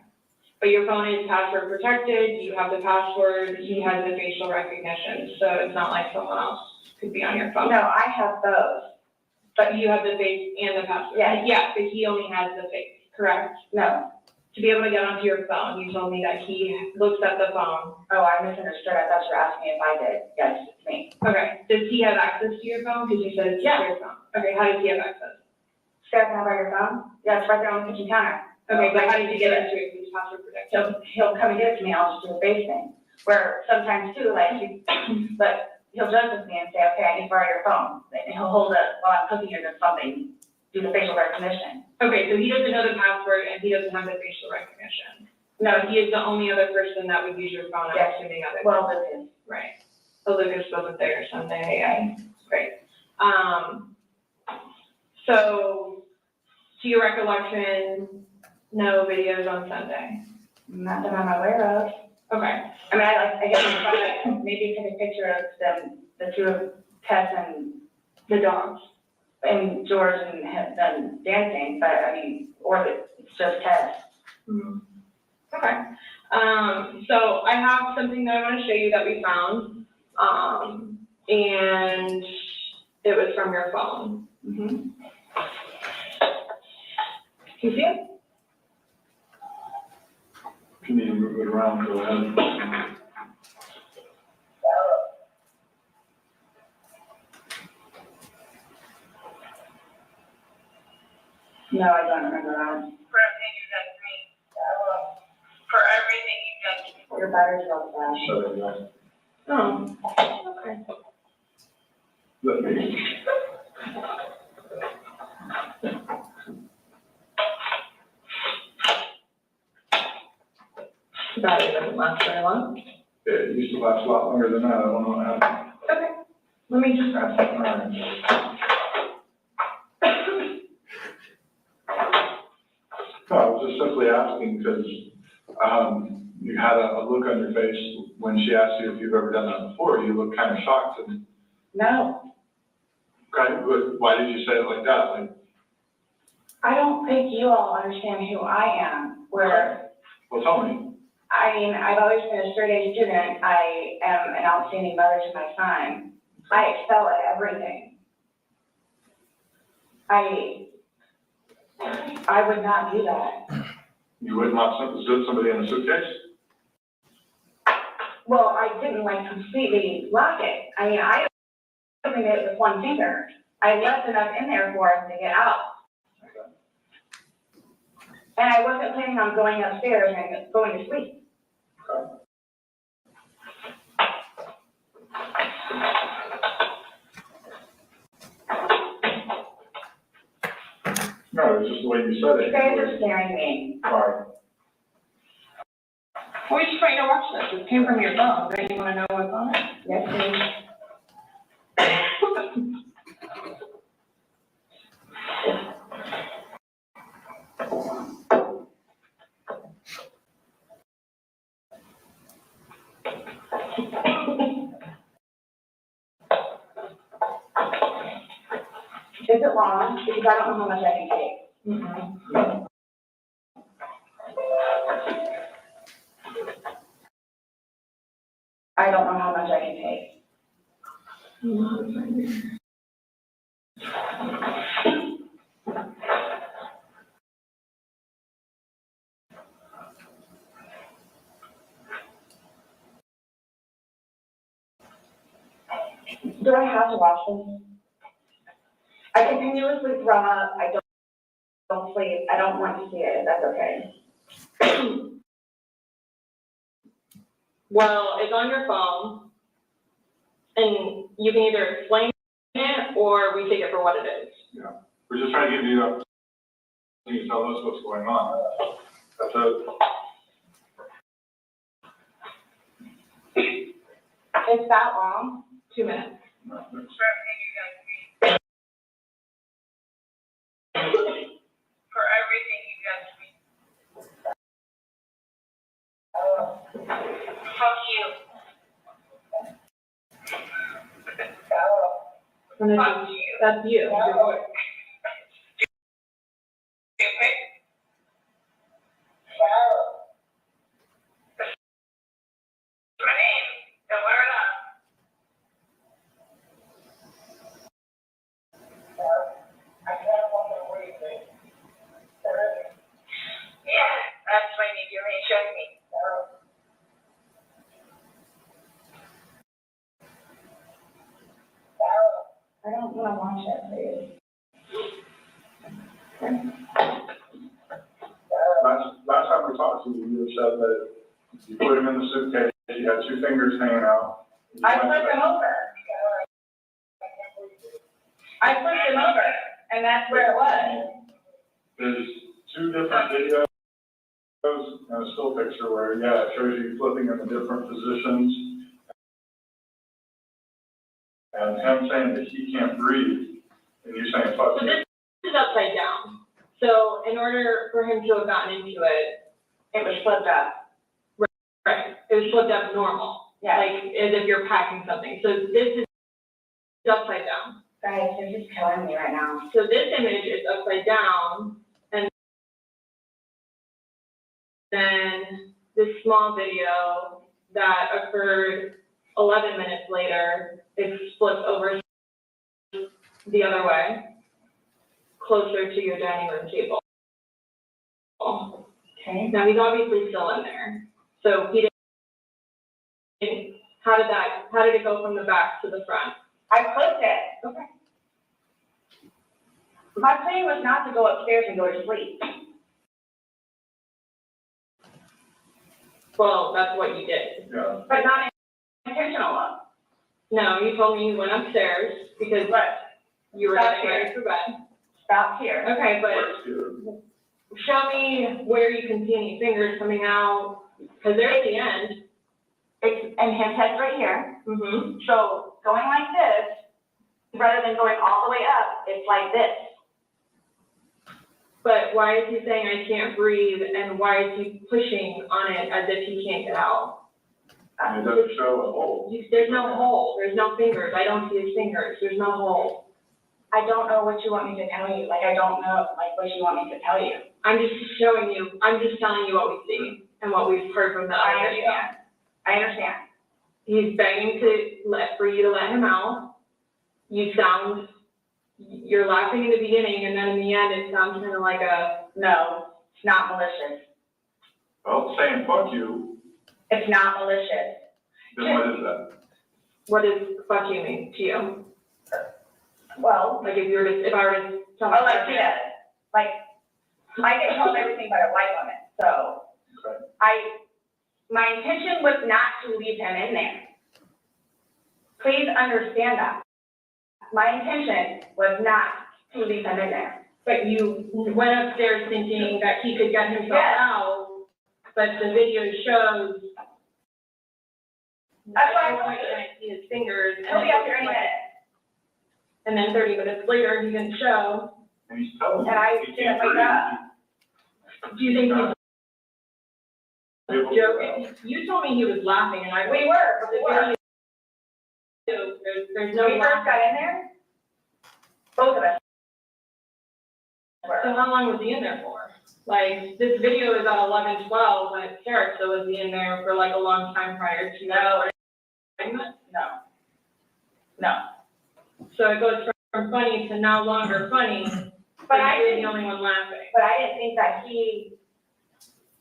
But your phone is password protected, you have the password, he has the facial recognition, so it's not like someone else could be on your phone. No, I have those. But you have the face and the password? Yes. Yeah, but he only has the face, correct? No. To be able to get onto your phone, you told me that he looks at the phone. Oh, I misunderstood. I thought you were asking if I did. Yes, it's me. Okay, does he have access to your phone? Because you said it's your phone. Okay, how does he have access? Sarah, can I borrow your phone? Yeah, it's right there on the kitchen counter. Okay, but how did you get into it? Because it's password protected. He'll come and give it to me. I'll just do a face thing. Where sometimes too, like, but he'll joke with me and say, okay, I need to borrow your phone. And he'll hold it while I'm cooking or something, do the facial recognition. Okay, so he doesn't know the password and he doesn't have the facial recognition. No, he is the only other person that would use your phone, I'm Yes. assuming other. Well, this is. Right. So Lucas wasn't there Sunday, great. So, to your recollection, no videos on Sunday? Not that I'm aware of. Okay. I mean, I guess maybe take a picture of them, the two of Tess and The dogs. and George and them dancing, but I mean, or it's just Tess. Okay. So I have something that I want to show you that we found, and it was from your phone. Can you see it? If you need to move it around, go ahead. No, I don't remember that. For everything you've done to me. Your battery's all flash. So, yeah. Oh, okay. Let me. Battery doesn't last very long. It used to last a lot longer than that. I don't know what happened. Okay. Let me just grab some. No, I was just simply asking because, you had a look on your face when she asked you if you've ever done that before. You looked kind of shocked and, No, kind of, why did you say it like that? Like, I don't think you all understand who I am, where, well, tell me. I mean, I've always been a straight A student. I am an outstanding mother to my son. I excel at everything. I would not do that. You would not put somebody in a suitcase? Well, I didn't like completely lock it. I mean, I opened it with one finger. I left enough in there for us to get out. And I wasn't planning on going upstairs and going to sleep. No, it's just the way you said it. You guys are scaring me. Sorry. Well, we just want you to watch this. It came from your phone. Don't you want to know what's on it? Yes, please. Is it long? Because I don't know how much I can take. I don't know how much I can take. Do I have to watch this? I continuously throw up. I don't sleep. I don't want to see it. That's okay. Well, it's on your phone, and you can either explain it or we take it for what it is. Yeah, we're just trying to give you the opportunity to tell us what's going on. That's it. It's that long? 2 minutes. For everything you guys do. Fuck you. Fuck you. That's you. Stupid. My name. Don't wear it up. Yeah, that's when you do it, show me. I don't want to watch it, please. Last time we talked to you, you said that you put him in the suitcase, you had two fingers hanging out. I flipped him over. I flipped him over, and that's where it was. There's two different videos and a still picture where, yeah, it shows you flipping in the different positions. And him saying that he can't breathe, and you saying, fuck So you. this is upside down. So in order for him to have gotten into it, It was flipped up. right, it was flipped up normal. Yeah. Like as if you're packing something. So this is upside down. Guys, you're just killing me right now. So this image is upside down, and then this small video that occurred 11 minutes later, it flips over the other way, closer to your dining room table. Okay. Now, he's obviously still in there, so he didn't, how did it go from the back to the front? I flipped it. Okay. My plan was not to go upstairs and go to sleep. Well, that's what you did. Yeah. But not intentional. No, you told me you went upstairs because you were Stop getting ready for bed. Stop here. Okay, but Works here. show me where you can see any fingers coming out, because they're at the end. And his head's right here. Mm-hmm. So going like this, rather than going all the way up, it's like this. But why is he saying I can't breathe, and why is he pushing on it as if he can't get out? And it doesn't show a hole. There's no hole, there's no fingers, I don't see his fingers, there's no hole. I don't know what you want me to tell you. Like, I don't know, like, what you want me to tell you. I'm just showing you, I'm just telling you what we see and what we've heard from the I other video. understand. I understand. He's begging for you to let him out. you're laughing in the beginning and then in the end, it sounds kind of like No, it's not malicious. Well, saying fuck you, It's not malicious. then what is that? what does fuck you mean to you? Well, Like if I were to tell oh, like she does. Like, I get told everything by a white woman, so. Okay. My intention was not to leave him in there. Please understand that. My intention was not to leave him in there. But you went upstairs thinking that he could get himself Yes. out, but the video shows. That's why I told I you. see his fingers. He'll be up here any minute. And then 30 minutes later, he didn't show. And he's telling you. And I he didn't can't wake breathe. up. Do you think he's Able to- joking? You told me he was laughing and We were, before. There's When no we first laughing. got in there, both of us So were. how long was he in there for? Like, this video is at 11:12 when it starts, so was he in there for like a long time prior to that? No. No. So it goes from funny to no longer funny, But I you're the didn't, only one laughing. but I didn't think that he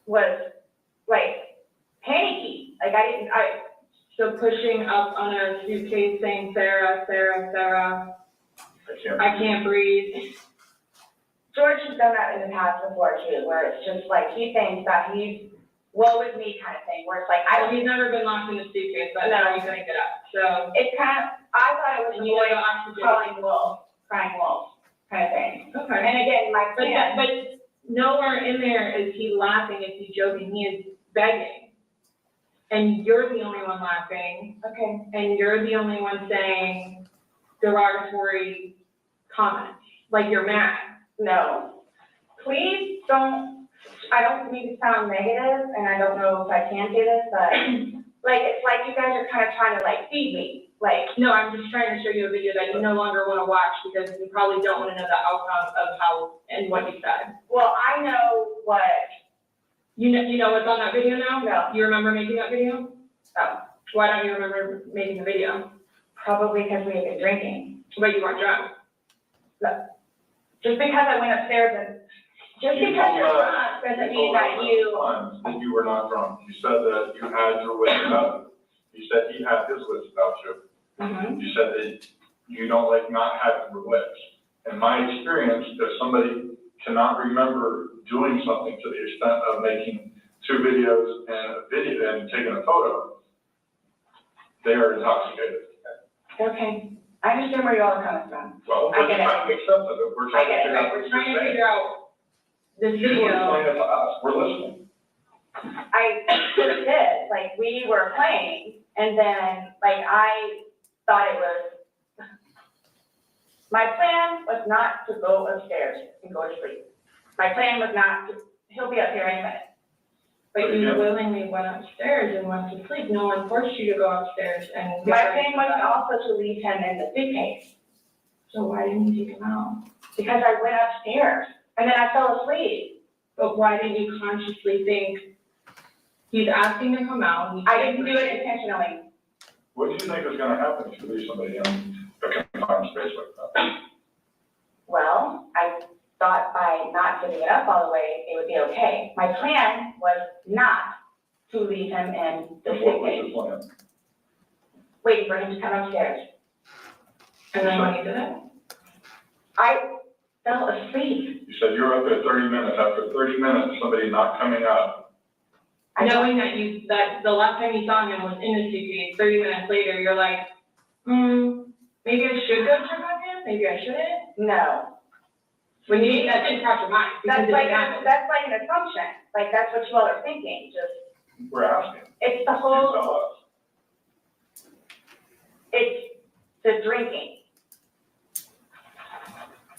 was, like, panicky. Like, So pushing up on a suitcase saying, Sarah, Sarah, Sarah, I can't breathe. George has done that in the past before too, where it's just like, he thinks that he's, woe is me kind of thing, where it's like, He's never been locked in a suitcase, but now he's gonna get up, so. it's kind of, I thought it was And the you boy know oxygen. calling wolf, crying wolf kind of thing. Okay. And again, my plan, But nowhere in there is he laughing, is he joking, he is begging. And you're the only one laughing, okay, and you're the only one saying derogatory comments, like you're mad. no. Please don't, I don't mean to sound negative, and I don't know if I can say this, but like, it's like you guys are kind of trying to like feed me, like, No, I'm just trying to show you a video that you no longer wanna watch, because you probably don't wanna know the outcome of how, and what you said. well, I know what, You know what's on that video now? No. You remember making that video? oh, Why don't you remember making the video? probably because we had been drinking. But you weren't drunk. Just because I went upstairs and, just You because told you're us- drunk doesn't You mean told that us you, times that you were not drunk. You said that you had your list about you. You said he had his list about you. Mhm. You said that you don't like not having your lips. In my experience, if somebody cannot remember doing something to the extent of making 2 videos and a video and taking a photo, they are intoxicated. okay, I understand where you all are coming from. Well, I we're get just it. trying to make sense of it. We're I trying to get it, figure right, out We're what trying you're to saying. figure out this You video. explain it to us. We're listening. I just did, like, we were playing, and then, like, I thought it was, my plan was not to go upstairs and go to sleep. My plan was not to, he'll be up here any minute. But you willingly went upstairs and went to sleep. No one forced you to go upstairs and. My plan was also to leave him in the suitcase, So why didn't you take him out? because I went upstairs, and then I fell asleep. But why didn't you consciously think, he's asking to come out? he I can't didn't do it breathe. intentionally. What do you think is gonna happen if you leave somebody in a confined space like that? Well, I thought by not giving it up all the way, it would be okay. My plan was not to leave him in the And what was suitcase, your plan? waiting for him to come upstairs. And then when you did it? I fell asleep. You said you were up there 30 minutes. After 30 minutes, somebody not coming up. I don't- Knowing that the last time you saw him was in the suitcase, 30 minutes later, you're like, maybe I should go check on him, maybe I shouldn't? No, When you, that didn't cross your mind, because that's it like, didn't happen. that's like an assumption, like, that's what you all are thinking, just, We're asking. it's the You whole, tell us. it's the drinking.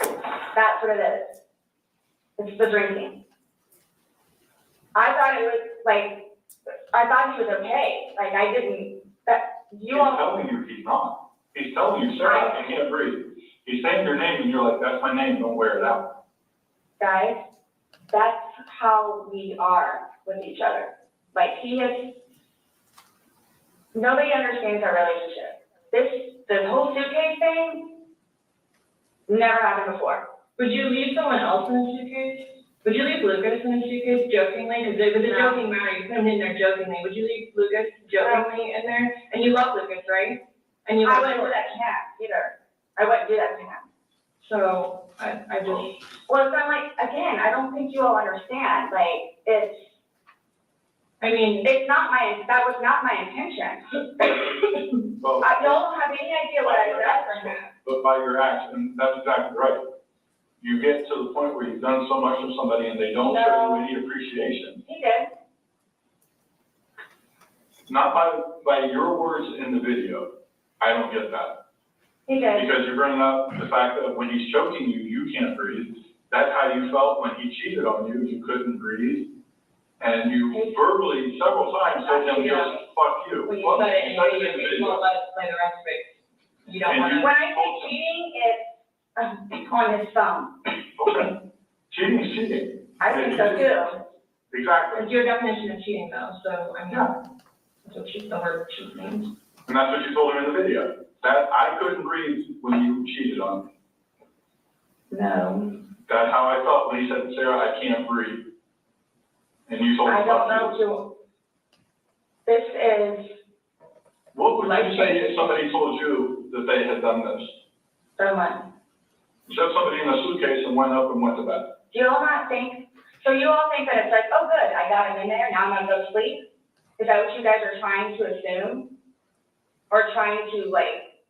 That's what it is. It's the drinking. I thought it was like, I thought he was okay, like, I didn't, that, you He's all, telling you he's not. He's telling you, Sarah, I can't breathe. He's saying your name and you're like, that's my name, don't wear it out. guys, that's how we are with each other. Like, he is, nobody understands our relationship. This whole suitcase thing, Never happened before. Would you leave someone else in a suitcase? Would you leave Lucas in a suitcase jokingly? Because it was a No. joking matter, you put him in there jokingly. Would you leave Lucas jokingly in there? And you love Lucas, right? And you I love wouldn't do George. that to him either. I wouldn't do that to him. So I just, Well, it's not like, again, I don't think you all understand, like, I mean, that was not my intention. Well, I don't have any idea what I said for him. but by your acts, and that's exactly right. You get to the point where you've done so much for somebody and they don't show you any appreciation. He did. Not by your words in the video. I don't get that. He did. Because you're bringing up the fact that when he's choking you, you can't breathe. That's how you felt when he cheated on you, you couldn't breathe. And you verbally, several times, told him just, fuck you. when you Well, put it in you said the video, you won't let us play the rest of it. You don't And want you- to. When I say cheating, it's on his phone. Okay. Cheating is cheating. I think so too. Exactly. It's your definition of cheating though, so I mean, that's what the word cheat means. And that's what you told him in the video. That I couldn't breathe when you cheated on me. No. That's how I felt when he said, Sarah, I can't breathe. And you told me. I don't know who. This is What would you say if somebody told you that they had done this? someone. You said somebody in a suitcase and went up and went to bed. Do you all not think, so you all think that it's like, oh, good, I got him in there, now I'm gonna go sleep? Is that what you guys are trying to assume? Or trying to like,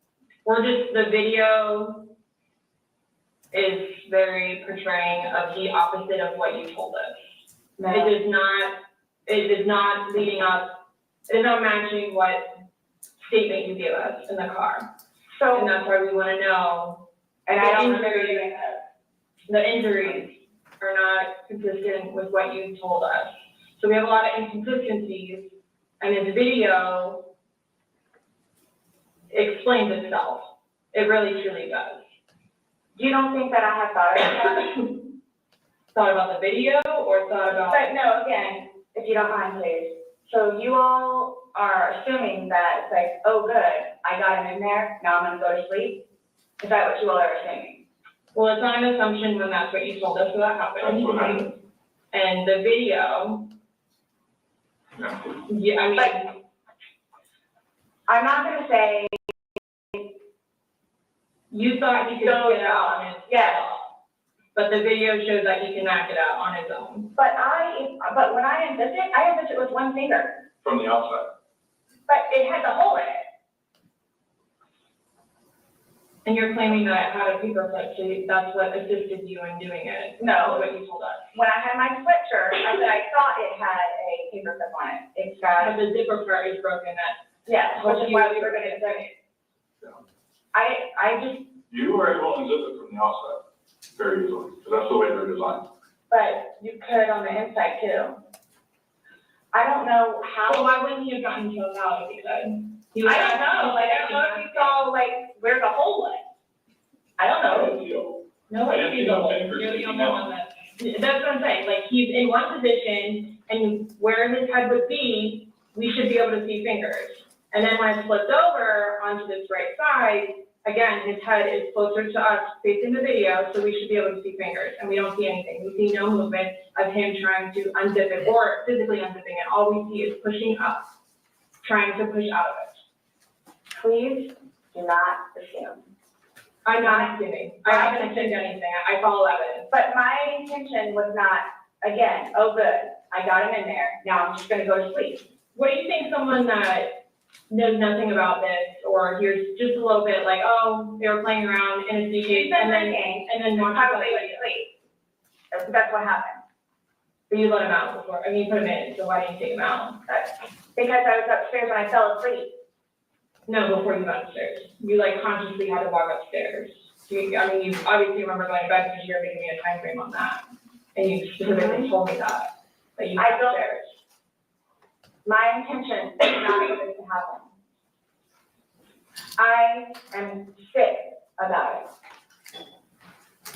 The video is very portraying of the opposite of what you told us. no? It is not leading up, it is not matching what statement you gave us in the car. And So, that's why we wanna know, and I don't the remember injury- doing that. the injuries are not consistent with what you told us. So we have a lot of inconsistencies, and this video explains itself. It really truly does. You don't think that I have thought about that? Thought about the video or thought about? But no, again, if you don't mind, please. So you all are assuming that it's like, oh, good, I got him in there, now I'm gonna go to sleep? Is that what you all are assuming? Well, it's not an assumption when that's what you told us, so that happened. That's what happened. And the video, Yeah. yeah, I mean, I'm not gonna say, you thought he could So, get out on his yes. own. But the video shows that he can knock it out on his own. but when I unzipped it with one finger, From the outside. but it had the hole in it. And you're claiming that it had a paper clip, so that's what assisted you in doing it. No. That's what you told us. When I had my sweatshirt, I said I thought it had a paper clip on it. It's But got, the zipper part is broken, yeah, which is why we were gonna do it. I just, You were able to unzip it from the outside very easily, because that's the way they're designed. but you could on the inside too. I don't know Well, how, why wouldn't he have gotten choked out if he could? He was I don't know, like, I don't know if you saw, like, where the hole was. I don't know. No, I didn't see no fingers you're the sticking only out. one that, that's what I'm saying, like, he's in one position, and where his head would be, we should be able to see fingers. And then when it's flipped over onto this right side, again, his head is closer to us, facing the video, so we should be able to see fingers, and we don't see anything. We see no movement of him trying to unzip it, or physically unzipping it. All we see is pushing up, trying to push out of it. Please do not assume. I'm not assuming. I haven't assumed anything. I follow evidence. But my intention was not, again, oh, good, I got him in there, now I'm just gonna go to sleep. What do you think someone that knows nothing about this, or hears just a little bit, like, oh, they were playing around in a She's suitcase, been and then, drinking, and then and watched probably the went to video? sleep. That's what happened. But you let him out before, I mean, you put him in, so why didn't you take him out? Because I was upstairs and I fell asleep. No, before you got upstairs. You like consciously had to walk upstairs. So you, I mean, you obviously remember going to bed because you were giving me a time frame on that. And you specifically told me that you I went don't- upstairs. My intention is not for this to happen. I am sick about it.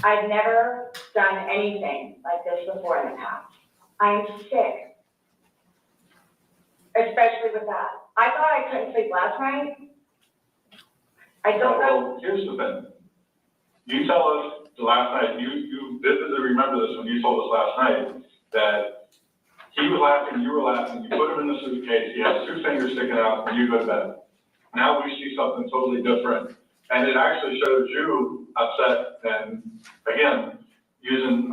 I've never done anything like this before in the past. I'm sick. Especially with that. I thought I couldn't sleep last night. I don't know. Well, here's the thing. You tell us the last night, you vividly remember this when you told us last night, that he was laughing, you were laughing, you put him in the suitcase, he has 2 fingers sticking out, and you go to bed. Now we see something totally different. And it actually shows you upset and, again, using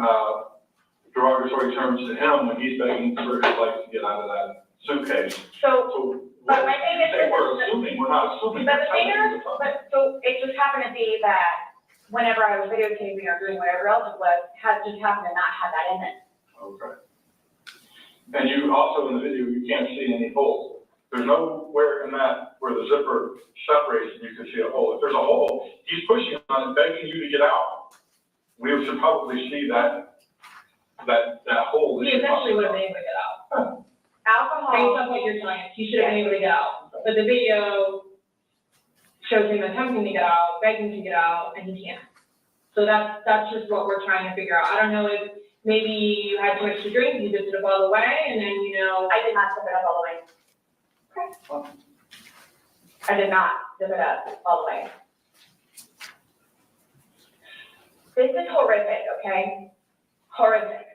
derogatory terms to him when he's begging for his life to get out of that suitcase. So, but my thing is, We're assuming, we're not assuming. but the thing is, so it just happened to be that whenever I was videotaping or doing whatever else it was, just happened to not have that in it. Okay. And you also, in the video, you can't see any holes. There's nowhere in that where the zipper separates and you can see a hole. If there's a hole, he's pushing on it, begging you to get out. We should probably see that hole. He eventually would have been able to get out. Alcohol. Based on what you're telling us, he should have been able to get out. But the video shows him attempting to get out, begging to get out, and he can't. So that's just what we're trying to figure out. I don't know if maybe you had too much to drink, you dipped it up all the way, and then, I did not dip it up all the way. Okay. I did not dip it up all the way. This is horrific, okay? Horrific.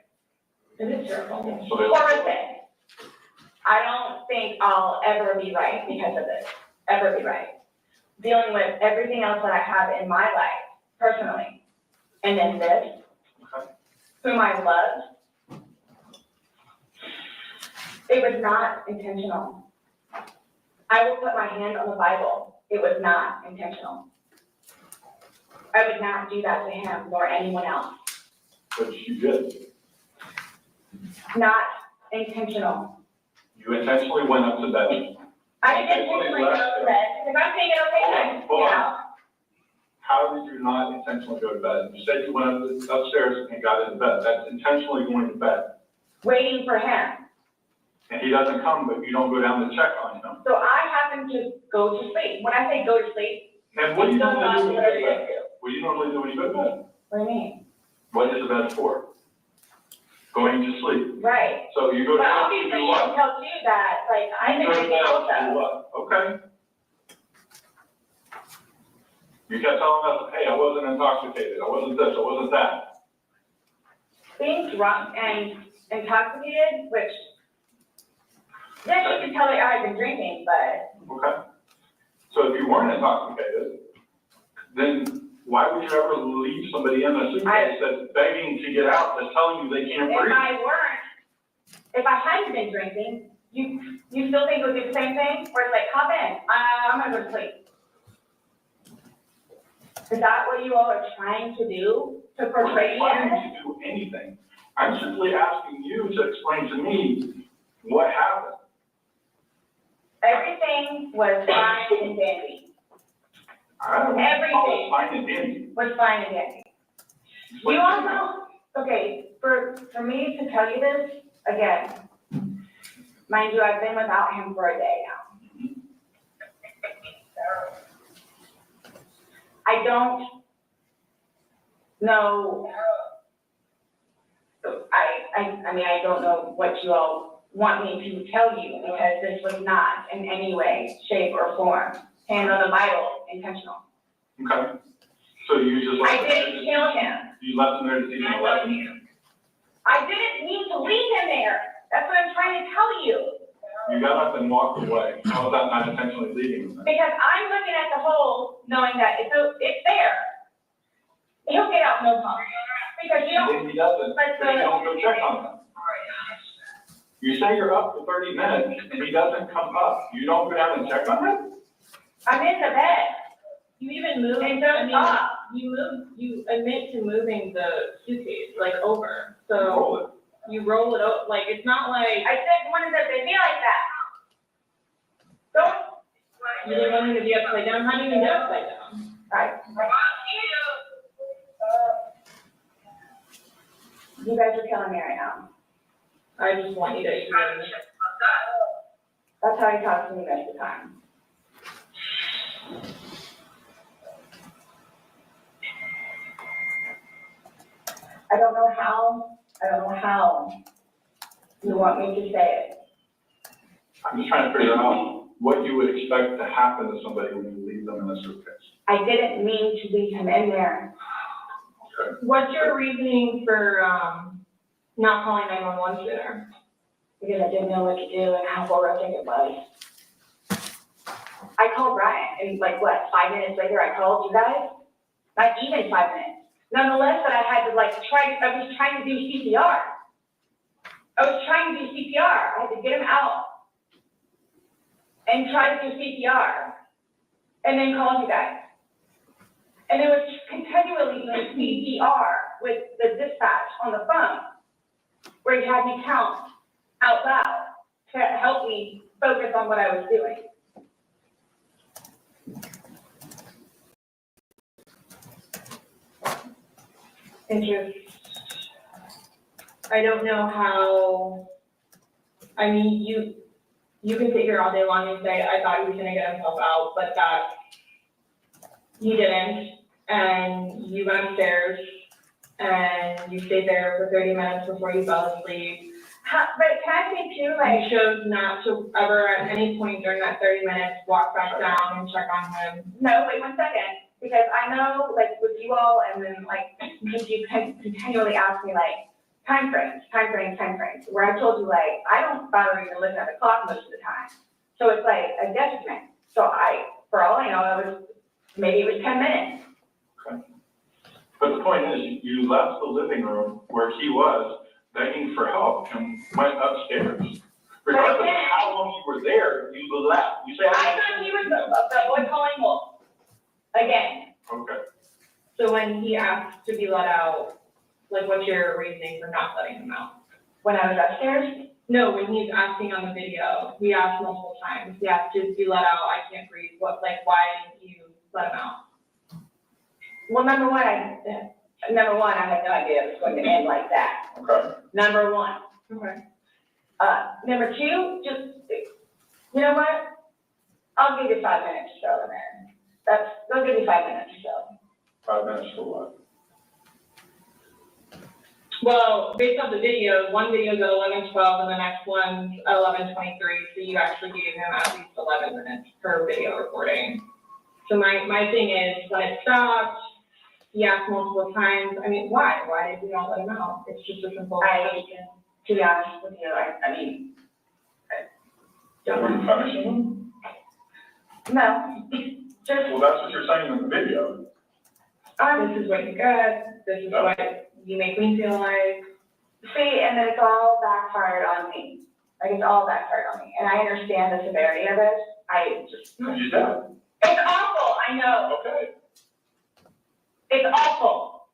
It is terrible. Horrific. I don't think I'll ever be right because of this. Ever be right. Dealing with everything else that I have in my life, personally. And then this, whom I loved. It was not intentional. I will put my hand on the Bible. It was not intentional. I would not do that to him nor anyone else. But you did. Not intentional. You intentionally went up to bed. I didn't intentionally go to bed. If I'm saying it okay, then, How did you not intentionally go to bed? You said you went upstairs and got into bed. That's intentionally going to bed. waiting for him. And he doesn't come, but you don't go down to check on him. So I happen to go to sleep. When I say go to sleep, And what do you it's normally do when you not go to bed? What do you normally do when you go to bed? what do you mean? What is the bed for? Going to sleep. Right. So you go to But bed to obviously do you what? can tell you that, like, I You think go to it's bed to do also. what? Okay. You kept telling us, hey, I wasn't intoxicated, I wasn't this, I wasn't that. Being drunk and intoxicated, which, yes, you can tell that I've been drinking, but Okay. So if you weren't intoxicated, then why would you ever leave somebody in a suitcase that's begging to get out, that's telling you they can't if breathe? if I hadn't been drinking, you still think it would be the same thing? Where it's like, hop in, I'm gonna go to sleep. Is that what you all are trying to do, to portray I'm here? not trying to do anything. I'm simply asking you to explain to me what happened. Everything was fine and dandy, I don't know. Everything. Fine and dandy. was fine and dandy. Explain You to me. also, okay, for me to tell you this, again, mind you, I've been without him for a day now. I don't know, I mean, I don't know what you all want me to tell you, because this was not in any way, shape, or form, hand on the Bible, intentional. Okay. So you just I left didn't kill him. You left him there to see him left. I didn't mean to leave him there. That's what I'm trying to tell you. You got up and walked away. How was that not intentionally leaving him? Because I'm looking at the hole, knowing that it's there. He'll get out no problem. Because you don't, If he doesn't, but then you don't go check on him. You say you're up for 30 minutes and he doesn't come up. You don't go down and check on him? I'm in the bed. You even moved, And I don't mean, stop. you admit to moving the suitcase, like, over, so Roll it. you roll it up, like, it's not like, I said, when is it gonna be like that? Don't. you didn't want him to be upside down, how do you even get upside down? Right. You guys are killing me right now. I just want you to, That's how he talks to me most of the time. I don't know how you want me to say it. I'm just trying to figure out what you would expect to happen to somebody when you leave them in a suitcase. I didn't mean to leave him in there. What's your reasoning for, not calling 911 sooner? Because I didn't know what to do and how horrific it was. I called Brian, and like, what, 5 minutes later, I called you guys? Not even 5 minutes. Nonetheless, that I had to like I was trying to do CPR. I had to get him out and try to do CPR and then call you guys. And it was continually doing CPR with the dispatch on the phone, where he had me count out loud to help me focus on what I was doing. And just, I don't know how, I mean, you can sit here all day long and say, I thought he was gonna get himself out, but that he didn't. And you went upstairs and you stayed there for 30 minutes before you fell asleep. But can I say too, I like, chose not to ever at any point during that 30 minutes walk back down and check on him. no, wait 1 second, because I know, like, with you all, and then, like, because you continually ask me, like, time frames, where I told you, like, I don't bother even looking at the clock most of the time. So it's like a guesstimate. So for all I know, maybe it was 10 minutes. Okay. But the point is, you left the living room where he was begging for help and went upstairs. Regardless of how long you were there, you left. You say, I thought he was the boy calling wolf. Again. okay. So when he asked to be let out, like, what's your reasoning for not letting him out? When I was upstairs? No, when he's asking on the video, he asked multiple times, he asked to be let out, I can't breathe, why didn't you let him out? Well, number one, I had no idea it was going to end like that. Okay. Number one. Okay. Number two, just, you know what? I'll give you 5 minutes to show in there. They'll give you 5 minutes to show. 5 minutes for what? Well, based off the videos, one video is at 11:12 and the next one's at 11:23, so you actually gave him at least 11 minutes per video recording. So my thing is, when it stopped, he asked multiple times, I mean, why? Why did you not let him out? It's just a simple question. To be honest with you, I mean, Were you punishing him? no, just, Well, that's what you're saying in the video. This is what you got, this is what you make me feel like. see, and then it's all backfired on me. Like, it's all backfired on me. And I understand the severity of it. I just, You did. it's awful, I know. Okay. It's awful.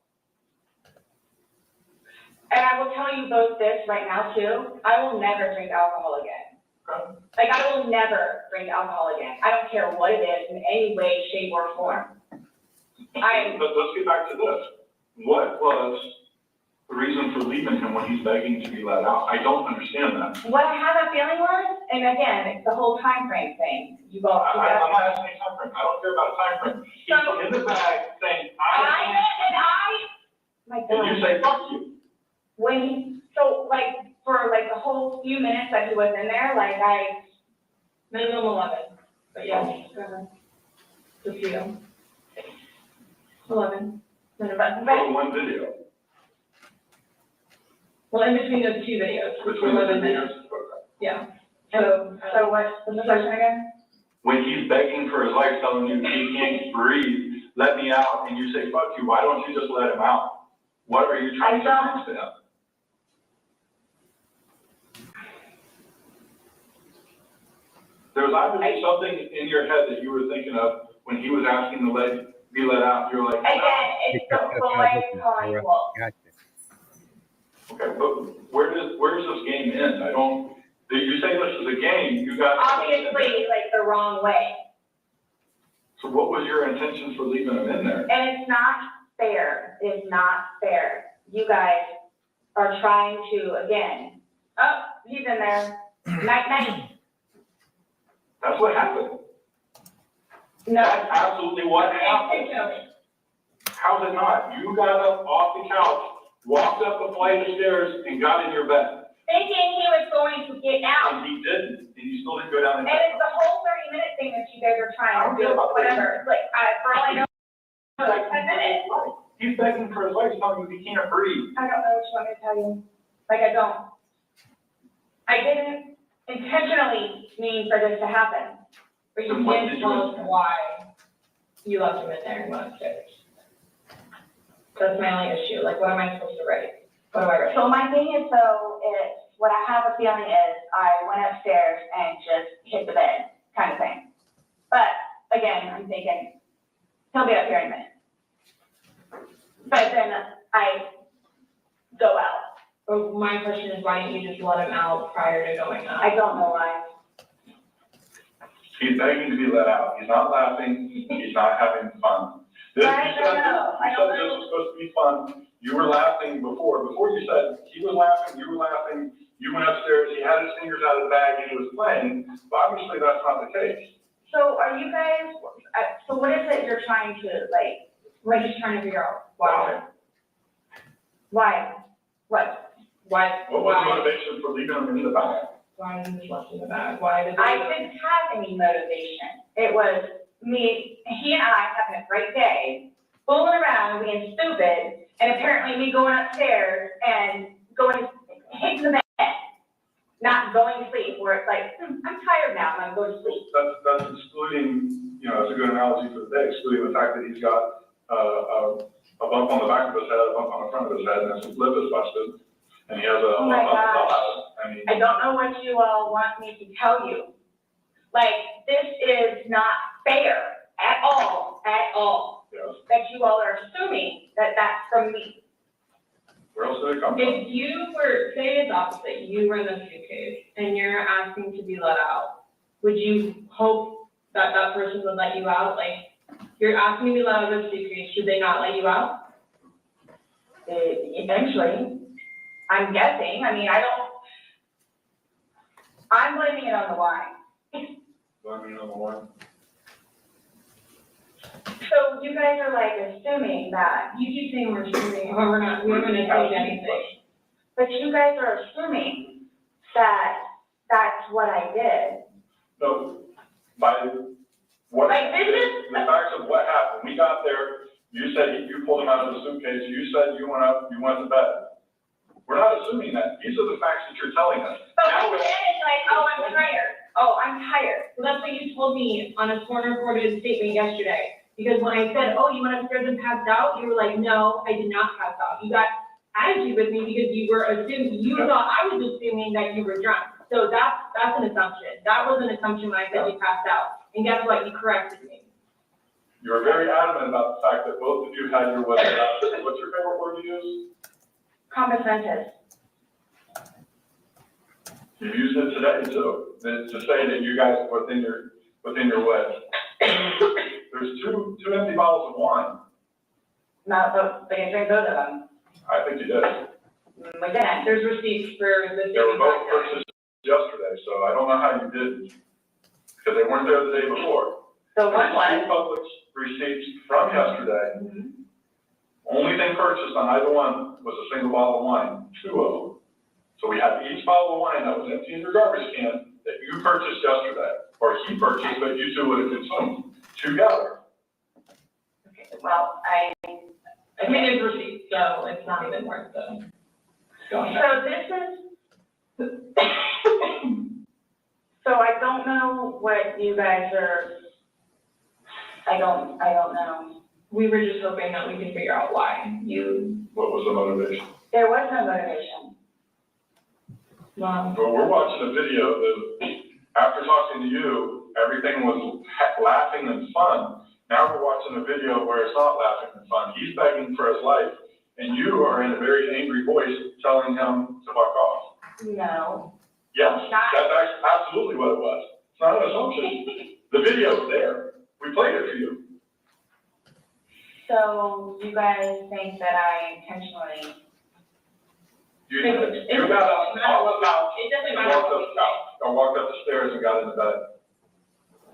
And I will tell you both this right now too. I will never drink alcohol again. Okay. Like, I will never drink alcohol again. I don't care what it is in any way, shape, or form. But let's get back to this. What was the reason for leaving him when he's begging to be let out? I don't understand that. What I have a feeling was, and again, it's the whole time frame thing. You both. I'm not asking a time frame. I don't care about a time frame. He's in the bag saying, My and you God. say, fuck you. For like the whole few minutes that he was in there, Minimum 11, but yes, just you. 11. For one video. Well, in between those two videos, which were Between the 11 two minutes. videos. Okay. Yeah. so what's the question again? When he's begging for his life, telling you he can't breathe, let me out, and you say, fuck you, why don't you just let him out? What are you trying to prove to him? There was obviously something in your head that you were thinking of when he was asking to be let out. You were like, Again, it's the boy calling wolf. Gotcha. okay, but where does this game end? You say this is a game, you got. Obviously, like the wrong way. So what was your intention for leaving him in there? And it's not fair. It's not fair. You guys are trying to, again, oh, he's in there. Night, night. That's what happened. No. That's absolutely what happened. How's it not? You got up off the couch, walked up a flight of stairs, and got in your bed. Thinking he was going to get out. And he didn't, and you still didn't go down And there. it's the whole 30-minute thing that you guys are trying to do, whatever. Like, for all I know, like 10 minutes. He's begging for his life, telling you he can't breathe. I don't know what you want me to tell you. Like, I don't. I didn't intentionally mean for this to happen. But you Then what can't did you tell us intend? why you left him in there and went upstairs. That's my only issue, like, what am I supposed to write? What do I write? So my thing is, so it's, what I have a feeling is I went upstairs and just hit the bed, kind of thing. But again, I'm thinking, he'll be up here in a minute. But then I go out. But my question is, why didn't you just let him out prior to going out? I don't know why. He's begging to be let out. He's not laughing. He's not having fun. This, Right, you said, I know. you said this was supposed to be fun. You were laughing before. Before you said he was laughing, you were laughing. You went upstairs. He had his fingers out of the bag and he was playing. But obviously that's not the case. So are you guys, so what is it you're trying to, like, We're just trying to figure out why. why? What? Why, What was the why, motivation for leaving him in the bag? why was he left in the bag? Why did they? I didn't have any motivation. It was me, he and I having a great day, fooling around, being stupid, and apparently me going upstairs and going, hitting the bed, not going to sleep, where it's like, I'm tired now, I'm gonna go to sleep. That's excluding, you know, it's a good analogy for the day, excluding the fact that he's got, a bump on the back of his head, a bump on the front of his head, and his lip is busted. And he has a Oh my lump on his gosh. eye. I mean, I don't know what you all want me to tell you. Like, this is not fair at all, yes. that you all are assuming that that's from me. Where else did it come from? If you were, say it's opposite, you were in the suitcase and you're asking to be let out, would you hope that that person would let you out? Like, you're asking to be let out of the suitcase, should they not let you out? Eventually, I'm guessing, I mean, I'm blaming it on the wine. Blaming it on the wine. So you guys are like assuming that, You keep saying we're assuming, oh, we're not, we haven't assumed anything. but you guys are assuming that that's what I did. No, by what, Like, this is- the facts of what happened. We got there, you said you pulled him out of the suitcase, you said you went up, you went to bed. We're not assuming that. These are the facts that you're telling us. But Now when we're- it's like, oh, I'm tired. Oh, I'm tired. Well, that's what you told me on a sworn recorded statement yesterday. Because when I said, oh, you went upstairs and passed out, you were like, no, I did not pass out. You got attitude with me because you were assuming, you thought I was assuming that you were drunk. So that's an assumption. That was an assumption when I said you passed out. And guess what? You corrected me. You were very adamant about the fact that both of you had your weapons out. What's your favorite word to use? Competentis. You used it today, so, to say that you guys are within your wedge. There's two empty bottles of wine. Not, but I drink both of them. I think you did. We didn't. There's receipts for the. They were both purchased yesterday, so I don't know how you did, because they weren't there the day before. So one There's two was. public receipts from yesterday. Only thing purchased on either one was a single bottle of wine, 2 of them. So we have each bottle of wine that was empty in your garbage can that you purchased yesterday, or he purchased, but you two would have consumed together. Okay, well, I mean, it's receipts, so it's not even worth the going back. so this is. So I don't know what you guys are, I don't know. We were just hoping that we could figure out why you, What was the motivation? There was no motivation. Well, we're watching a video that, after talking to you, everything was laughing and fun. Now we're watching a video where it's not laughing and fun. He's begging for his life, and you are in a very angry voice telling him to fuck off. No. Yes, that's absolutely what it was. It's not an assumption. The video's there. We played it for you. So you guys think that I intentionally, You got up, all about, it doesn't and matter. walked up the stairs and got into bed.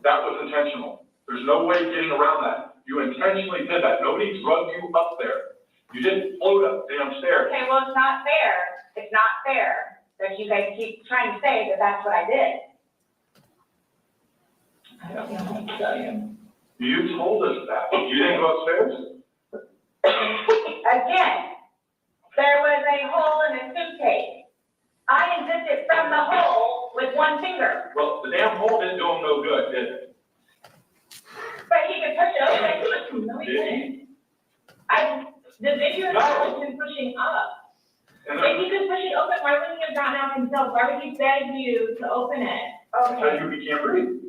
That was intentional. There's no way getting around that. You intentionally did that. Nobody drugged you up there. You didn't float up damn stairs. okay, well, it's not fair. It's not fair that you guys keep trying to say that that's what I did. I don't know what to tell you. You told us that. You didn't go upstairs? Again, there was a hole in a suitcase. I insisted from the hole with one finger, Well, the damn hole didn't do him no good, did it? but he could push it open. No, he didn't. The video shows him pushing up. And If he could push it open, why wouldn't he have gotten out himself? Why would he beg you to open it? I tell you, he can't breathe.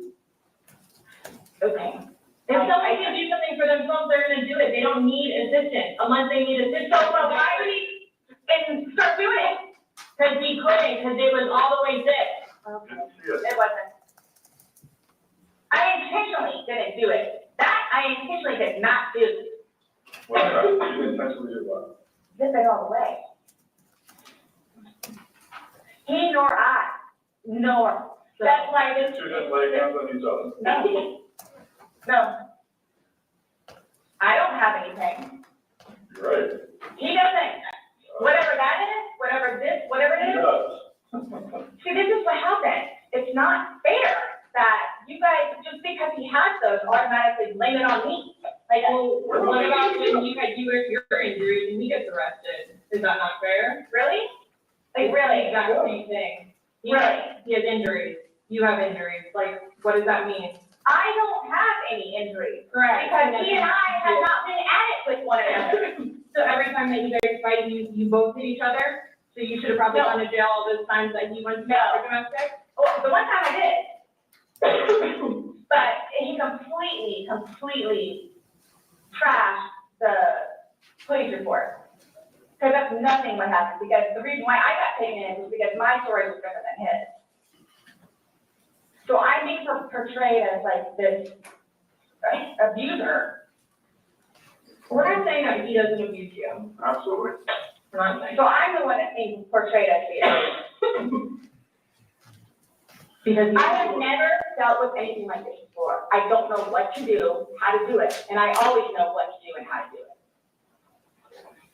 Okay. If someone can do something for themselves, they're gonna do it. They don't need assistance unless they need assistance. So why would he and start doing it? Because he couldn't, because it was all the way zipped. Didn't see it. It wasn't. I intentionally didn't do it. That I intentionally did not do. Well, right, you didn't intentionally do what? Zip it all the way. He nor I, nor. That's why this. Two didn't lay hands on each other. No. No. I don't have anything. You're right. He doesn't. Whatever that is, whatever this, whatever He it is. does. See, this is what happened. It's not fair that you guys, just because he has those, automatically blame it on me. Like, Well, what about when you had your injuries and he gets arrested? Is that not fair? really? Like, really? Exact same thing. Really? He has injuries, you have injuries, like, what does that mean? I don't have any injuries. Correct. Because he and I have not been at it with one another. So every time that you guys fight, you both hit each other? So you should have probably No. gone to jail all those times that he went to No. jail for domestic? Well, the one time I did. But he completely trashed the police report. Because that's nothing what happened, because the reason why I got taken in was because my story was different than his. So I'm being portrayed as like this abuser. We're not saying that he doesn't abuse you. Absolutely. We're not saying. So I'm the one that's being portrayed as the abuser. Because I have never dealt with anything like this before. I don't know what to do, how to do it, and I always know what to do and how to do it.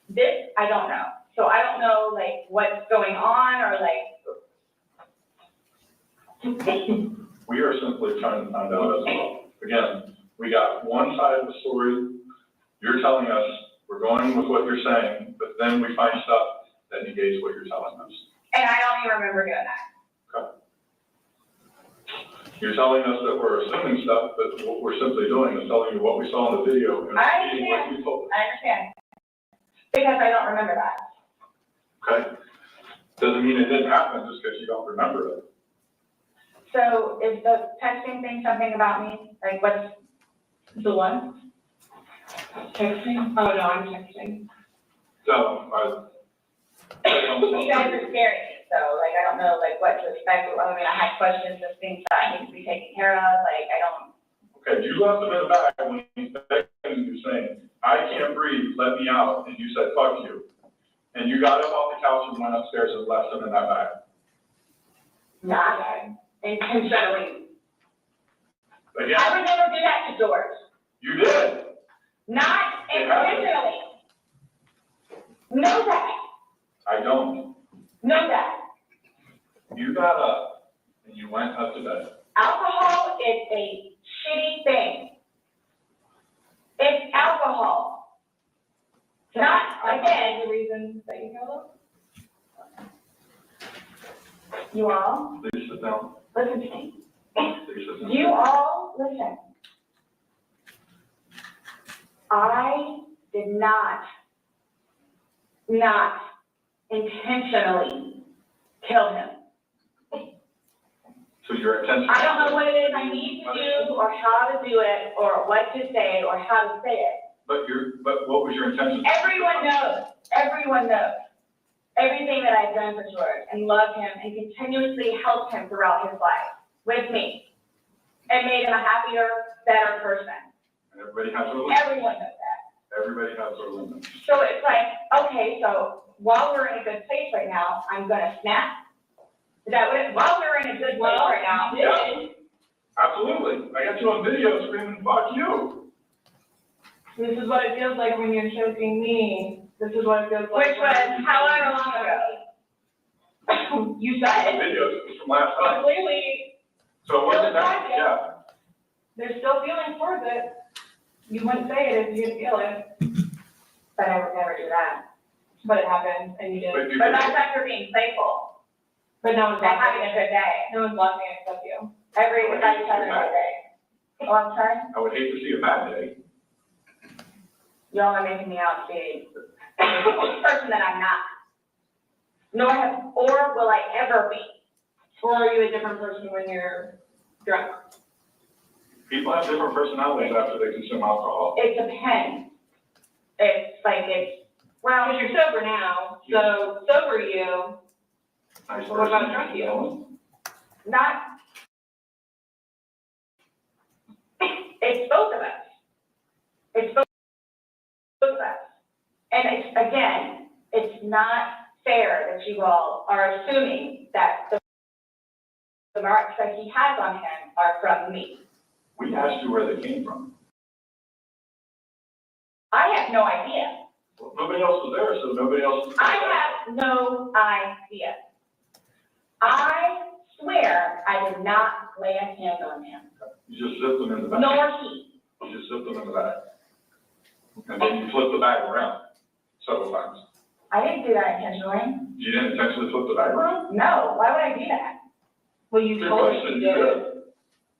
This, I don't know. So I don't know like what's going on or like. We are simply trying to find out as well. Again, we got one side of the story. You're telling us, we're going with what you're saying, but then we find stuff that negates what you're telling us. And I don't even remember doing that. Okay. You're telling us that we're assuming stuff, but what we're simply doing is telling you what we saw in the video and I repeating what you told us. I understand. Because I don't remember that. Okay? Doesn't mean it didn't happen just because you don't remember it. So is the texting thing something about me? Like what's The one? Texting? Oh, no, I'm texting. So, you guys are scaring me, so like I don't know like what to expect. I mean, I had questions of things that need to be taken care of, like I don't. okay, you left him in the back when he's begging you saying, I can't breathe, let me out, and you said, fuck you. And you got up off the couch and went upstairs and left him in that bag. Not intentionally. Again, I would never do that to George. you did. Not It happened. intentionally. Know that. I don't. Know that. You got up and you went up to bed. Alcohol is a shitty thing. It's alcohol. Not, again, The reason that you killed him? you all, Please sit down. listen to me. Please sit down. You all, listen. I did not intentionally kill him. So your intention. I don't know what it is I need to do, or how to do it, or what to say, or how to say it. But what was your intention? Everyone knows, everything that I've done for George, and loved him, and continuously helped him throughout his life, with me, and made him a happier, better person. And everybody has their limits. Everyone knows that. Everybody has their limits. So it's like, okay, so while we're in a good place right now, I'm gonna snap. Is that what it, while we're in a good place right now? Yeah. Absolutely. I got you on video screaming, fuck you. This is what it feels like when you're choking me. This is what it feels like. Which was however long ago. You said it. Videos, it was from last But night. clearly, So it wasn't that, yeah. there's still feelings towards it. You wouldn't say it if you didn't feel it. But I would never do that. But it happened and you did. But you But did. that's after being playful But no one's and having laughing. a good day. No one's laughing except you. Everybody's having a good day. Oh, I'm sorry? I would hate to see a bad day. Y'all are making me out to be a person that I'm not. Nor have, or will I ever be. Or are you a different person when you're drunk? People have different personalities after they consume alcohol. It depends. Well, Because you're sober now, so sober you, Nice what about person. drunk you? not. It's both of us. It's both of us. And it's, again, it's not fair that you all are assuming that the marks that he has on him are from me. We asked you where they came from. I have no idea. Well, nobody else was there, so nobody else. I have no idea. I swear I did not lay a hand on him, You just zipped them in the back. nor he. You just zipped them in the bag. And then you flipped the bag around several times. I didn't do that intentionally. You didn't intentionally flip the bag around? No, why would I do that? Well, you Good told us question, you you did. did.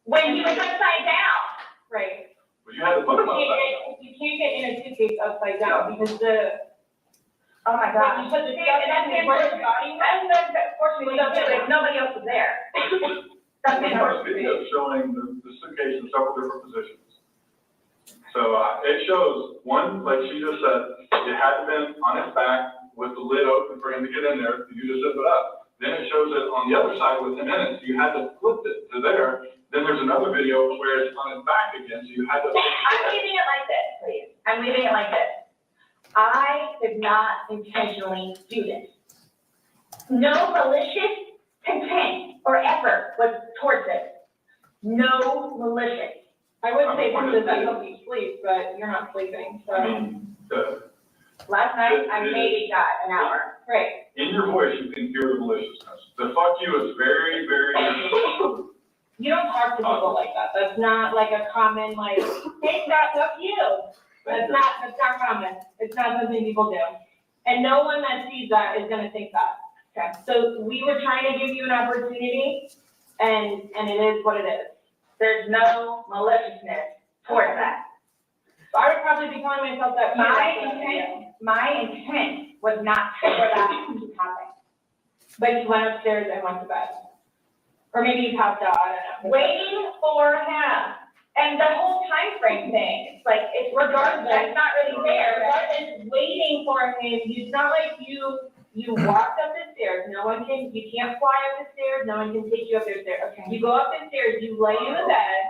When he was upside down. Right. But you had to flip You them upside down. can't get in a suitcase upside down because Oh my when gosh. you put the See, stuff and that's in, where your body went. that's unfortunately, nobody else was there. That's We have a video unfortunate. showing the suitcase in several different positions. So, it shows, one, like she just said, it had been on its back with the lid open for him to get in there, you just zip it up. Then it shows it on the other side with him in it, so you had to flip it to there. Then there's another video where it's on its back again, so you had to. I'm leaving it like this, please. I'm leaving it like this. I did not intentionally do this. No malicious intent or effort was towards it. No malicious. I would say this is a healthy sleep, but you're not sleeping, so. I mean, Last night, I maybe got an hour. Right. in your voice, you can hear the maliciousness. The fuck you is very, very. You don't talk to people like that. That's not like a common, like, hey, Scott, fuck you. That's not common. It's not something people do. And no one that sees that is gonna think that. Okay, so we were trying to give you an opportunity, and it is what it is. There's no maliciousness towards that. So I would probably be calling myself that. My intent was not for that to happen. But you went upstairs and went to bed. Or maybe you passed out, I don't know. Waiting for him. And the whole time frame thing, it's like, it's regardless, that's not really fair. Regardless, waiting for him, it's not like you walked up the stairs, you can't fly up the stairs, no one can take you up the stairs. Okay. You go up the stairs, you lay in the bed,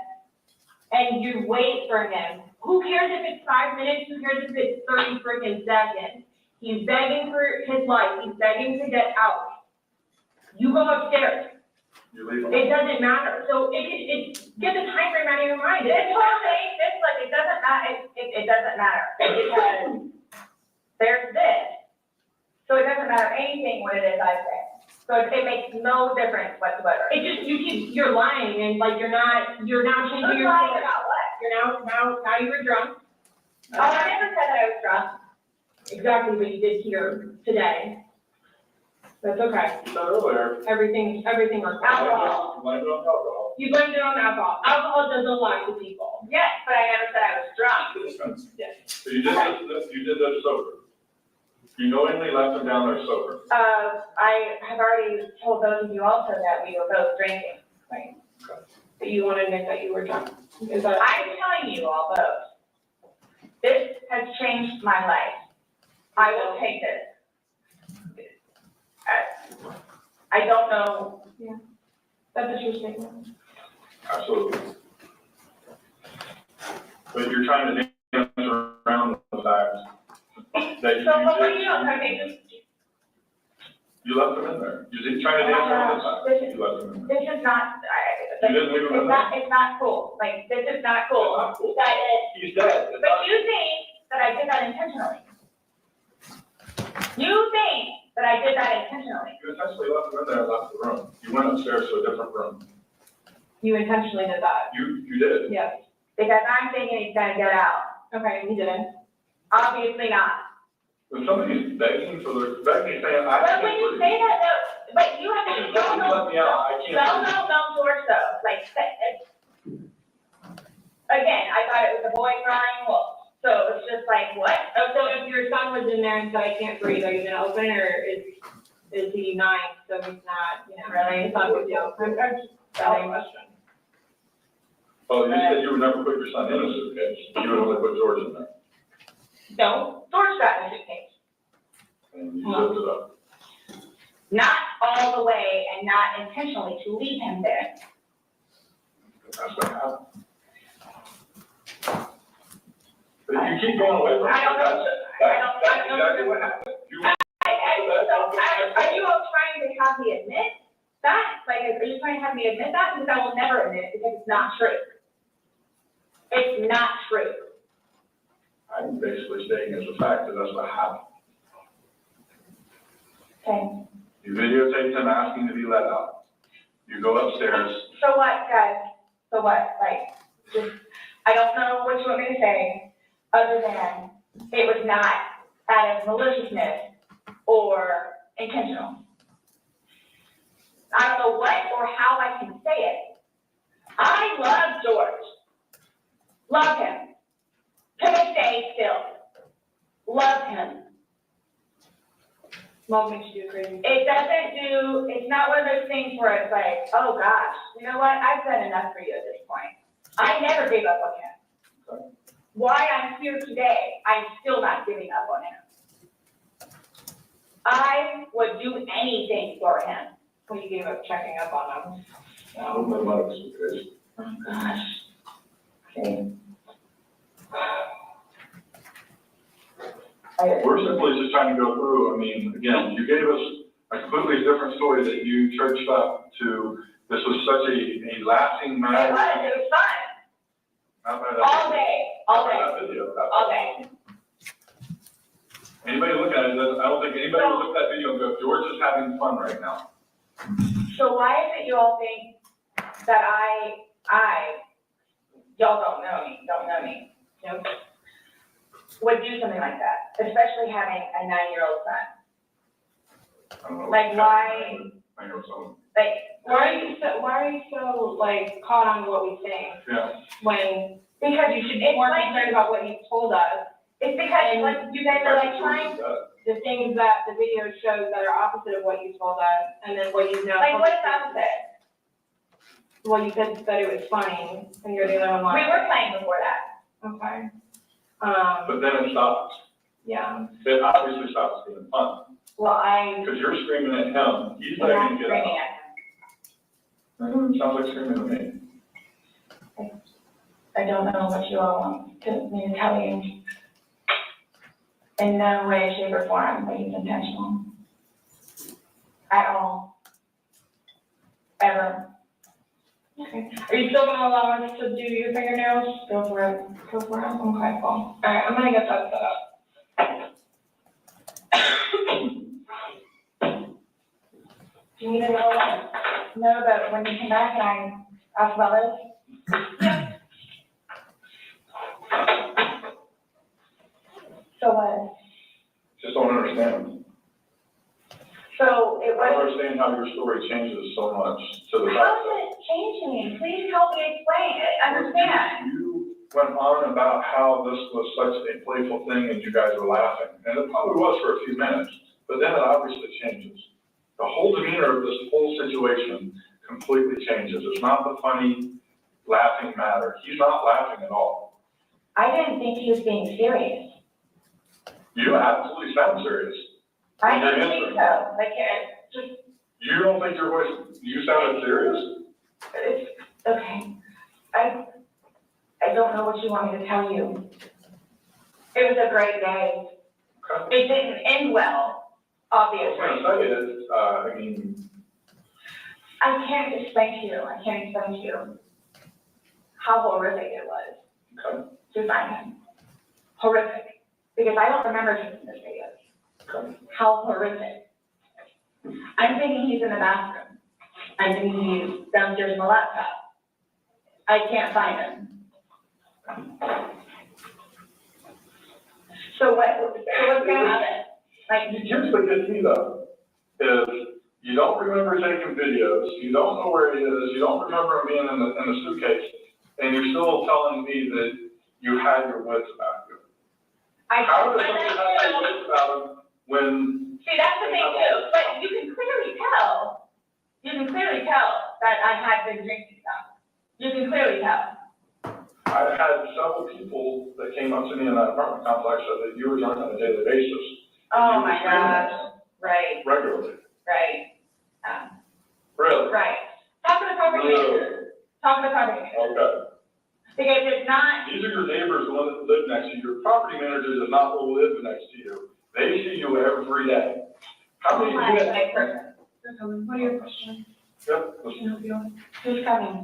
and you wait for him. Who cares if it's 5 minutes, who cares if it's 30 freaking seconds? He's begging for his life, he's begging to get out. You go upstairs, You leave them. it doesn't matter, so get the time frame out of your mind. This whole thing, it doesn't matter, it doesn't matter, because there's this. So it doesn't matter anything what it is I say. So it makes no difference whatsoever. It just, you're lying, and like, you're now changing your Who's story. lying about what? You're now you were drunk. Oh, I never said that I was drunk. Exactly what you did here today. That's okay. You said earlier. Everything works. Alcohol. Blame it on alcohol. You blamed it on alcohol. Alcohol doesn't lie to people. Yes, but I never said I was drunk. So you did this sober. You knowingly left them down there sober. I have already told those of you also that we were both drinking. Right. But you want to admit that you were drunk. Is that? I'm telling you all both. This has changed my life. I will take this. I don't know. That's a true statement. Absolutely. But you're trying to dance around the facts. That you So what were did. you doing? Okay, You left them in there. You didn't try to dance around the facts. You left them in there. this is not, You didn't leave them in there. it's not cool. Like, this is not cool. It's not cool. That He's dead. It's but not- you think that I did that intentionally. You think that I did that intentionally. You essentially left them in there and left the room. You went upstairs to a different room. You intentionally did that. You did. Yes. Because I'm thinking he's gonna get out. Okay, you didn't. Obviously not. When somebody's begging saying, I But can't when you breathe. say that, though, but you have to, Just let me out, I can't breathe. no, George, though, like, again, I thought it was a boy crying wolf, so it's just like, what? Oh, so if your son was in there and said, I can't breathe, are you gonna open it, or is he 9, so he's not, really, it's not a big deal? I'm just asking a question. Oh, you said you would never put your son in a suitcase, you would only put George in there, No, George got in the suitcase. and you zipped it up. Not all the way and not intentionally to leave him there. That's what happened. But you keep going away from it. I don't know. That's exactly what happened. Are you all trying to have me admit that? Like, are you trying to have me admit that? Because I will never admit it because it's not true. It's not true. I'm basically stating as a fact that that's what happened. Okay. You videotaped him asking to be let out. You go upstairs. So what, guys? So what? Like, just, I don't know what you want me to say, other than it was not out of maliciousness or intentional. I don't know what or how I can say it. I love George. Love him. To this day still. Love him. Love makes you do crazy. It's not one of those things where it's like, oh gosh, you know what, I've done enough for you at this point. I never gave up on him. Why I'm here today, I'm still not giving up on him. I would do anything for him. When you gave up checking up on them. I don't know about a suitcase. Oh gosh. Okay. We're simply just trying to go through, I mean, again, you gave us a completely different story that you churched up to, this was such a lasting matter. It was fun. Not by that. All day, all Not by day, that video. all day. Anybody look at it, I don't think anybody will look at that video and go, George is having fun right now. So why is it you all think that y'all don't know me, you know, would do something like that, especially having a 9-year-old son? I don't know. Like, why, I know some. like, Why are you so, like, caught on to what we think, Yeah. when because you should be more concerned about what you told us, it's because, like, you guys are like trying, the things that the video shows that are opposite of what you told us, and then what you know. like, what's opposite? Well, you said that it was funny, and you're the other one. We were playing before that. Okay. But then it stops. Yeah, It obviously stops being fun, well, because you're screaming at him, he's I'm not letting you get screaming out. at him. Sounds like screaming at me. I don't know what you all want me to tell you. In no way, shape, or form, that it's intentional. At all. Ever. okay. Are you still gonna allow us to do your fingernails? Go for it. Go for it, okay, cool. All right, I'm gonna get that set up. Do you need to know that when you come back and I ask about this? Yeah. So what? Just don't understand. So it I don't was, understand how your story changes so much to the fact how that. is it changing? Please help me explain it, understand. You went on about how this was such a playful thing and you guys were laughing, and it probably was for a few minutes, but then it obviously changes. The whole demeanor of this whole situation completely changes. It's not the funny, laughing matter. He's not laughing at all. I didn't think he was being serious. You absolutely sound serious. I didn't think so, like, just, You don't think your voice, you sounded serious? it's, okay. I don't know what you want me to tell you. It was a great day. Okay. It didn't end well, obviously. I was gonna say is, I mean, I can't explain to you how horrific it was okay, to find him. Horrific. Because I don't remember taking this video. okay. How horrific. I'm thinking he's in the bathroom. I'm thinking he's downstairs in the laptop. I can't find him. So what's gonna happen? Like, Here's what gets me though, is you don't remember taking videos, you don't know where he is, you don't remember him being in the suitcase, and you're still telling me that you had your wits about you. How does somebody have their wits about him when? See, that's the thing too, but you can clearly tell that I had been drinking stuff. You can clearly tell. I've had several people that came up to me in that apartment complex said that you were drunk on a daily basis. Oh You my were screaming gosh, right, regularly. right, Really? right. Talk to the property manager. Talk to the property manager. Okay. Because it's not, These are your neighbors, the ones that live next to you. Your property manager does not live next to you. They see you every day. How oh many my, do you my have? person. What are your questions? Yep. Can I help you? Who's coming?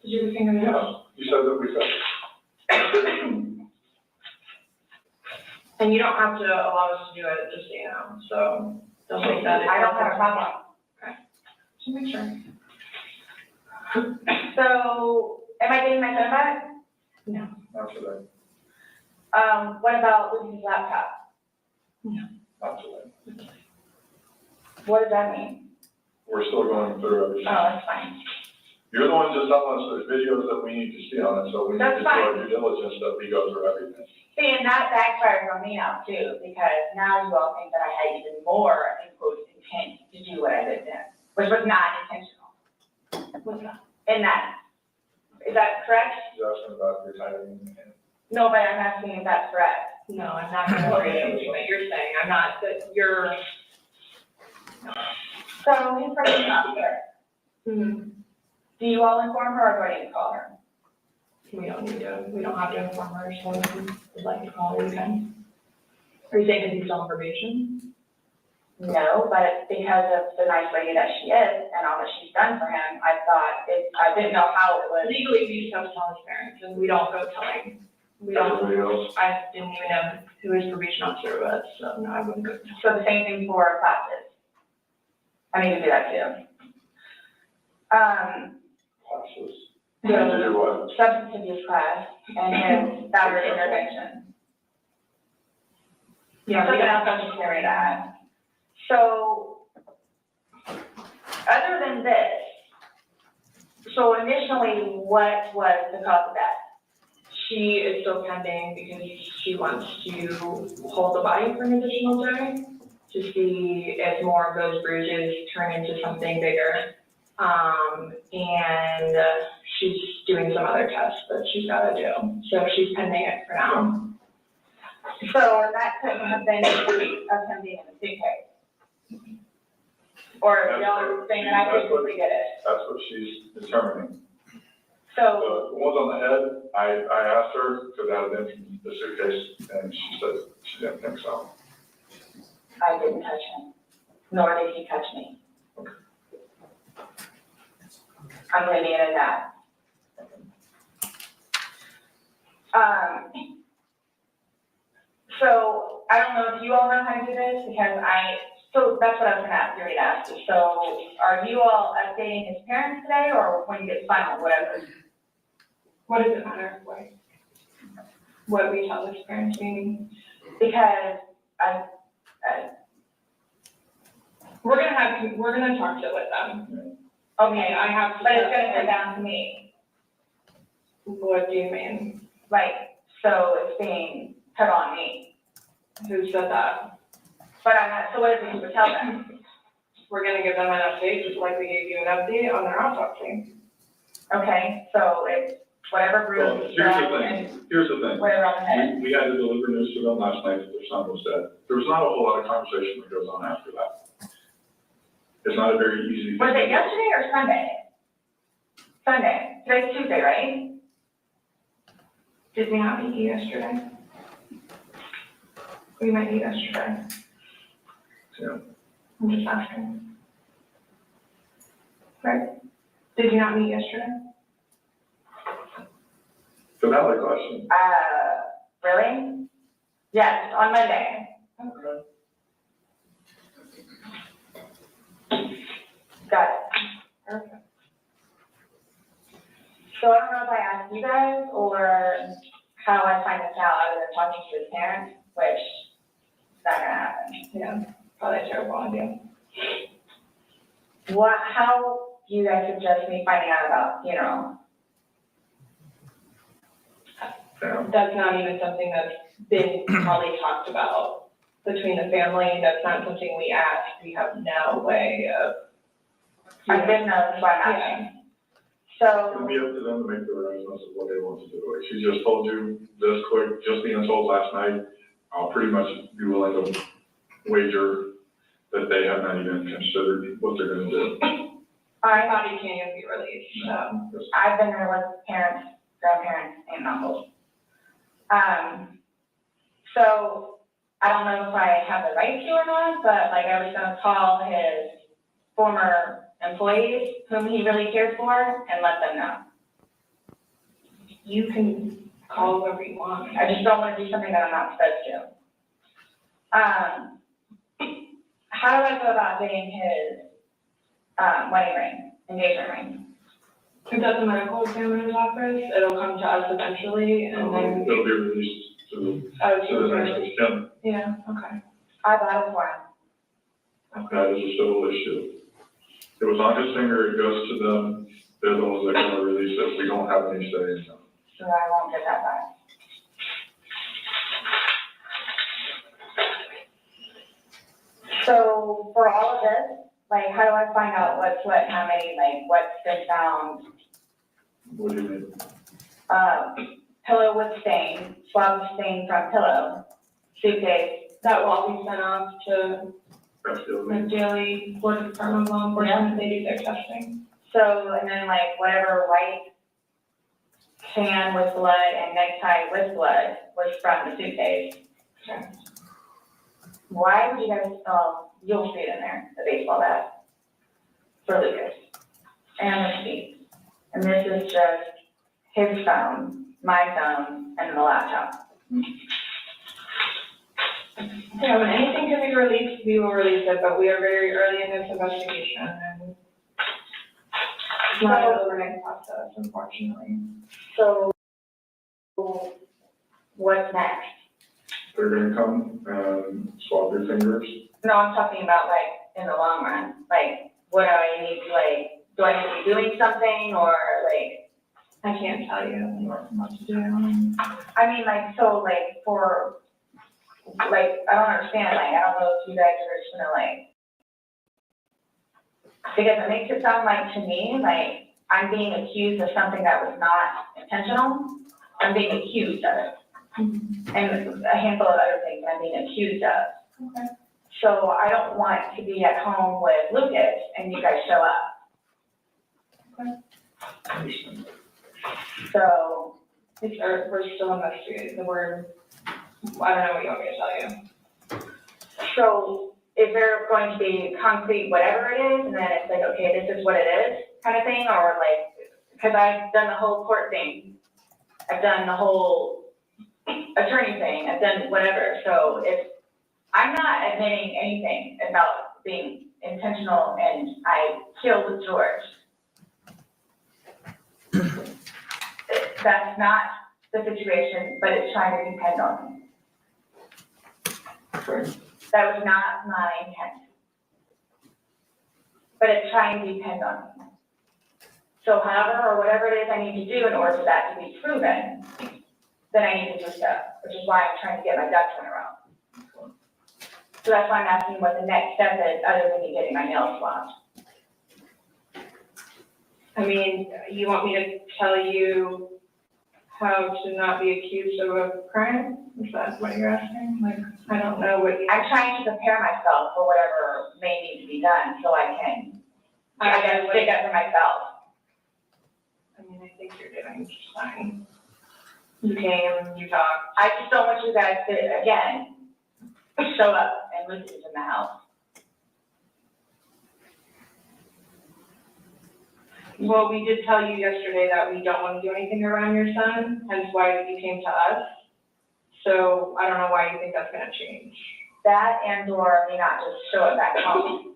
Did you finger it Yes, out? you said that we said. And you don't have to allow us to do it, just so you know, so don't think that. I don't have a problem. Okay, just make sure. So, am I getting my phone back? No. Not today. What about losing his laptop? Not today. What does that mean? We're still going through everything. Oh, that's fine. You're the ones just telling us there's videos that we need to see on it, so we need That's to do fine. our due diligence that we go through everything. See, and that backfires on me now too, because now you all think that I had even more intent to do what I did then, which was not intentional. And that, is that correct? He's asking about your timing and. No, but I'm asking if that's correct. No, I'm not gonna worry about what you're saying, I'm not, that you're. So, information officer. Do you all inform her or do I need to call her? We don't have to inform her, so if you would like to call her, you can. Are you saying it's all information? No, but because of the nice lady that she is and all that she's done for him, I thought I didn't know how it was. Legally, we just have to tell his parents and we don't go telling. Everybody else? I didn't even know who his probation officer was, so no, I wouldn't go. So the same thing for classes. I need to do that too. Classes. You need to do what? Substance abuse class and his boundary intervention. Yeah, something else I should carry that. So, other than this, so initially, what was the cause of that? She is still pending because she wants to hold the body for an additional day to see if more of those bruises turn into something bigger. And she's doing some other tests that she's gotta do. So she's pending it for now. So that couldn't have been of him being in the suitcase. Or the only thing that I think we did it. That's what she's determining. So, The ones on the head, I asked her, because I had been from the suitcase, and she said she didn't think so. I didn't touch him, nor did he touch me. I'm leaving it at that. So I don't know if you all know how to do this because so that's what I was gonna ask you. So are you all updating his parents today or when you get final, whatever? What does it matter? What we tell his parents meaning? Because we're gonna talk to it with them. Okay, I have to. But it's gonna come down to me. What do you mean? Like, so it's being put on me. Who said that? But I'm not, so what is it to tell them? We're gonna give them an update, just like we gave you an update on their autopsy. Okay, so it's whatever Well, bruise is here's the found and thing, here's the thing. whatever on the head. We had to deliver news to them last night that their son was dead. There was not a whole lot of conversation that goes on after that. It's not a very easy thing. Was it yesterday or Sunday? Sunday. Today's Tuesday, right? Did we not meet you yesterday? We met you yesterday. Yeah. I'm just asking. Right? Did you not meet yesterday? The valid question. Really? Yes, on Monday. Okay. Got it. Perfect. So I don't know if I asked you guys or how I find this out other than talking to his parents. which is not gonna happen. Yeah, probably a terrible idea. How do you guys suggest me finding out about funeral? That's not even something that's been probably talked about between the family. That's not something we asked. We have no way of. I didn't know, that's why I'm asking. It's So, gonna be up to them to make the arrangements of what they want to do. Like she just told you this quick, just being told last night, I'll pretty much be willing to wager that they have not even considered what they're gonna do. I Body can't even be released, so. I've been there with parents, grandparents, and uncles. So I don't know if I have the right to or not, but like I was gonna call his former employees whom he really cared for and let them know. You can call whoever you want. I just don't wanna do something that I'm not supposed to. How do I go about getting his, wedding ring, engagement ring? If that's a medical examiner's office, it'll come to us eventually and then. It'll be released to Oh, the next of kin. yeah, okay. I bought it for him. That is a civil issue. It was on his finger, it goes to them, they're the ones that are gonna release it, we don't have any say in it. So I won't get that back. So for all of this, like, how do I find out what's what, how many, like, what's been found? What do you mean? Pillow with stain, swab stain from pillow, suitcase. That will all be sent off to That's the the only, daily board of department of law enforcement, they do their testing. So, and then like whatever white can with blood and necktie with blood was from the suitcase. Okay. Why would you guys, you'll see it in there, the baseball bat for Lucas and the feet. And this is just his phone, my phone, and the laptop. Yeah, when anything can be released, we will release it, but we are very early in this investigation and it's not an overnight process, unfortunately. So what's next? they're gonna come and swab your fingers. No, I'm talking about like in the long run, like what do I need to like, do I need to be doing something or like? I can't tell you what to do. I mean, like, so like for, like, I don't understand, like, I don't know if you guys are just gonna like, because it makes it sound like to me, like, I'm being accused of something that was not intentional. I'm being accused of it. And a handful of other things I'm being accused of. Okay. So I don't want to be at home with Lucas and you guys show up. So, We're still investigating, I don't know what you want me to tell you. so is there going to be concrete whatever it is, and then it's like, okay, this is what it is, kind of thing, or like, because I've done the whole court thing, I've done the whole attorney thing, I've done whatever, so if, I'm not admitting anything about being intentional and I killed George. That's not the situation, but it's trying to depend on me. That was not my intent. But it's trying to depend on me. So however, or whatever it is I need to do in order for that to be proven, then I need to do stuff, which is why I'm trying to get my ducks in a row. So that's why I'm asking what the next step is, other than me getting my nails swabbed. I mean, you want me to tell you how to not be accused of a crime? Is that what you're asking? Like, I don't know what you. I'm trying to prepare myself for whatever may need to be done, so I can, I guess, stick up for myself. I mean, I think you're doing just fine. You came, you talked. I just don't want you guys to, again, show up and Lucy's in the house. Well, we did tell you yesterday that we don't want to do anything around your son, hence why you came to us. So I don't know why you think that's gonna change. That and or me not just show up back home.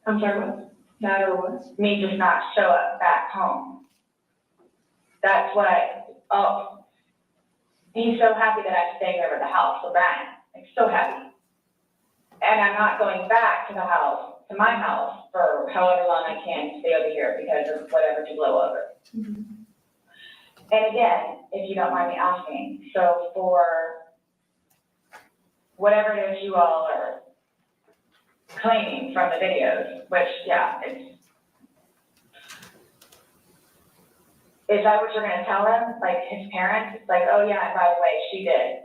I'm sorry, what? That or what? Me just not show up back home. That's what, He's so happy that I'm staying over at the house with Brian, like so happy. And I'm not going back to the house, to my house, for however long I can stay over here because of whatever to blow over. And again, if you don't mind me asking, so for whatever it is you all are claiming from the videos, which, yeah, is that what you're gonna tell him, like his parents? It's like, oh yeah, and by the way, she did.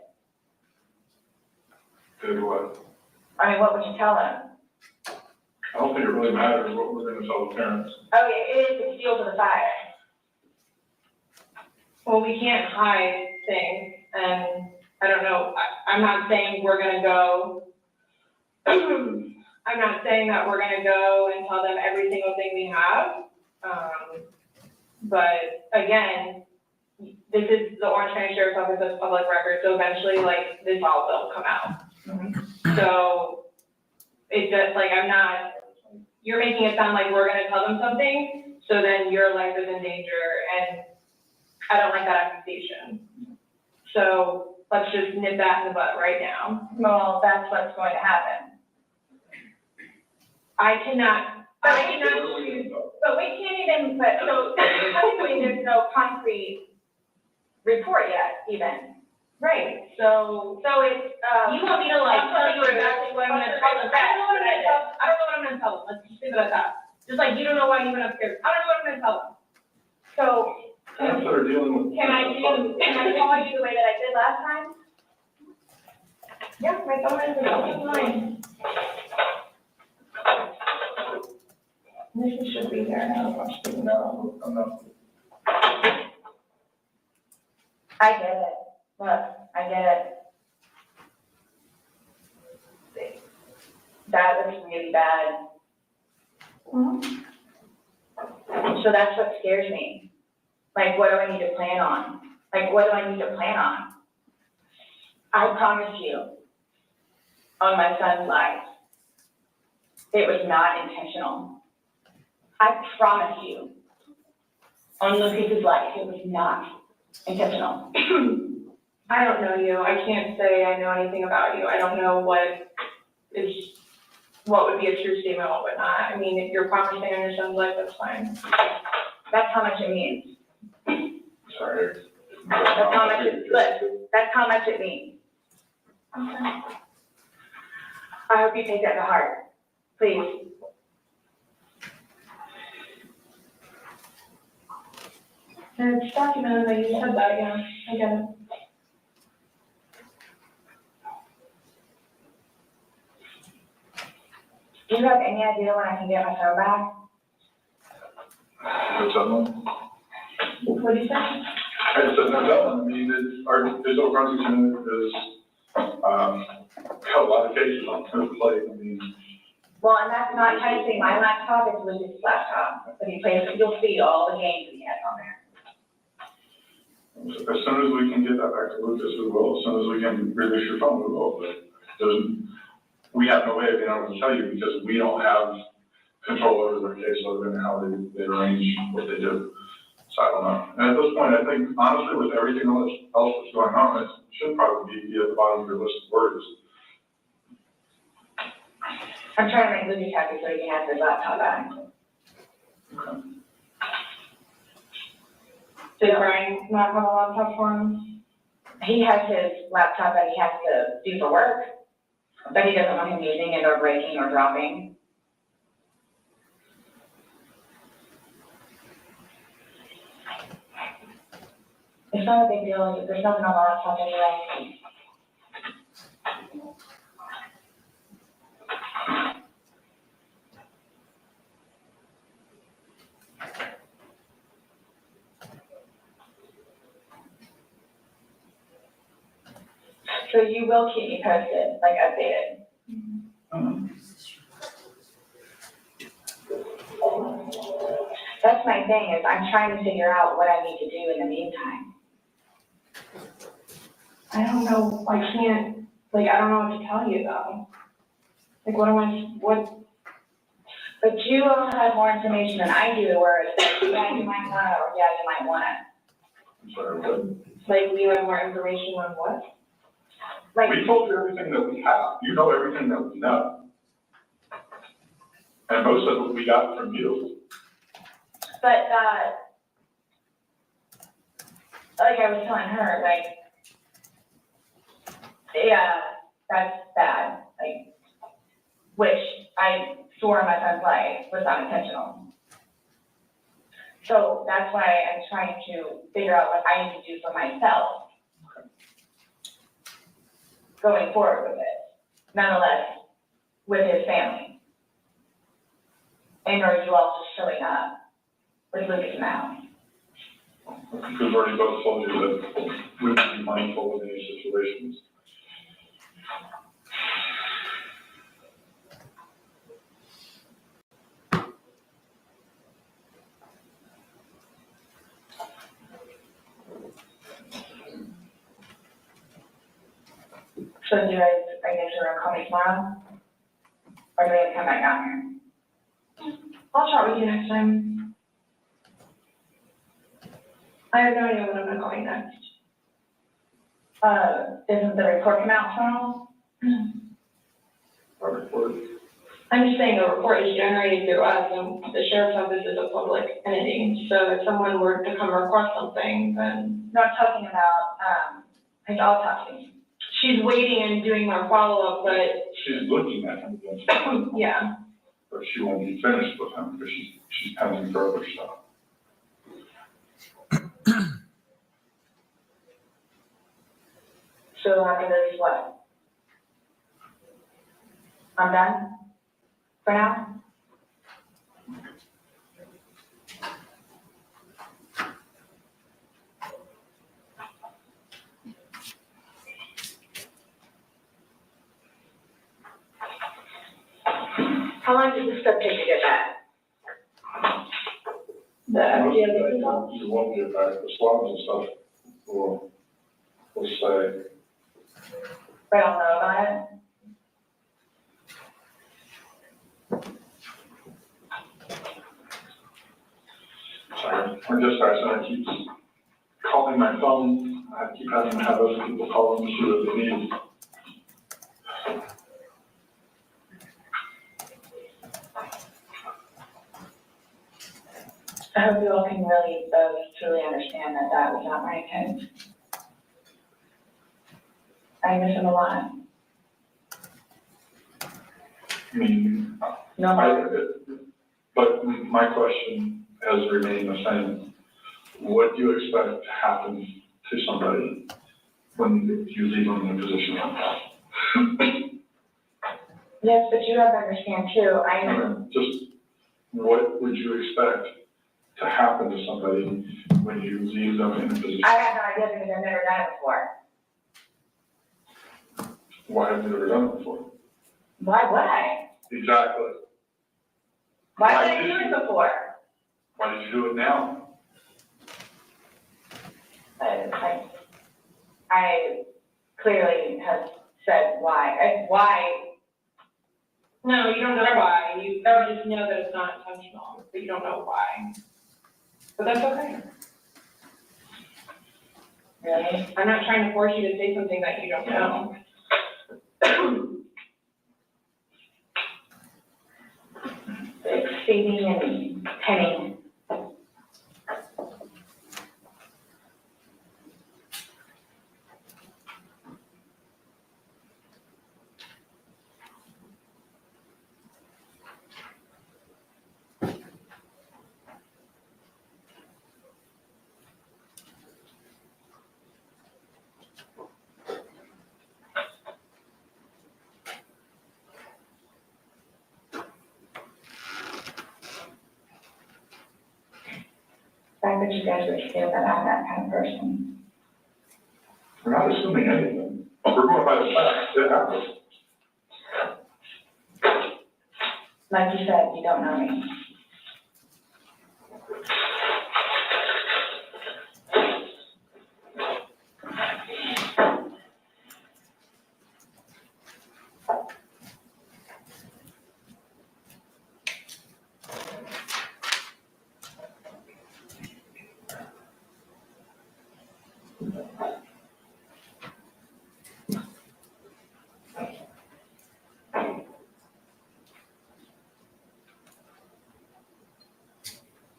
Did what? I mean, what would you tell him? I don't think it really matters what we're gonna tell the parents. Oh yeah, it is the fuel to the fire. Well, we can't hide things, and I don't know, I'm not saying we're gonna go, I'm not saying that we're gonna go and tell them every single thing we have. But again, this is the Orange County Sheriff's Office's public record, so eventually, like, this all will come out. So, it's just like, you're making it sound like we're gonna tell them something, so then your life is in danger, and I don't like that accusation. So, let's just nip that in the butt right now. Well, that's what's going to happen. I cannot choose. But we can't even, but, so, technically, there's no concrete report yet, even. Right, so it's, you want me to like tell you that's exactly what I'm gonna tell them? I don't know what I'm gonna tell them, let's just leave it at that. Just like you don't know why you went upstairs, I don't know what I'm gonna tell them. So, Parents that are dealing with. can I call you the way that I did last time? Yeah, my phone is mine. This should be there now. No, I'm not. I get it, look, I get it. That was really bad. So that's what scares me. Like, what do I need to plan on? Like, what do I need to plan on? I promise you, on my son's life, it was not intentional. I promise you, on Lucas's life, it was not intentional. I don't know you, I can't say I know anything about you, I don't know what would be a true statement, what would not. I mean, if you're promising on your son's life, that's fine. That's how much it means. Sorry. That's how much it, look, that's how much it means. I hope you take that to heart, please. It's documented that you said that, yeah, I get it. Do you have any idea when I can get my phone back? No telling. What do you say? I said no telling. I mean, our digital forensics unit is, got a lot of cases on their plate. I mean, Well, and that's not technically my laptop, it's Lucas's laptop, but he plays, you'll see all the games he has on there. as soon as we can get that back to Lucas, we will. As soon as we can release your phone, we will. But we have no way of being able to tell you because we don't have control over their case other than how they arrange what they do. So I don't know. And at this point, I think honestly, with everything else that's going on, it should probably be at the bottom of your list of worries. I'm trying to make Lucas happy so he can have his laptop back. Okay. Did Brian not have a laptop for him? He has his laptop that he has to do for work, but he doesn't want him using it or breaking or dropping. It's not a big deal, there's nothing on the laptop anyway. So you will keep me posted, like updated? That's my thing, is I'm trying to figure out what I need to do in the meantime. I don't know, I can't, like, I don't know what to tell you though. Like, But you all have more information than I do, where it's like, yeah, you might want to, or yeah, you might want to. I'm sorry, what? Like, we have more information on what? Like, We told you everything that we have. You know everything that we know. And most of it we got from you. but, like I was telling her, like, yeah, that's bad, like, which I swore my son's life was not intentional. So that's why I'm trying to figure out what I need to do for myself going forward with it, nonetheless, with his family. And are you also showing up with Lucas now? We've already both told you that we would be mindful of any situations. So do you guys, I guess you're gonna call me tomorrow? Or do we have to come back down here? I'll chat with you next time. I have no idea what I'm gonna call you next. Isn't the report come out tomorrow? Our report. I'm just saying the report is generated through us, and the sheriff's office is a public entity, so if someone were to come request something, then. Not talking about, like, I'll talk to you. She's waiting and doing more follow-up, but, She's looking at him, again, yeah. but she won't be finished with him because she's pending further stuff. So after this, what? I'm done? For now? How long does this stuff take to get back? The FDA results? You won't get back the swabs and stuff. We'll say, I don't know about it. sorry, our dispatch center keeps calling my phone. I keep having to have other people call them to see what they need. I hope you all can really both truly understand that that was not my intent. I miss him a lot. I mean, but my question has remained the same. What do you expect to happen to somebody when you leave them in a position like that? Yes, but you have to understand too, I Just what would you expect to happen to somebody when you leave them in a position? have no idea because I've never done it before. Why have you never done it before? Why would I? Exactly. Why Why would I did do you? it before? Why did you do it now? I clearly have said why. Why? No, you don't know why. You just know that it's not intentional, but you don't know why. But that's okay. Really? I'm not trying to force you to say something that you don't know. Saving and penning. The fact that you guys would feel that I'm that kind of person. We're not assuming anything. We're going by the facts. It happens. Like you said, you don't know me.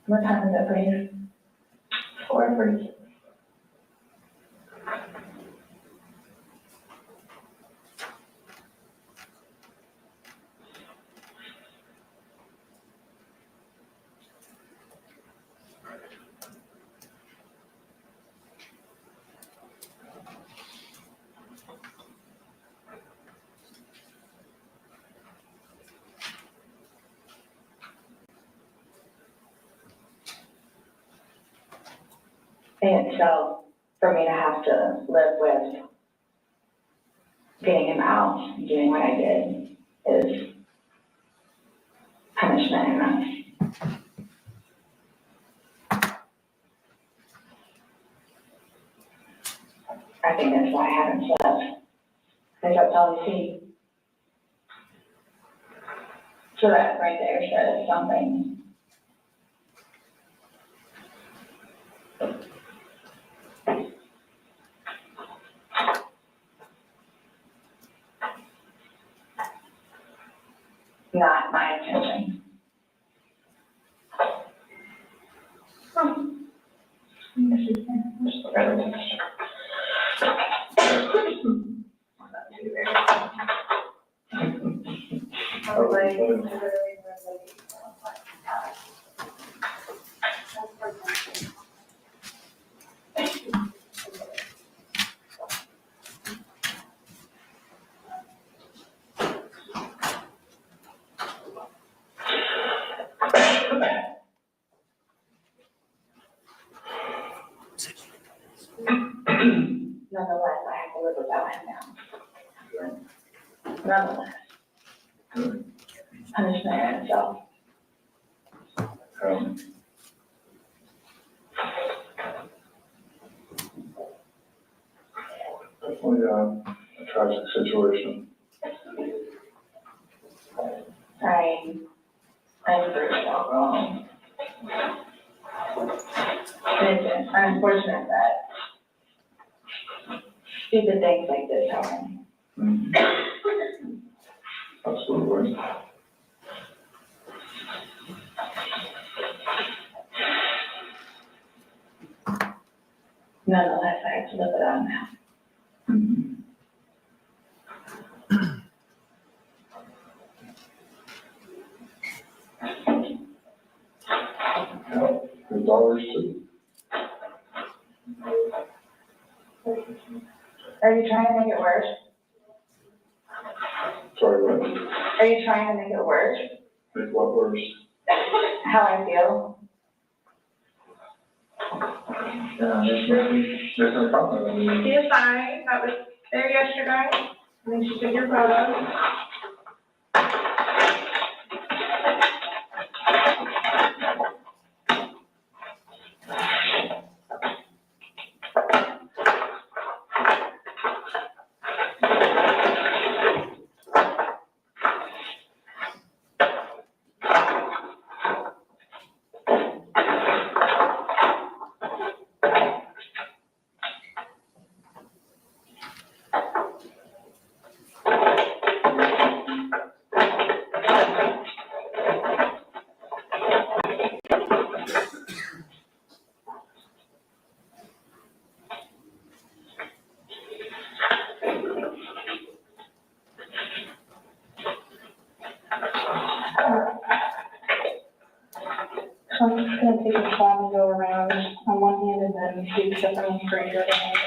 What time is it, please? 4:46. And so for me to have to live with getting him out, and doing what I did is punishment enough. I think that's why I haven't slept. Because that's all I see. So that right there says something. Not my intention. Nonetheless, I have to live without him now. Nonetheless. Punishment in itself. Definitely a tragic situation. I'm very wrong. It's unfortunate that stupid things like this happen. Absolutely. Nonetheless, I have to live without him now. Yeah, his daughters too. Are you trying to make it worse? Sorry, what? Are you trying to make it worse? Make what worse? How I feel? There's no problem. I mean, She is fine. That was there yesterday. I think she took your photos. So I'm just gonna take a swab and go around on one hand and then do something for your other hand.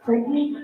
Brittany?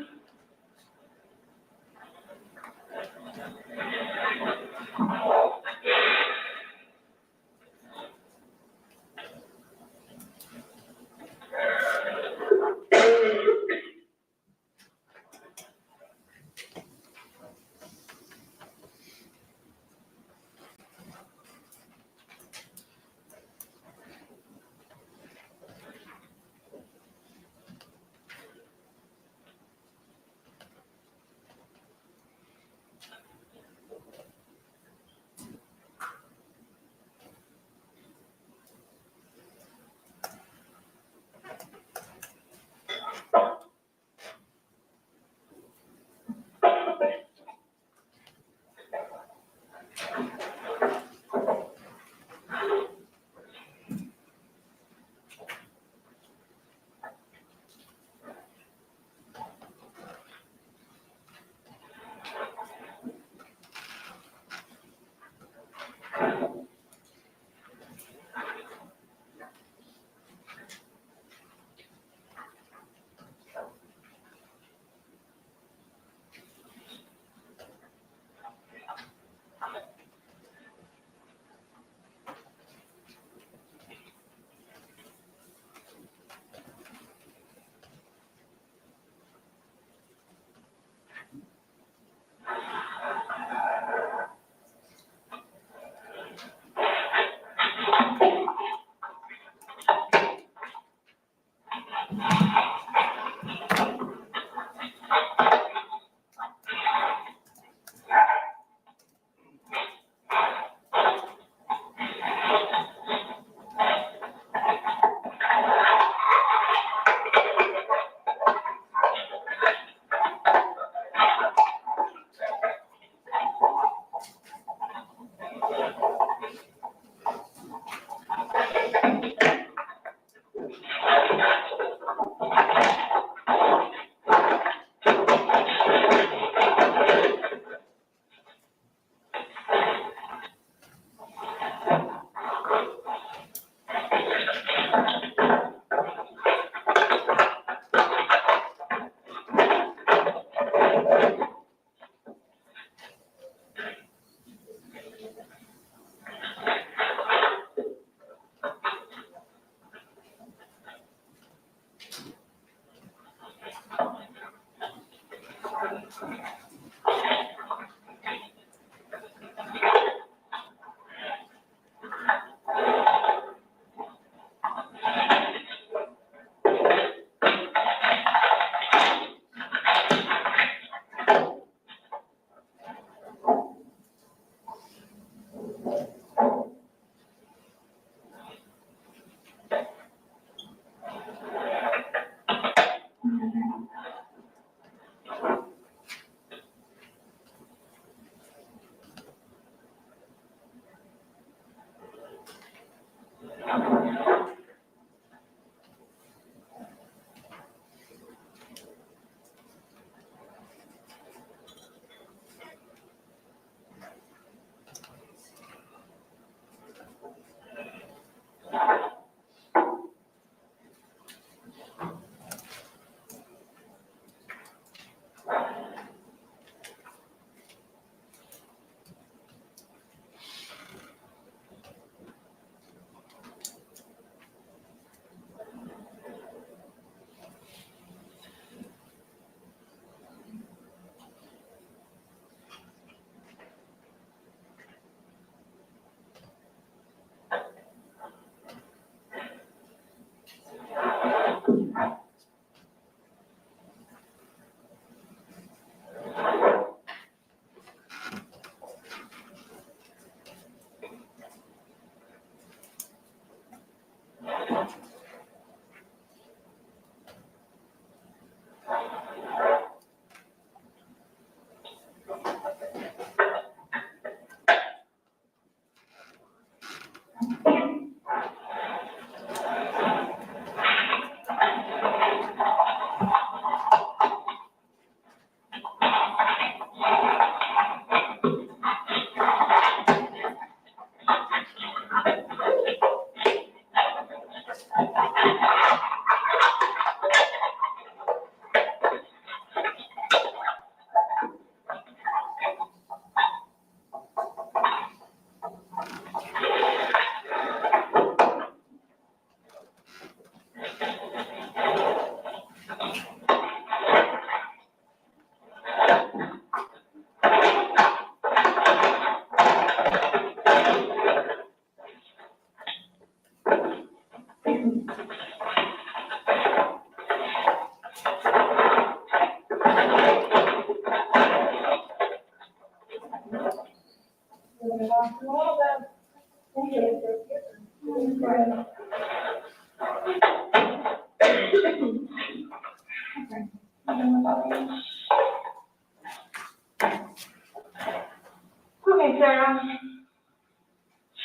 Okay, Sarah.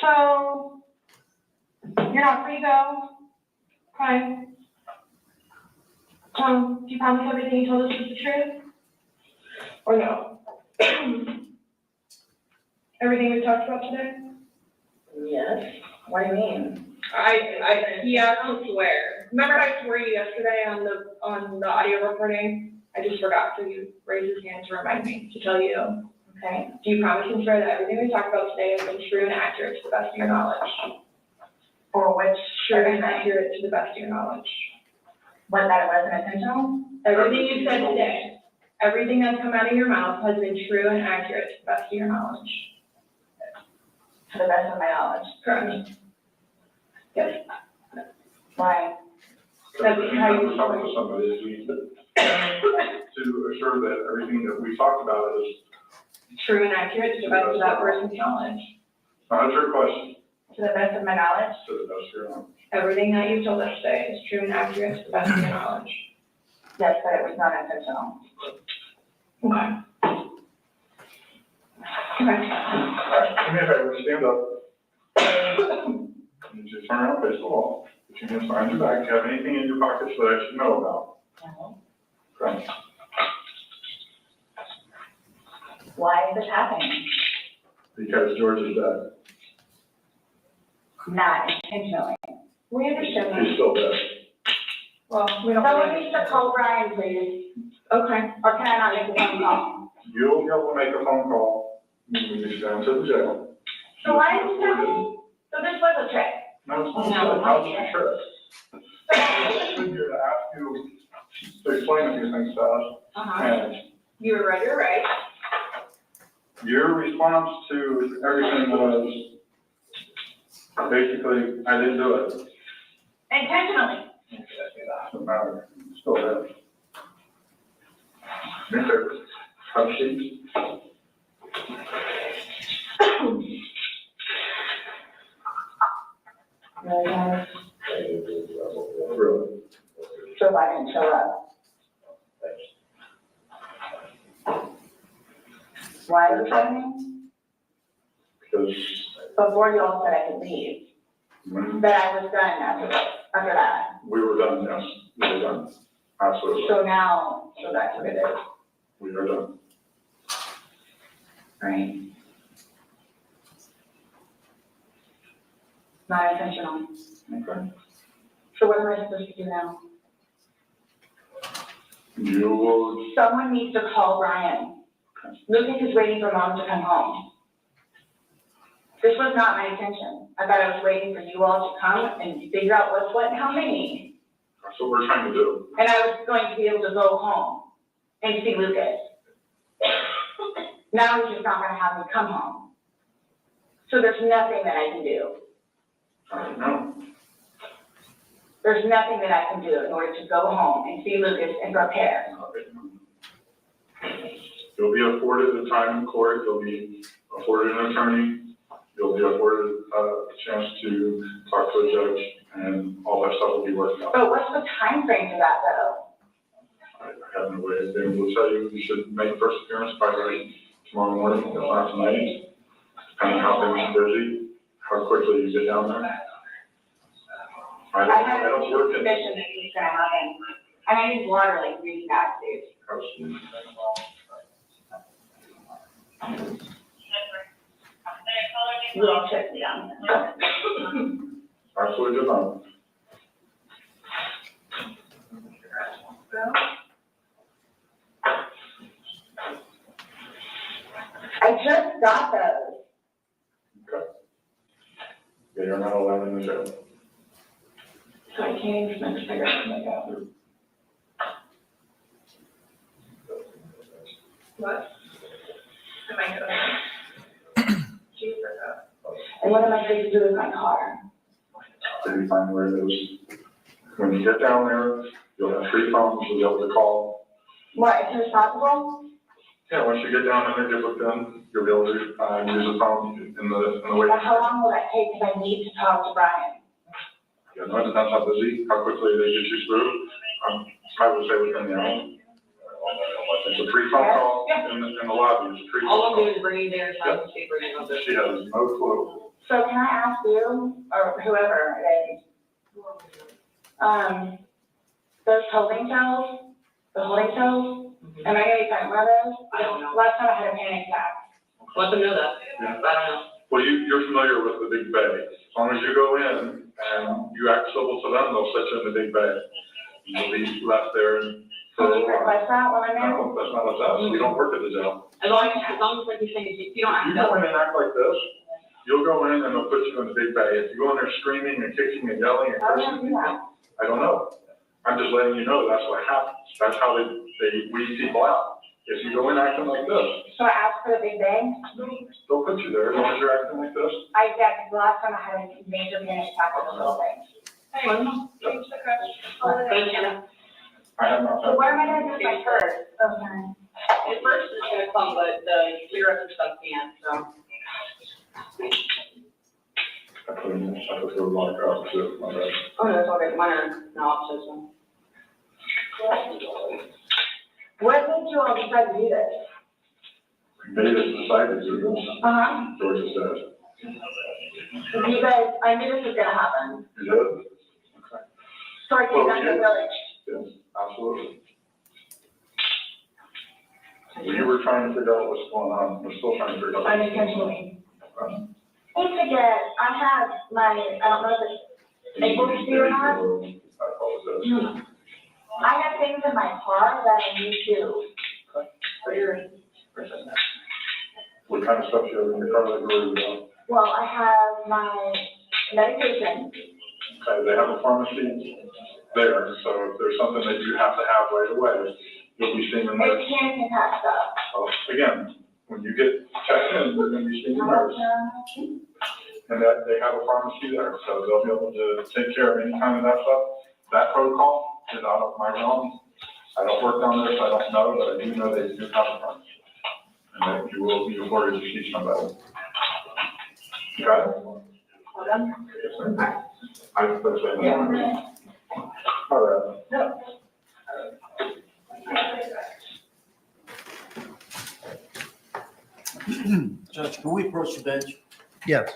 So, you're not free to go. Okay. Do you promise everything you told us is the truth? Or no? Everything we talked about today? Yes, what do you mean? He asked to swear. Remember I swore you yesterday on the audio recording? I just forgot, so you raised his hand to remind me to tell you. Okay, Do you promise and swear that everything we talked about today has been true and accurate to the best of your knowledge? for which, True and accurate to the best of your knowledge. what, that it wasn't intentional? Everything you said today, everything that's come out of your mouth has been true and accurate to the best of your knowledge. To the best of my knowledge. Correct. Yes. Why? That's how you talk to somebody, is we to assure that everything that we talked about is True and accurate to the best of that person's knowledge. not a trick question, To the best of my knowledge? to the best of your knowledge. Everything that you've told us today is true and accurate to the best of your knowledge. Yes, but it was not intentional. Okay. Okay. Do me a favor, stand up. You just turn around, face the wall. Put your hands behind your back. Do you have anything in your pockets that I should know about? No. Okay. Why is this happening? Because George is dead. Not intentionally. We understand that. He's still dead. Well, we don't. Someone needs to call Brian, please. Okay. Or can I not make a phone call? You'll be able to make a phone call when you get down to the jail. So why is this happening? So this was a trick. No, it's not. How's it a trick? I'm here to ask you to explain a few things to us. And You were right, you're right. your response to everything was basically, I didn't do it. Intentionally. Doesn't matter, still there. Me too. Have a seat. Really? So if I didn't show up. Why is this happening? Because Before you all said I could leave, when that I was done after that. we were done, yes, we were done. Absolutely, So now, so that's what it is, we are done. right? Not intentional. Okay. So what am I supposed to do now? You will, Someone needs to call Brian. Lucas is waiting for mom to come home. This was not my intention. I thought I was waiting for you all to come and figure out what's what and how many. that's what we're trying to do. And I was going to be able to go home and see Lucas. Now he's just not gonna have me come home. So there's nothing that I can do. No, There's nothing that I can do in order to go home and see Lucas and prepare. you'll be afforded a time in court, you'll be afforded an attorney, you'll be afforded a chance to talk to a judge and all that it'll be worked out. But what's the time frame for that though? I have no way, they will tell you, you should make first appearance by tomorrow morning, if not tonight, depending on how things are busy, how quickly you get down there. I don't work in. Suspicion that it's gonna happen. And I need water like really bad, dude. You all check me down. Absolutely good night. I just got those. Okay. Yeah, you're not allowed in the jail. So I can't even figure out what I got. What? Am I going? And what am I supposed to do with my car? So you find where it is. When you get down there, you'll have 3 phones, you'll be able to call. What, as soon as possible? Yeah, once you get down there, get hooked in, you'll be able to, use a phone in the waiting. And how long will that take? Because I need to talk to Brian. Yeah, no, it depends how busy, how quickly they get you through. I would say within the hour. It's a 3 phone call in the lobby, it's a 3 phone All I'm call. doing is bringing their time to bringing up She has no clue. So can I ask you, or whoever it is, those holding cells, the holding cells, am I gonna be talking about those? I don't know. Last time I had a panic attack. Let them know that. Yeah. I don't know. Well, you're familiar with the big bay. As long as you go in and you act civil to them, they'll set you in the big bay. You'll be left there for Can a you while. request that when I'm there? No, that's not us. We don't work at the jail. As long as like you're saying, if you don't have You to. go in and act like this, you'll go in and they'll put you in the big bay. If you go in there screaming and kicking and yelling and How do I cursing, do that? I don't know. I'm just letting you know that's what happens. That's how they weed people out. If you go in acting like this, So I asked for the big bang? they'll put you there as long as you're acting like this. I did, because the last time I had a major panic attack with the little thing. Hey, change the question. Thank you. I have not. So what am I gonna do with my purse? Okay. At first it's gonna come, but the clear up and stuff can't, so. I put the lock out too, my bad. Oh, no, it's all good. Mine are no options. What made you all decide to do this? They just decided to do this. Uh-huh. Georgia said. You guys, I knew this was gonna happen. You did? Okay. So I came back to the village. Yes, absolutely. We were trying to figure out what's going on. We're still trying to figure out. Unintentionally. Okay. Don't forget, I have my, I don't know if it's able to see or not. I apologize. I have things in my car that I need to. For your. What kind of stuff you have in your car that you're worried about? Well, I have my medication. Okay, they have a pharmacy there, so if there's something that you have to have right away, you'll be seeing a nurse. It's candy pack stuff. Well, again, when you get checked in, you're gonna be seeing a nurse. And that, they have a pharmacy there, so they'll be able to take care of any kind of that stuff. That protocol is out of my realm. I don't work down there, so I don't know, but I do know they do have a pharmacy. And that you will be afforded to see somebody. Got it? Hold on. Yes, sir. I was saying. All right. Judge, can we approach the bench? Yes.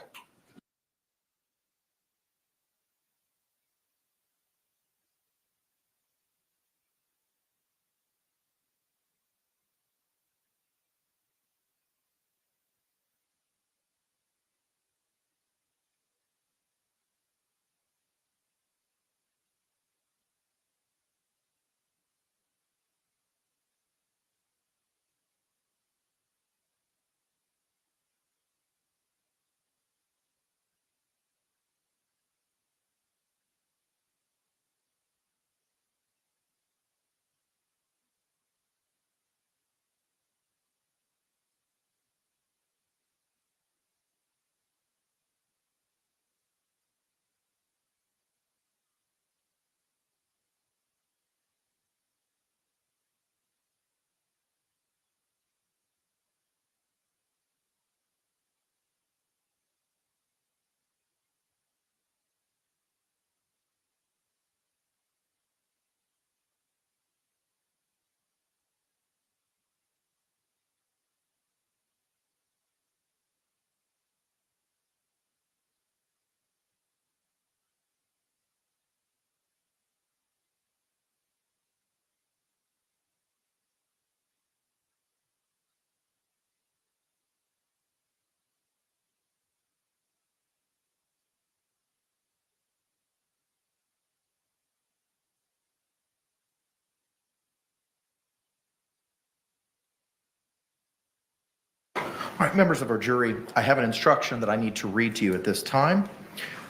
All right, members of our jury, I have an instruction that I need to read to you at this time.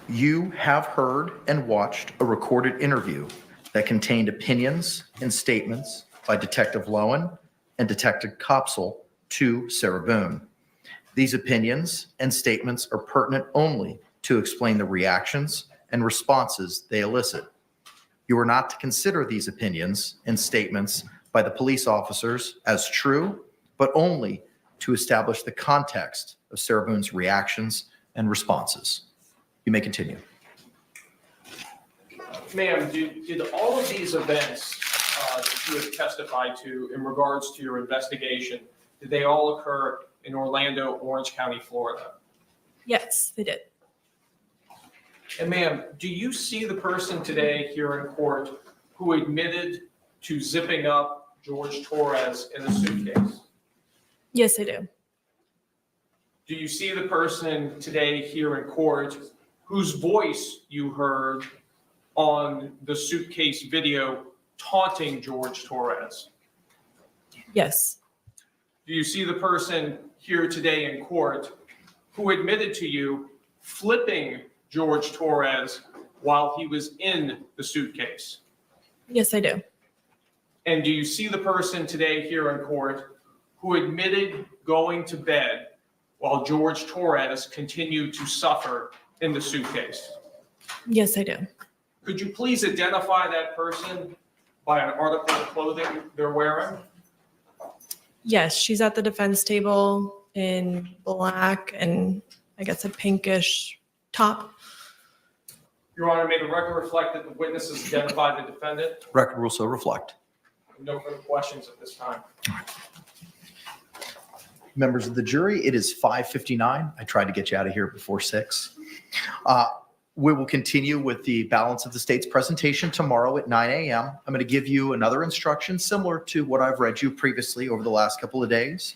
You have heard and watched a recorded interview that contained opinions and statements by Detective Lowen and Detective Copsel to Sarah Boone. These opinions and statements are pertinent only to explain the reactions and responses they elicit. You are not to consider these opinions and statements by the police officers as true, but only to establish the context of Sarah Boone's reactions and responses. You may continue. Ma'am, did all of these events that you have testified to in regards to your investigation, did they all occur in Orlando, Orange County, Florida? Yes, they did. And ma'am, do you see the person today here in court who admitted to zipping up George Torres in a suitcase? Yes, I do. Do you see the person today here in court whose voice you heard on the suitcase video taunting George Torres? Yes. Do you see the person here today in court who admitted to you flipping George Torres while he was in the suitcase? Yes, I do. And do you see the person today here in court who admitted going to bed while George Torres continued to suffer in the suitcase? Yes, I do. Could you please identify that person by an article of clothing they're wearing? Yes, she's at the defense table in black and I guess a pinkish top. Your Honor, may the record reflect that the witnesses identified the defendant? Record will so reflect. No further questions at this time. Members of the jury, it is 5:59. I tried to get you out of here before 6. We will continue with the balance of the state's presentation tomorrow at 9 a.m. I'm going to give you another instruction similar to what I've read you previously over the last couple of days.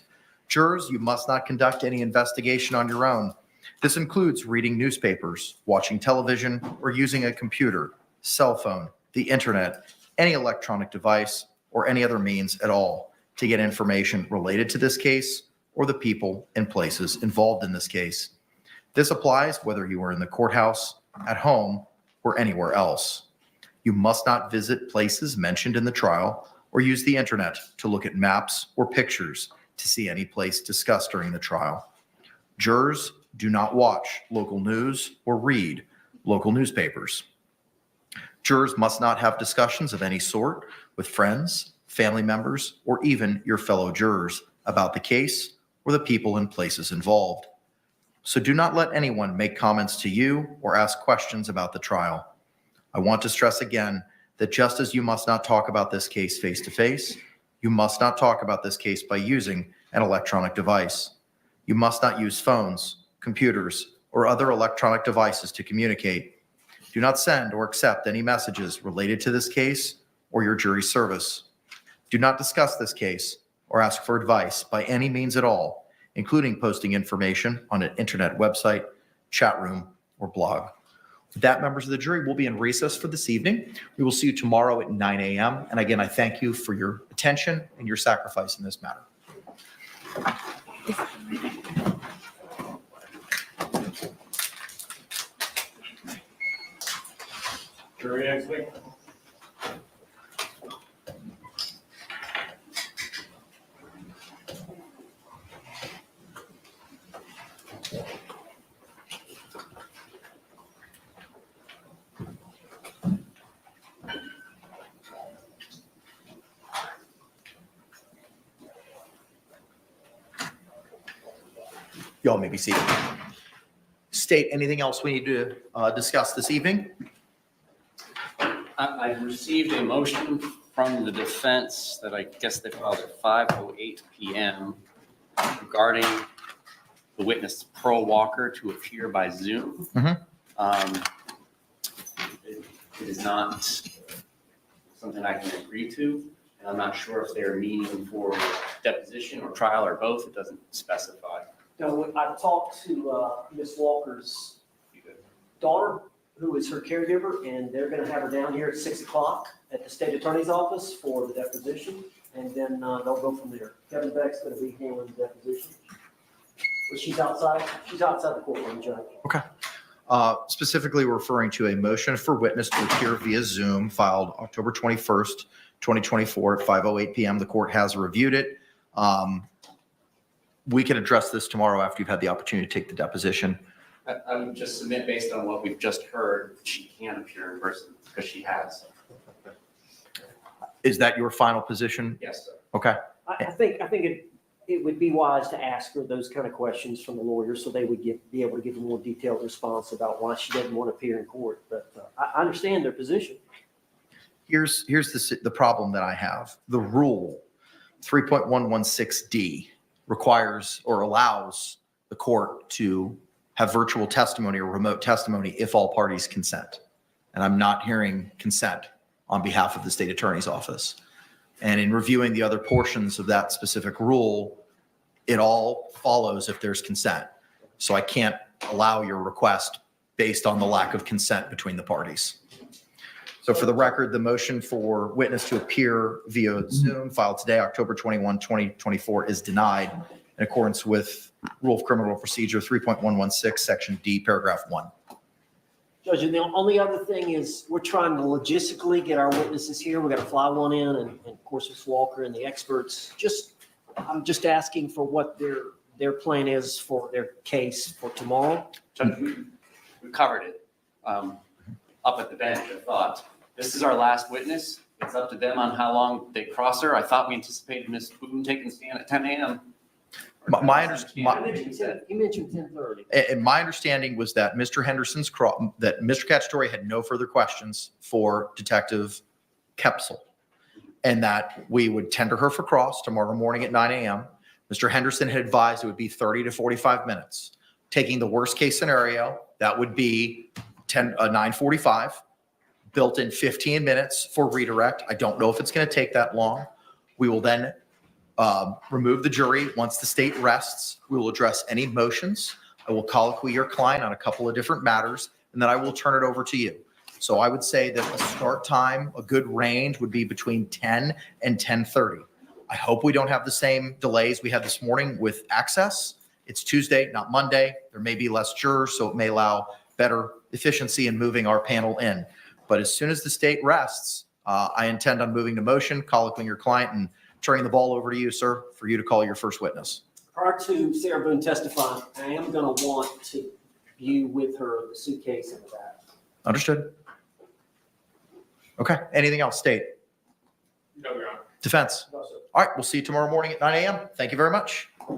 Jurors, you must not conduct any investigation on your own. This includes reading newspapers, watching television, or using a computer, cell phone, the internet, any electronic device, or any other means at all to get information related to this case or the people and places involved in this case. This applies whether you are in the courthouse, at home, or anywhere else. You must not visit places mentioned in the trial or use the internet to look at maps or pictures to see any place discussed during the trial. Jurors, do not watch local news or read local newspapers. Jurors must not have discussions of any sort with friends, family members, or even your fellow jurors about the case or the people and places involved. So do not let anyone make comments to you or ask questions about the trial. I want to stress again that just as you must not talk about this case face-to-face, you must not talk about this case by using an electronic device. You must not use phones, computers, or other electronic devices to communicate. Do not send or accept any messages related to this case or your jury service. Do not discuss this case or ask for advice by any means at all, including posting information on an internet website, chat room, or blog. With that, members of the jury, we'll be in recess for this evening. We will see you tomorrow at 9 a.m. And again, I thank you for your attention and your sacrifice in this matter. Jury exit. Y'all may be seated. State, anything else we need to discuss this evening? I've received a motion from the defense that I guess they filed at 5:08 p.m. regarding the witness Pearl Walker to appear by Zoom. It is not something I can agree to, and I'm not sure if they're meeting for deposition or trial or both. It doesn't specify. No, I talked to Ms. Walker's daughter, who is her caregiver, and they're gonna have her down here at 6 o'clock at the state attorney's office for the deposition, and then they'll go from there. Kevin Beck's gonna be handling the deposition. She's outside the courtroom, Judge. Okay. Specifically referring to a motion for witness to appear via Zoom filed October 21st, 2024 at 5:08 PM. The court has reviewed it. We can address this tomorrow after you've had the opportunity to take the deposition. I would just submit based on what we've just heard, she can appear in person because she has. Is that your final position? Yes, sir. Okay. I think it would be wise to ask her those kind of questions from the lawyer so they would be able to give a more detailed response about why she doesn't want to appear in court. But I understand their position. Here's the problem that I have. The rule 3.116D requires or allows the court to have virtual testimony or remote testimony if all parties consent. And I'm not hearing consent on behalf of the state attorney's office. And in reviewing the other portions of that specific rule, it all follows if there's consent. So I can't allow your request based on the lack of consent between the parties. So for the record, the motion for witness to appear via Zoom filed today, October 21, 2024 is denied in accordance with Rule of Criminal Procedure 3.116, Section D, Paragraph 1. Judge, and the only other thing is we're trying to logistically get our witnesses here. We got to fly one in and of course, Ms. Walker and the experts. I'm just asking for what their plan is for their case for tomorrow. Judge, we covered it up at the bench, I thought. This is our last witness. It's up to them on how long they cross her. I thought we anticipated Ms. Boone taking stand at 10 a.m. My He mentioned 10:30. And my understanding was that Mr. that Mr. Cacciatore had no further questions for Detective Kepsel, and that we would tender her for cross tomorrow morning at 9 a.m. Mr. Henderson had advised it would be 30 to 45 minutes. Taking the worst case scenario, that would be 9:45, built in 15 minutes for redirect. I don't know if it's going to take that long. We will then remove the jury. Once the state rests, we will address any motions. I will colloquy your client on a couple of different matters, and then I will turn it over to you. So I would say that a start time, a good range would be between 10 and 10:30. I hope we don't have the same delays we had this morning with access. It's Tuesday, not Monday. There may be less jurors, so it may allow better efficiency in moving our panel in. But as soon as the state rests, I intend on moving to motion, colloquying your client, and turning the ball over to you, sir, for you to call your first witness. Prior to Sarah Boone testifying, I am going to want to view with her the suitcase in the back. Understood. Okay. Anything else, state? No, Your Honor. Defense? No, sir. All right. We'll see you tomorrow morning at 9 a.m. Thank you very much. Your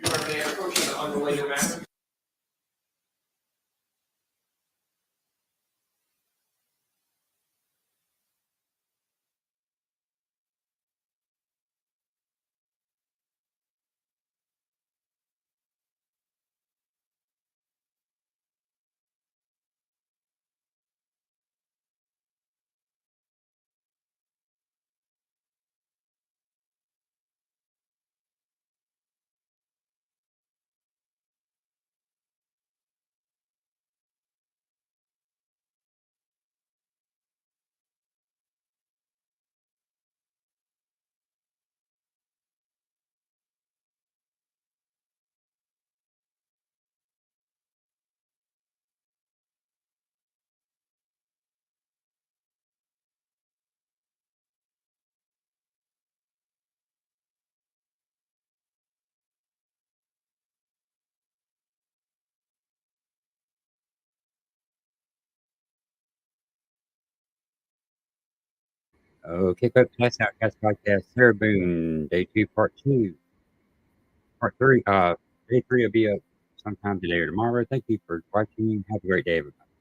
Honor, may I approach an unrelated matter? Okay, folks, that's Outcast Podcast. Sarah Boone, day 2, part 2. Part 3, day 3 will be up sometime today or tomorrow. Thank you for watching. Have a great day, everybody.